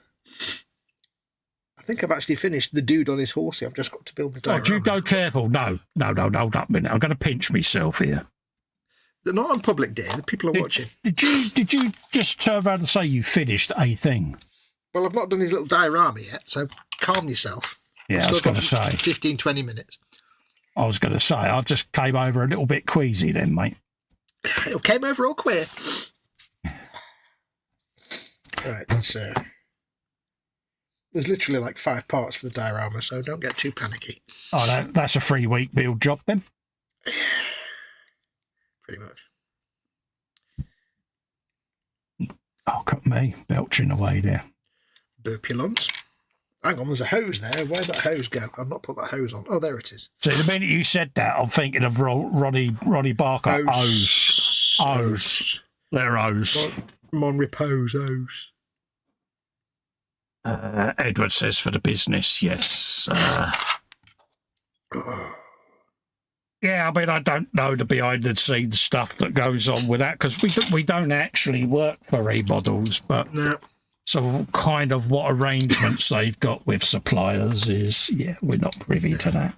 I think I've actually finished the dude on his horsey. I've just got to build the diorama. Oh, you go careful. No, hold up a minute. I'm going to pinch myself here. They're not on public day. The people are watching. Did you just turn around and say you finished a thing? Well, I've not done his little diorama yet, so calm yourself. Yeah, I was going to say. 15, 20 minutes. I was going to say, I just came over a little bit queasy then, mate. It came over all queer. Right, so there's literally like 5 parts for the diorama, so don't get too panicky. Oh, that's a 3-week build job then? Pretty much. Oh, got me belching away there. Burpulons. Hang on, there's a hose there. Where's that hose go? I've not put that hose on. Oh, there it is. So the minute you said that, I'm thinking of Ronnie Barker. Hose. They're hose. Mon repose hose. Edward says for the business, yes. Yeah, I mean, I don't know the behind-the-scenes stuff that goes on with that, because we don't actually work for E-Models, but no. So kind of what arrangements they've got with suppliers is, yeah, we're not privy to that.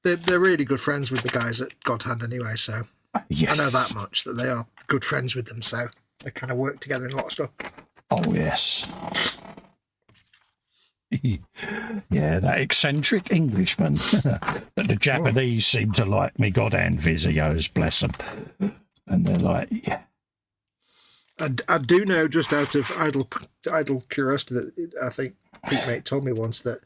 They're really good friends with the guys at God Hand anyway, so yes. I know that much, that they are good friends with them, so they kind of work together in a lot of stuff. Oh, yes. Yeah, that eccentric Englishman that the Japanese seem to like me God Hand Visios, bless them. And they're like, yeah. I do know, just out of idle curiosity, that I think Pete Mate told me once that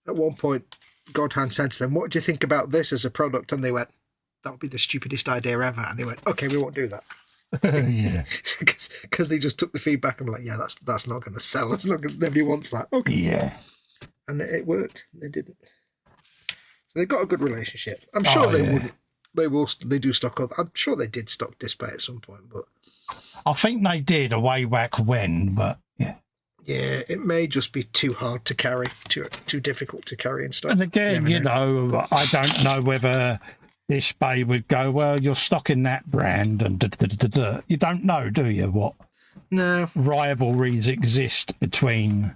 at one point God Hand said to them, "What do you think about this as a product?" And they went, "That would be the stupidest idea ever." And they went, "Okay, we won't do that." Yeah, because they just took the feedback and were like, "Yeah, that's not going to sell. That's not nobody wants that." Okay, yeah, and it worked. They didn't. So they've got a good relationship. I'm sure wouldn't. They will. They do stock. I'm sure they did stock display at some point, but I think they did a way back when. But yeah, it may just be too hard to carry, too difficult to carry and stuff. And again, you know, I don't know whether display would go, well, you're stocking that brand, and you don't know, do you? What rivalries exist between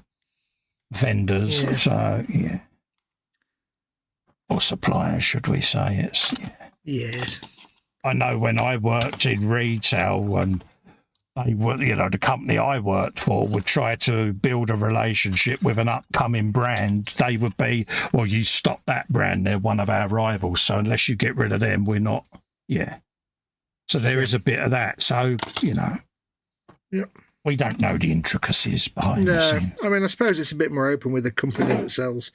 vendors? Yeah. So yeah, or suppliers, should we say? It's Yes. I know when I worked in retail, and they were, you know, the company I worked for would try to build a relationship with an upcoming brand. They would be, well, you stop that brand, they're one of our rivals, so unless you get rid of them, we're not. Yeah. So there is a bit of that. So, you know, we don't know the intricacies behind the scenes. I mean, I suppose it's a bit more open with a company that sells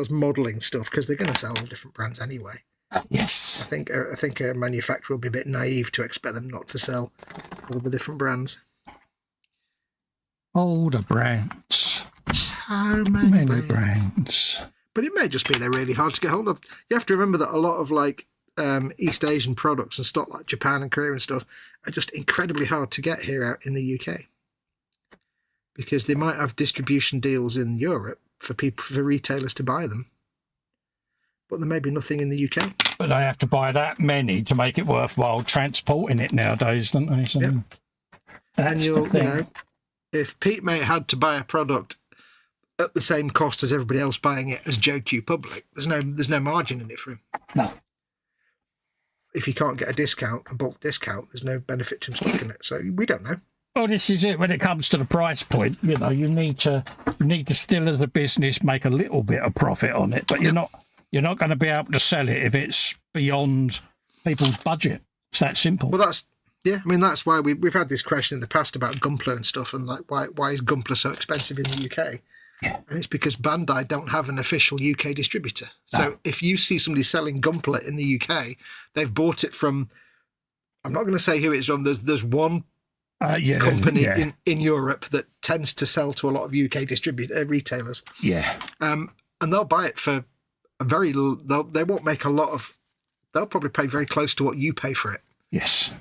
modelling stuff, because they're going to sell all different brands anyway. Yes. I think a manufacturer would be a bit naive to expect them not to sell all the different brands. All the brands. So many brands. But it may just be they're really hard to get hold of. You have to remember that a lot of like East Asian products and stock like Japan and Korea and stuff are just incredibly hard to get here out in the UK. because they might have distribution deals in Europe for retailers to buy them, but there may be nothing in the UK. But they have to buy that many to make it worthwhile transporting it nowadays, don't they? So Yep. that's And the thing. if Pete Mate had to buy a product at the same cost as everybody else buying it as Joe Q Public, there's no margin in it for him. No. If he can't get a bulk discount, there's no benefit to him stocking it. So we don't know. Well, this is it. When it comes to the price point, you need to still, as a business, make a little bit of profit on it, but you're not going to be able to sell it if it's beyond people's budget. It's that simple. Well, that's why we've had this question in the past about Gunpla and stuff, and like why is Gunpla so expensive in the UK? Yeah. And it's because Bandai don't have an official UK distributor. No. So if you see somebody selling Gunpla in the UK, they've bought it from, I'm not going to say who it's from. There's one company in Europe that tends to sell to a lot of UK retailers. Yeah. And they'll buy it for a very. They won't make a lot of. They'll probably pay very close to what you pay for it. Yes.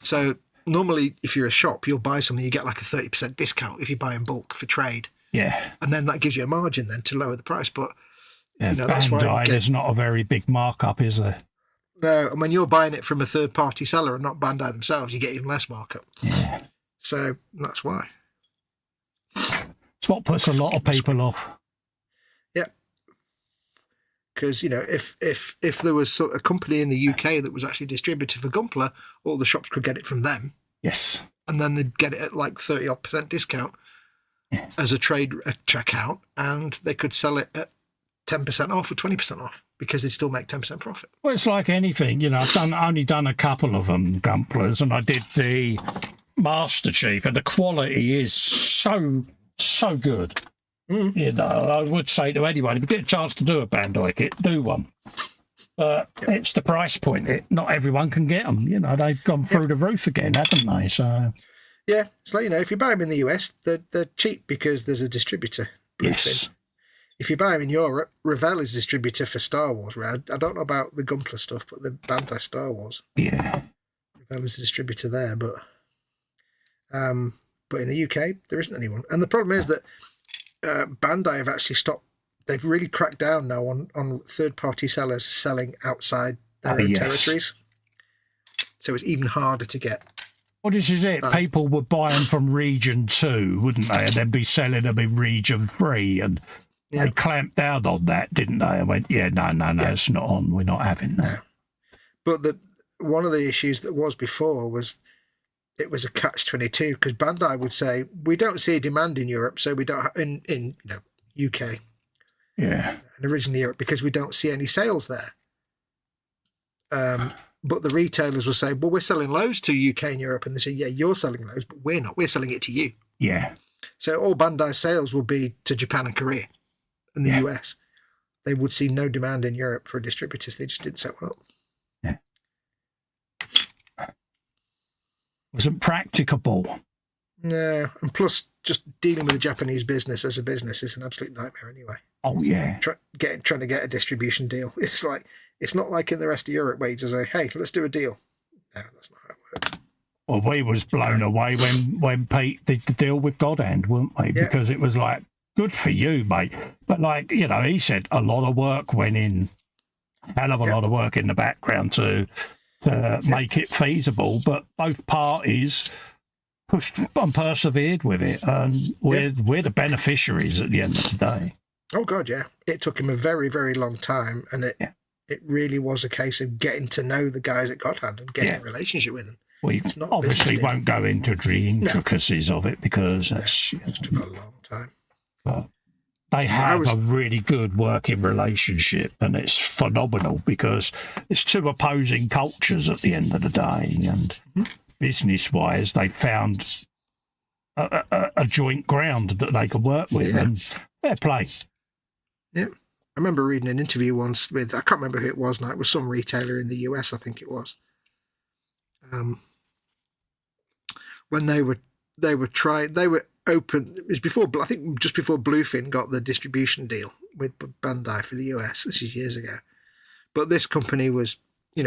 So normally, if you're a shop, you'll buy something, you get like a 30% discount if you buy in bulk for trade. Yeah. And then that gives you a margin then to lower the price. But that's why there's not a very big markup, is there? No, and when you're buying it from a third-party seller and not Bandai themselves, you get even less markup. Yeah. So that's why. It's what puts a lot of people off. Yeah. Because, if there was a company in the UK that was actually a distributor for Gunpla, all the shops could get it from them. Yes. And then they'd get it at like 30% discount as a trade checkout, and they could sell it at 10% off or 20% off because they'd still make 10% profit. Well, it's like anything, I've only done a couple of them, Gunplas, and I did the Master Chief, and the quality is so good. I would say to anyone, if you get a chance to do a Bandai kit, do one. But it's the price point. Not everyone can get them. They've gone through the roof again, haven't they? So yeah, it's like, if you buy them in the US, they're cheap because there's a distributor. Yes. If you buy them in Europe, Revell is distributor for Star Wars. I don't know about the Gunpla stuff, but the Bandai Star Wars. Yeah. Revell is a distributor there, but in the UK, there isn't anyone. And the problem is that Bandai have actually stopped. They've really cracked down now on third-party sellers selling outside their own territories. So it's even harder to get. Well, this is it. People would buy them from Region 2, wouldn't they? And then be selling them in Region 3. And they clamped down on that, didn't they? And went, no, it's not on. We're not having that. No. But one of the issues that was before was it was a catch-22, because Bandai would say, we don't see a demand in Europe, so we don't in UK. Yeah. And originally Europe, because we don't see any sales there. But the retailers will say, well, we're selling loads to UK and Europe. And they say, yeah, you're selling loads, but we're not. We're selling it to you. Yeah. So all Bandai sales will be to Japan and Korea and the US. They would see no demand in Europe for distributors. They just didn't set one up. Yeah. Wasn't practicable. No. And plus, just dealing with a Japanese business as a business is an absolute nightmare anyway. Oh, yeah. Trying to get a distribution deal. It's not like in the rest of Europe where you just say, hey, let's do a deal. No, that's not how it works. Well, we was blown away when Pete did the deal with Godhand, weren't we? Yeah. Because it was like, good for you, mate. But he said a lot of work went in, hell of a lot of work in the background to make it feasible. But both parties pushed and persevered with it. And we're the beneficiaries at the end of the day. Oh, God, yeah. It took him a very, very long time. And it really was a case of getting to know the guys at Godhand and getting a relationship with them. We obviously won't go into the intricacies of it because it took a long time. But they have a really good working relationship, and it's phenomenal because it's two opposing cultures at the end of the day. And business-wise, they found a joint ground that they could work with, and fair play. Yeah. I remember reading an interview once with, I can't remember who it was now, it was some retailer in the US, I think it was. When they were open, it was before, I think just before Bluefin got the distribution deal with Bandai for the US. This is years ago. But this company was,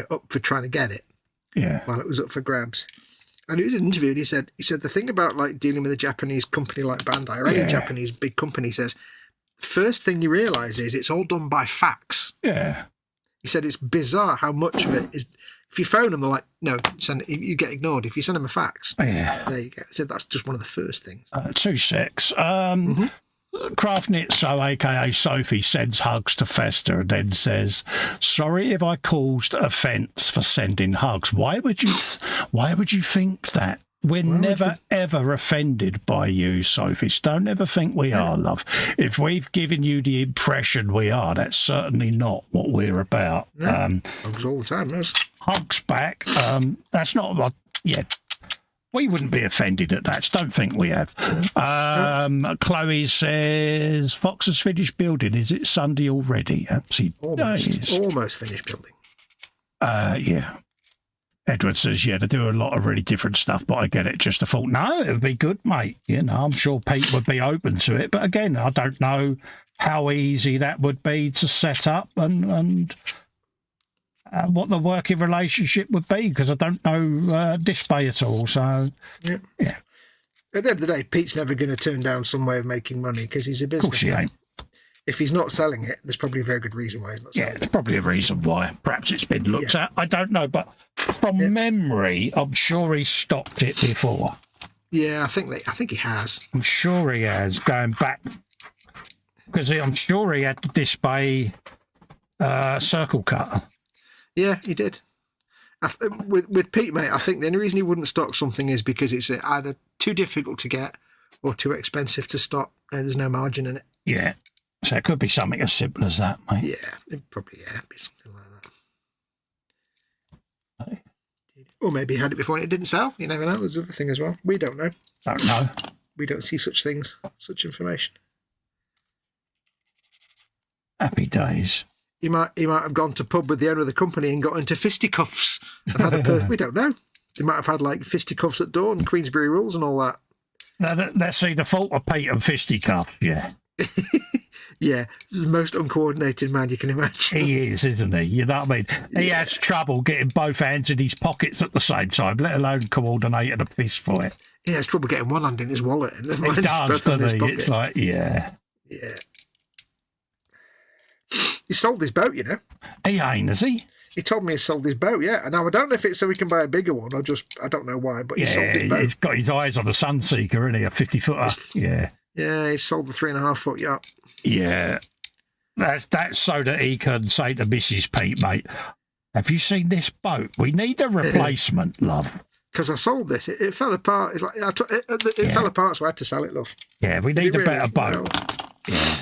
up for trying to get it. Yeah. While it was up for grabs. And he was in an interview, and he said the thing about like dealing with a Japanese company like Bandai or any Japanese big company, he says, first thing you realise is it's all done by fax. Yeah. He said it's bizarre how much of it is. If you phone them, they're like, no, you get ignored. If you send them a fax, there you go. He said that's just one of the first things. 2 secs. Craft Knit So, aka Sophie, sends hugs to Festa and then says, "Sorry if I caused offence for sending hugs. Why would you think that? We're never ever offended by you, Sophie. Don't ever think we are, love. If we've given you the impression we are, that's certainly not what we're about." Hugs all the time, those. Hugs back. That's not what. Yeah. We wouldn't be offended at that. Don't think we have. Chloe says, Fox has finished building. Is it Sunday already? Almost finished building. Yeah. Edward says, yeah, they do a lot of really different stuff, but I get it. Just a thought, no, it would be good, mate. You know, I'm sure Pete would be open to it. But again, I don't know how easy that would be to set up and what the working relationship would be, because I don't know Display at all. So, yeah. At the end of the day, Pete's never going to turn down some way of making money because he's a business. Of course he ain't. If he's not selling it, there's probably a very good reason why he's not selling it. Yeah, there's probably a reason why. Perhaps it's been looked at. I don't know, but from memory, I'm sure he stopped it before. Yeah, I think he has. I'm sure he has, going back, because I'm sure he had the Display circle cutter. Yeah, he did. With Pete, mate, I think the only reason he wouldn't stock something is because it's either too difficult to get or too expensive to stock. There's no margin in it. Yeah. So it could be something as simple as that, mate. Yeah, it probably be something like that. Or maybe he had it before and it didn't sell. You never know. There's another thing as well. We don't know. Don't know. We don't see such things, such information. Happy days. He might have gone to pub with the owner of the company and got into fisticuffs. And had we don't know. He might have had like fisticuffs at dawn, Queensberry rules and all that. Now, let's see the fault of Pete and fisticuffs. Yeah. Yeah, the most uncoordinated man you can imagine. He is, isn't he? You know what I mean? He has trouble getting both hands in his pockets at the same time, let alone coordinating a fist fight. He has trouble getting one hand in his wallet. And he does, doesn't he? It's like, yeah. Yeah. He sold his boat, you know. He ain't, has he? He told me he sold his boat, yeah. And now I don't know if it's so he can buy a bigger one or just, I don't know why, but he sold his boat. He's got his eyes on a Sunseeker, isn't he? A 50-footer. Yeah. Yeah, he sold the 3.5-foot yacht. Yeah. That's so that he can say to Mrs. Pete, mate, have you seen this boat? We need a replacement, love. Because I sold this. It fell apart. It's like it fell apart, so I had to sell it, love. Yeah, we need a better boat. Yeah.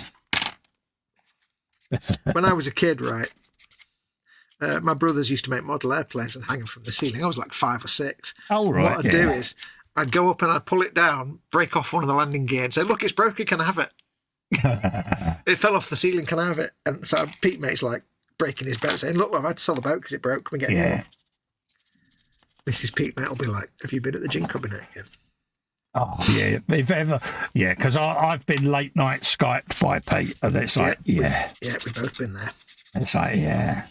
When I was a kid, right, my brothers used to make model airplanes and hang them from the ceiling. I was like 5 or 6. Oh, right. What I'd do is I'd go up and I'd pull it down, break off one of the landing gear and say, look, it's broken, can I have it? It fell off the ceiling, can I have it? And so Pete mate's like breaking his boat, saying, look, I've had to sell the boat because it broke. Can we get it? Mrs. Pete mate will be like, have you been at the gin cabinet again? Oh, yeah. If ever, yeah, because I've been late night Skyped by Pete, and it's like, Yeah, we've both been there. It's like, yeah.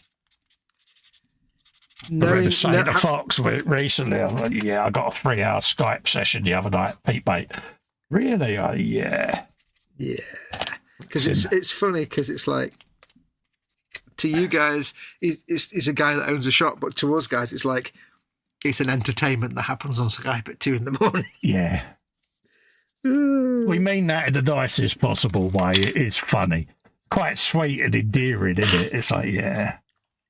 I remember saying to Fox recently, I'm like, yeah, I got a 3-hour Skype session the other night, Pete mate. Really? Yeah. Yeah. Because it's funny, because it's like, to you guys, he's a guy that owns a shop, but to us guys, it's like, it's an entertainment that happens on Skype at 2 a.m. Yeah. We mean that in the nicest possible way. It is funny. Quite sweet and endearing, isn't it? It's like, yeah.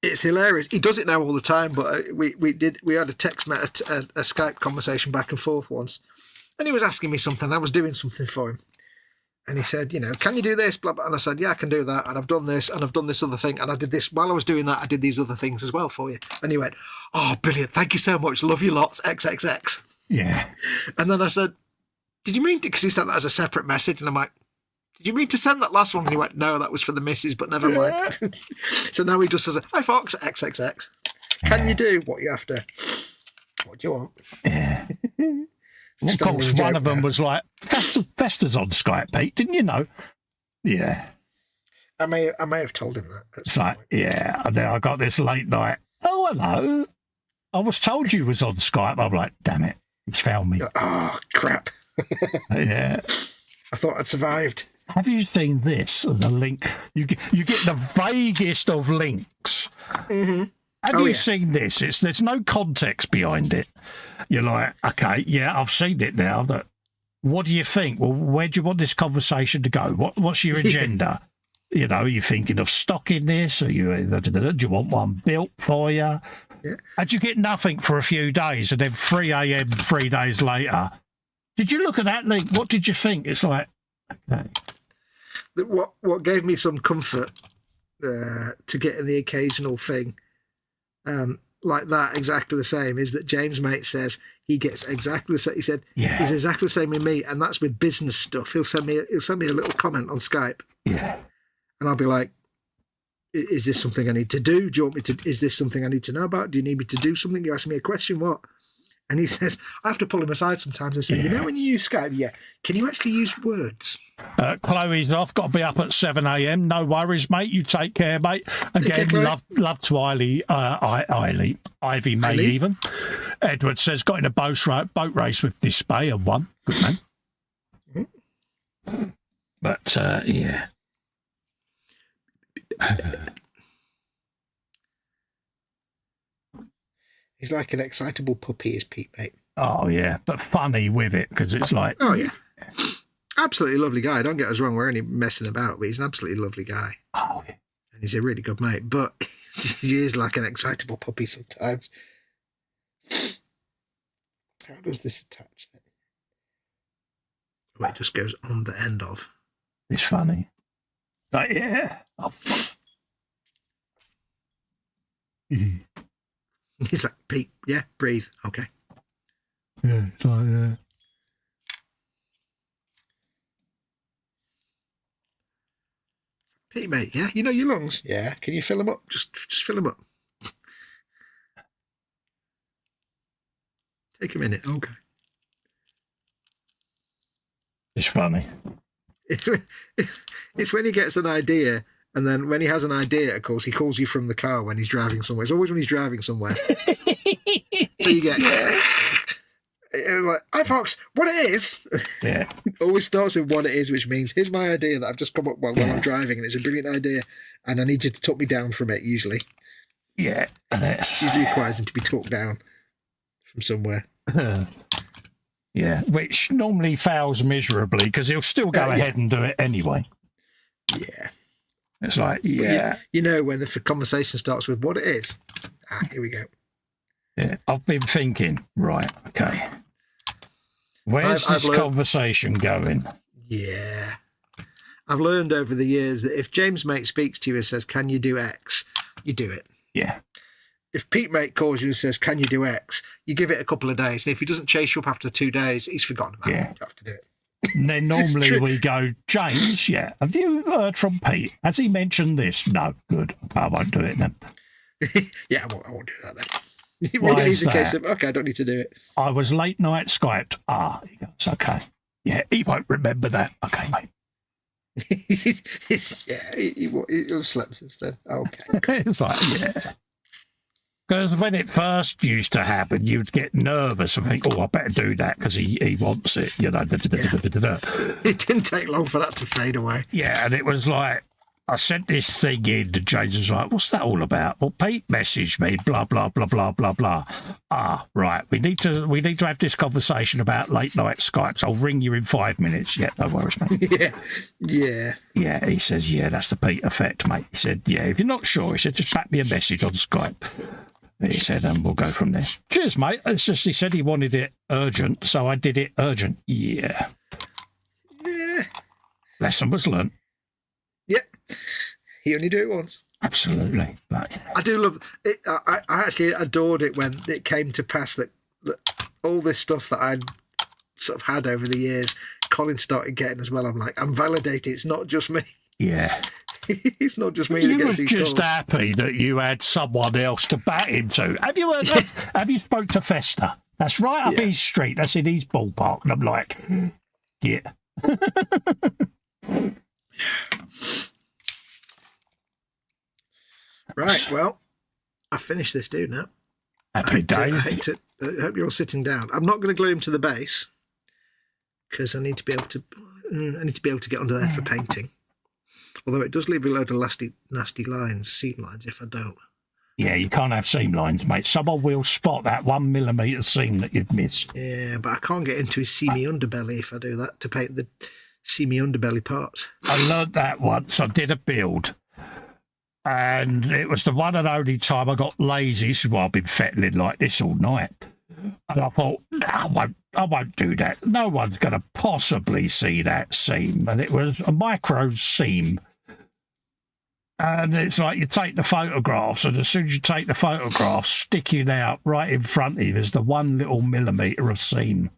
It's hilarious. He does it now all the time, but we had a Skype conversation back and forth once. And he was asking me something. I was doing something for him. And he said, you know, can you do this? Blah, blah. And I said, yeah, I can do that. And I've done this, and I've done this other thing. And I did this. While I was doing that, I did these other things as well for you. And he went, oh, brilliant. Thank you so much. Love you lots. XXX. Yeah. And then I said, did you mean to? Because he sent that as a separate message. And I'm like, did you mean to send that last one? And he went, no, that was for the missus, but never mind. So now he just says, hi, Fox, XXX. Can you do what you have to? What do you want? Yeah. Of course, one of them was like, Festa's on Skype, Pete, didn't you know? Yeah. I may have told him that. It's like, yeah, and then I got this late night, oh, hello. I was told you was on Skype. I'm like, damn it. It's found me. Oh, crap. Yeah. I thought I'd survived. Have you seen this? The link. You get the vaguest of links. Mm-hmm. Have you seen this? There's no context behind it. You're like, okay, yeah, I've seen it now. But what do you think? Well, where do you want this conversation to go? What's your agenda? You know, are you thinking of stocking this? Or do you want one built for you? Yeah. And you get nothing for a few days, and then 3 a.m. 3 days later. Did you look at that link? What did you think? It's like, okay. What gave me some comfort to get in the occasional thing like that, exactly the same, is that James Mate says he gets exactly the same. He said he's exactly the same with me, and that's with business stuff. He'll send me a little comment on Skype, and I'll be like, "Is this something I need to do? Do you want me to? Is this something I need to know about? Do you need me to do something? You ask me a question, what?" And he says, I have to pull him aside sometimes and say, you know, when you use Skype, can you actually use words? Chloe's off, got to be up at 7 a.m. No worries, mate. You take care, mate. Again, love to Ivy May even. Edward says, got in a boat race with Display and won. Good man. Mm-hmm. But, yeah. He's like an excitable puppy, is Pete, mate. Oh, yeah, but funny with it, because it's like... Oh, yeah. Absolutely lovely guy. Don't get us wrong, we're only messing about, but he's an absolutely lovely guy. Oh, yeah. And he's a really good mate, but he is like an excitable puppy sometimes. How does this attach then? Oh, it just goes on the end of. It's funny. But, yeah. Oh, He's like, Pete, yeah, breathe, okay. Yeah, it's like, Pete, mate, yeah, you know your lungs? Yeah, can you fill them up? Just fill them up. Take a minute, okay. It's funny. It's when he gets an idea, and then when he has an idea, of course, he calls you from the car when he's driving somewhere. It's always when he's driving somewhere. So you get, like, hi, Fox, what it is. Yeah. Always starts with what it is, which means, here's my idea that I've just come up while I'm driving, and it's a brilliant idea, and I need you to talk me down from it, usually. Yeah. And it usually requires him to be talked down from somewhere. Yeah, which normally fails miserably, because he'll still go ahead and do it anyway. Yeah. It's like, yeah. You know, when the conversation starts with what it is. Here we go. Yeah, I've been thinking, right, okay. Where's this conversation going? Yeah. I've learned over the years that if James Mate speaks to you and says, can you do X? You do it. Yeah. If Pete Mate calls you and says, can you do X? You give it a couple of days. And if he doesn't chase you up after 2 days, he's forgotten about it. You have to do it. And then normally we go, James, have you heard from Pete? Has he mentioned this? No, good. I won't do it then. Yeah, I won't do that then. Why is that? Case of, okay, I don't need to do it. I was late night Skyped. He goes, okay. Yeah, he won't remember that. Okay, mate. He'll slept since then. Okay. It's like, yeah. Because when it first used to happen, you'd get nervous and think, oh, I better do that because he wants it, you know. It didn't take long for that to fade away. Yeah, and it was like, I sent this thing in, and James was like, what's that all about? Well, Pete messaged me, blah, blah, blah, blah, blah, blah. Right, we need to have this conversation about late night Skypes. I'll ring you in 5 minutes. Yeah, no worries, mate. Yeah. Yeah, he says, yeah, that's the Pete effect, mate. He said, yeah, if you're not sure, he said, just back me a message on Skype. He said, we'll go from there. Cheers, mate. It's just he said he wanted it urgent, so I did it urgent. Yeah. Lesson was learnt. Yep. He only do it once. Absolutely. But, I do love it. I actually adored it when it came to pass that all this stuff that I'd sort of had over the years, Colin started getting as well. I'm like, I'm validated. It's not just me. Yeah. It's not just me. You was just happy that you had someone else to bat into. Have you heard? Have you spoke to Festa? That's right up his street. That's in his ballpark. And I'm like, yeah. Right. Well, I finished this dude now. Happy days. I hope you're all sitting down. I'm not going to glue him to the base because I need to be able to. I need to be able to get under there for painting. Although it does leave a load of nasty lines, seam lines, if I don't. Yeah, you can't have seam lines, mate. Someone will spot that 1 millimetre seam that you've missed. Yeah, but I can't get into his seamy underbelly if I do that, to paint the seamy underbelly parts. I learnt that once. I did a build. And it was the one and only time I got lazy. This is why I've been fettling like this all night. And I thought, I won't do that. No one's going to possibly see that seam. And it was a micro seam. And it's like you take the photographs, and as soon as you take the photographs, sticking out right in front of you is the 1 little millimetre of seam.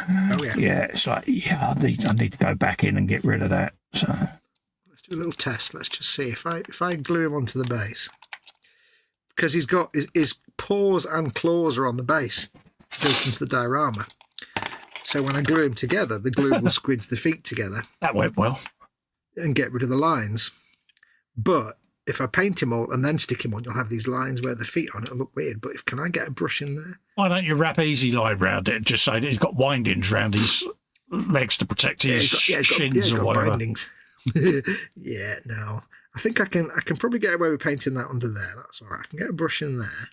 Oh, yeah. Yeah, it's like, yeah, I need to go back in and get rid of that. So let's do a little test. Let's just see if I glue him onto the base, because he's got his paws and claws are on the base built into the diorama. So when I glue him together, the glue will squidge the feet together. that went well. And get rid of the lines. But if I paint him all and then stick him on, you'll have these lines where the feet are on. It'll look weird. But can I get a brush in there? Why don't you wrap easy line round it and just say that he's got windings round his legs to protect his shins or whatever? Bindings. Yeah, no. I think I can probably get away with painting that under there. That's all right. I can get a brush in there.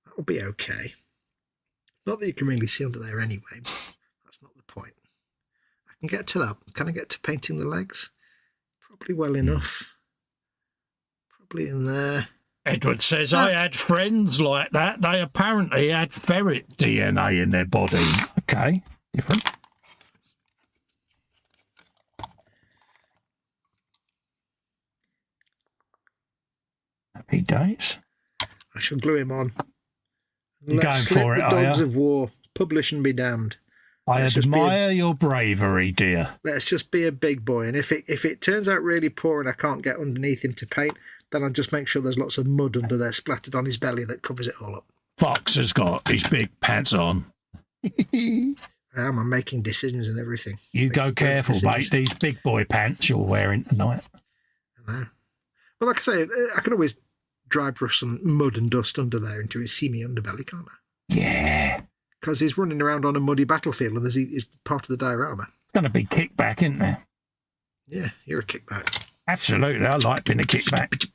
That'll be okay. Not that you can really see under there anyway, but that's not the point. I can get to that. Can I get to painting the legs? Probably well enough. Probably in there. Edward says, I had friends like that. They apparently had ferret DNA in their body. Okay, different. Happy days. I shall glue him on. You're going for it, the are dogs you? of war. Publish and be damned. I admire your bravery, dear. Let's just be a big boy. And if it turns out really poor and I can't get underneath him to paint, then I'll just make sure there's lots of mud under there splattered on his belly that covers it all up. Fox has got his big pants on. I'm making decisions and everything. You go careful, mate. These big boy pants you're wearing tonight. I know. Well, like I say, I can always dry brush some mud and dust under there into his seamy underbelly, can't I? Yeah. Because he's running around on a muddy battlefield and he's part of the diorama. It's going to be kickback, isn't there? Yeah, you're a kickback. Absolutely. I like being a kickback.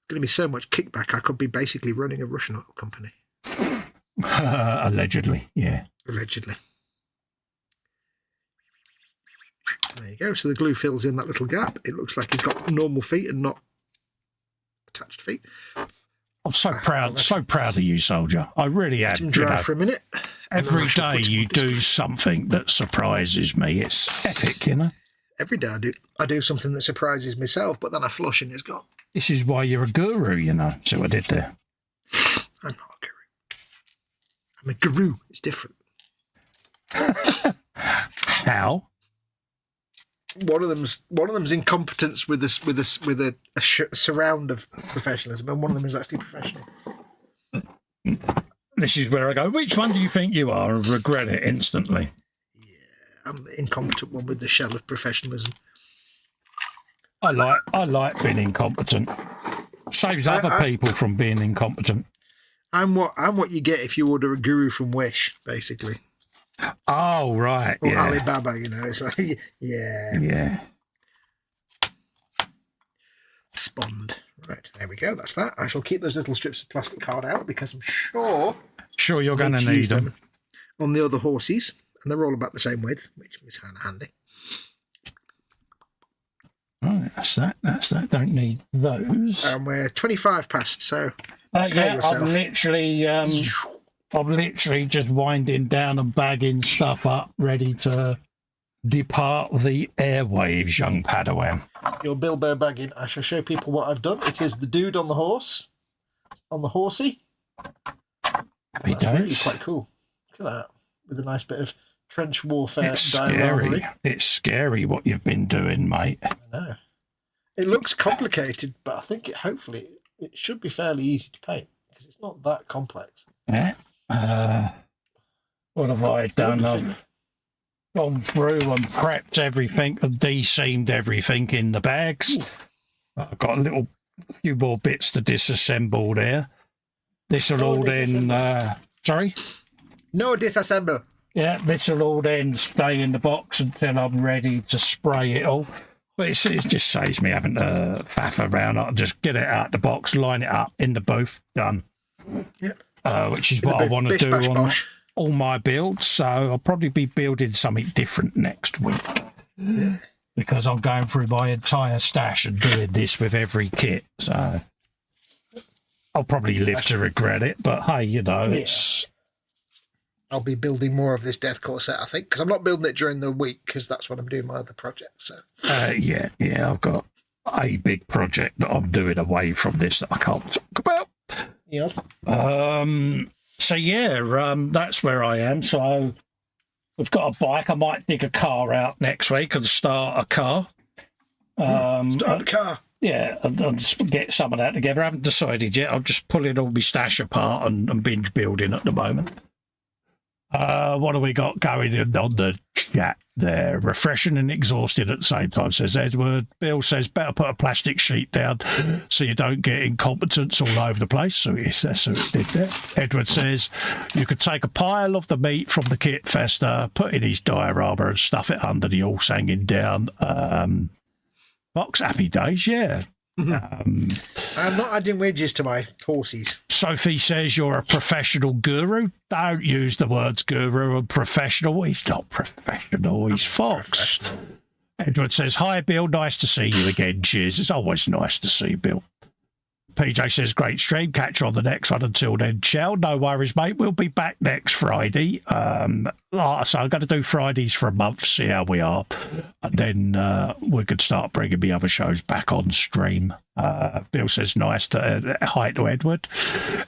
Going to be so much kickback, I could be basically running a Russian oil company. Allegedly, yeah. Allegedly. There you go. So the glue fills in that little gap. It looks like he's got normal feet and not attached feet. I'm so proud of you, soldier. I really am. Let him dry for a minute. Every day you do something that surprises me. It's epic, you know. Every day I do something that surprises myself, but then I flush and it's gone. This is why you're a guru, you know. See what I did there? I'm not a guru. I'm a guru. It's different. How? One of them's incompetence with a surround of professionalism, and one of them is actually professional. This is where I go, which one do you think you are? And regret it instantly. Yeah, I'm the incompetent one with the shell of professionalism. I like being incompetent. Saves other people from being incompetent. I'm what you get if you order a guru from Wish, basically. Oh, right. Or yeah. Alibaba, you know. It's like, yeah. Yeah. Spond. Right, there we go. That's that. I shall keep those little strips of plastic card out because I'm sure you're going to need them. On the other horses, and they're all about the same width, which is kind of handy. Right, that's that. Don't need those. And we're 25 past, so yeah, I'm literally just winding down and bagging stuff up, ready to depart the airwaves, young Padawan. Your Bilbo bagging. I shall show people what I've done. It is the dude on the horse, on the horsey. Happy That's days. really quite cool. Look at that, with a nice bit of trench warfare. It's scary. It's scary what you've been doing, mate. I know. It looks complicated, but I think hopefully it should be fairly easy to paint because it's not that complex. Yeah. What have I done? I've gone through and prepped everything and de-seamed everything in the bags. Ooh. I've got a little a few more bits to disassemble there. This will all then, sorry? No disassemble. Yeah, this will all then stay in the box until I'm ready to spray it all. But it just saves me having to faff around. I'll just get it out the box, line it up in the booth, done. Yep. Which is what I want to do on all my builds. So I'll probably be building something different next week. Yeah. Because I'm going through my entire stash and doing this with every kit. So I'll probably live to regret it. But hey, you know, it's... I'll be building more of this deathcore set, I think, because I'm not building it during the week because that's when I'm doing my other project. So yeah, I've got a big project that I'm doing away from this that I can't talk about. Yes. So yeah, that's where I am. So we've got a bike. I might dig a car out next week and start a car. Start a car. Yeah, I'll just get some of that together. I haven't decided yet. I'm just pulling all my stash apart and binge building at the moment. What do we got going on the chat there? Refreshing and exhausted at the same time, says Edward. Bill says, better put a plastic sheet down so you don't get incompetence all over the place. So yes, that's what it did there. Edward says, you could take a pile of the meat from the kit Festa, put in his diorama and stuff it under the horse hanging down. Fox, happy days, yeah. I'm not adding wedges to my horses. Sophie says you're a professional guru. Don't use the words guru and professional. He's not professional. He's Fox. Edward says, hi, Bill. Nice to see you again. Cheers. It's always nice to see Bill. PJ says, great stream. Catch you on the next one. Until then, ciao. No worries, mate. We'll be back next Friday. So I'm going to do Fridays for a month, see how we are. And then we could start bringing the other shows back on stream. Bill says, hi to Edward.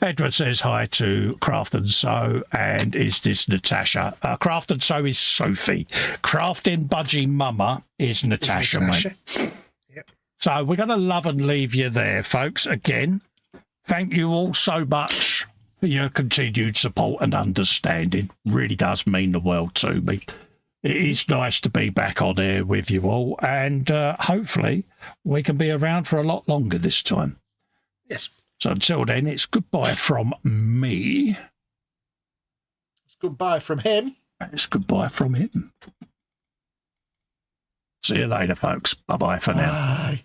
Edward says, hi to Craft and Sew. And is this Natasha? Craft and Sew is Sophie. Crafting Budgie Mama is Natasha, mate. So we're going to love and leave you there, folks. Again, thank you all so much for your continued support and understanding. Really does mean the world to me. It is nice to be back on air with you all, and hopefully we can be around for a lot longer this time. Yes. So until then, it's goodbye from me. It's goodbye from him. And it's goodbye from him. See you later, folks. Bye-bye for now. Bye.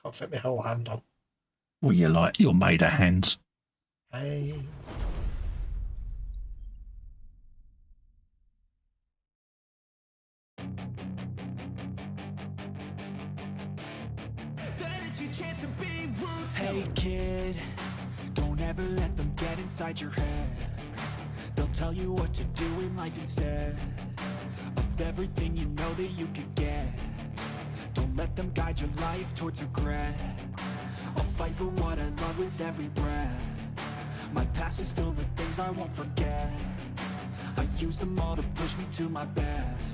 Can't fit my whole hand on. Well, you're made of hands. Hey. Hey kid, don't ever let them get inside your head. They'll tell you what to do in life instead of everything you know that you could get. Don't let them guide your life towards regret. I'll fight for what I love with every breath. My past is filled with things I won't forget. I use them all to push me to my best.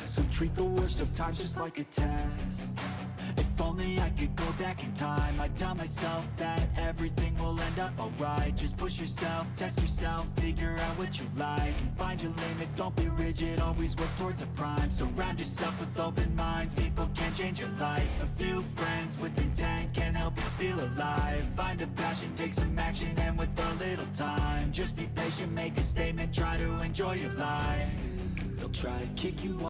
So treat the worst of times just like a test. If only I could go back in time, I'd tell myself that everything will end up alright. Just push yourself, test yourself, figure out what you like, and find your limits, don't be rigid, always work towards a prime. Surround yourself with open minds, people can change your life. A few friends with intent can help you feel alive. Find a passion, take some action, and with a little time, just be patient, make a statement, try to enjoy your life. They'll try to kick you off.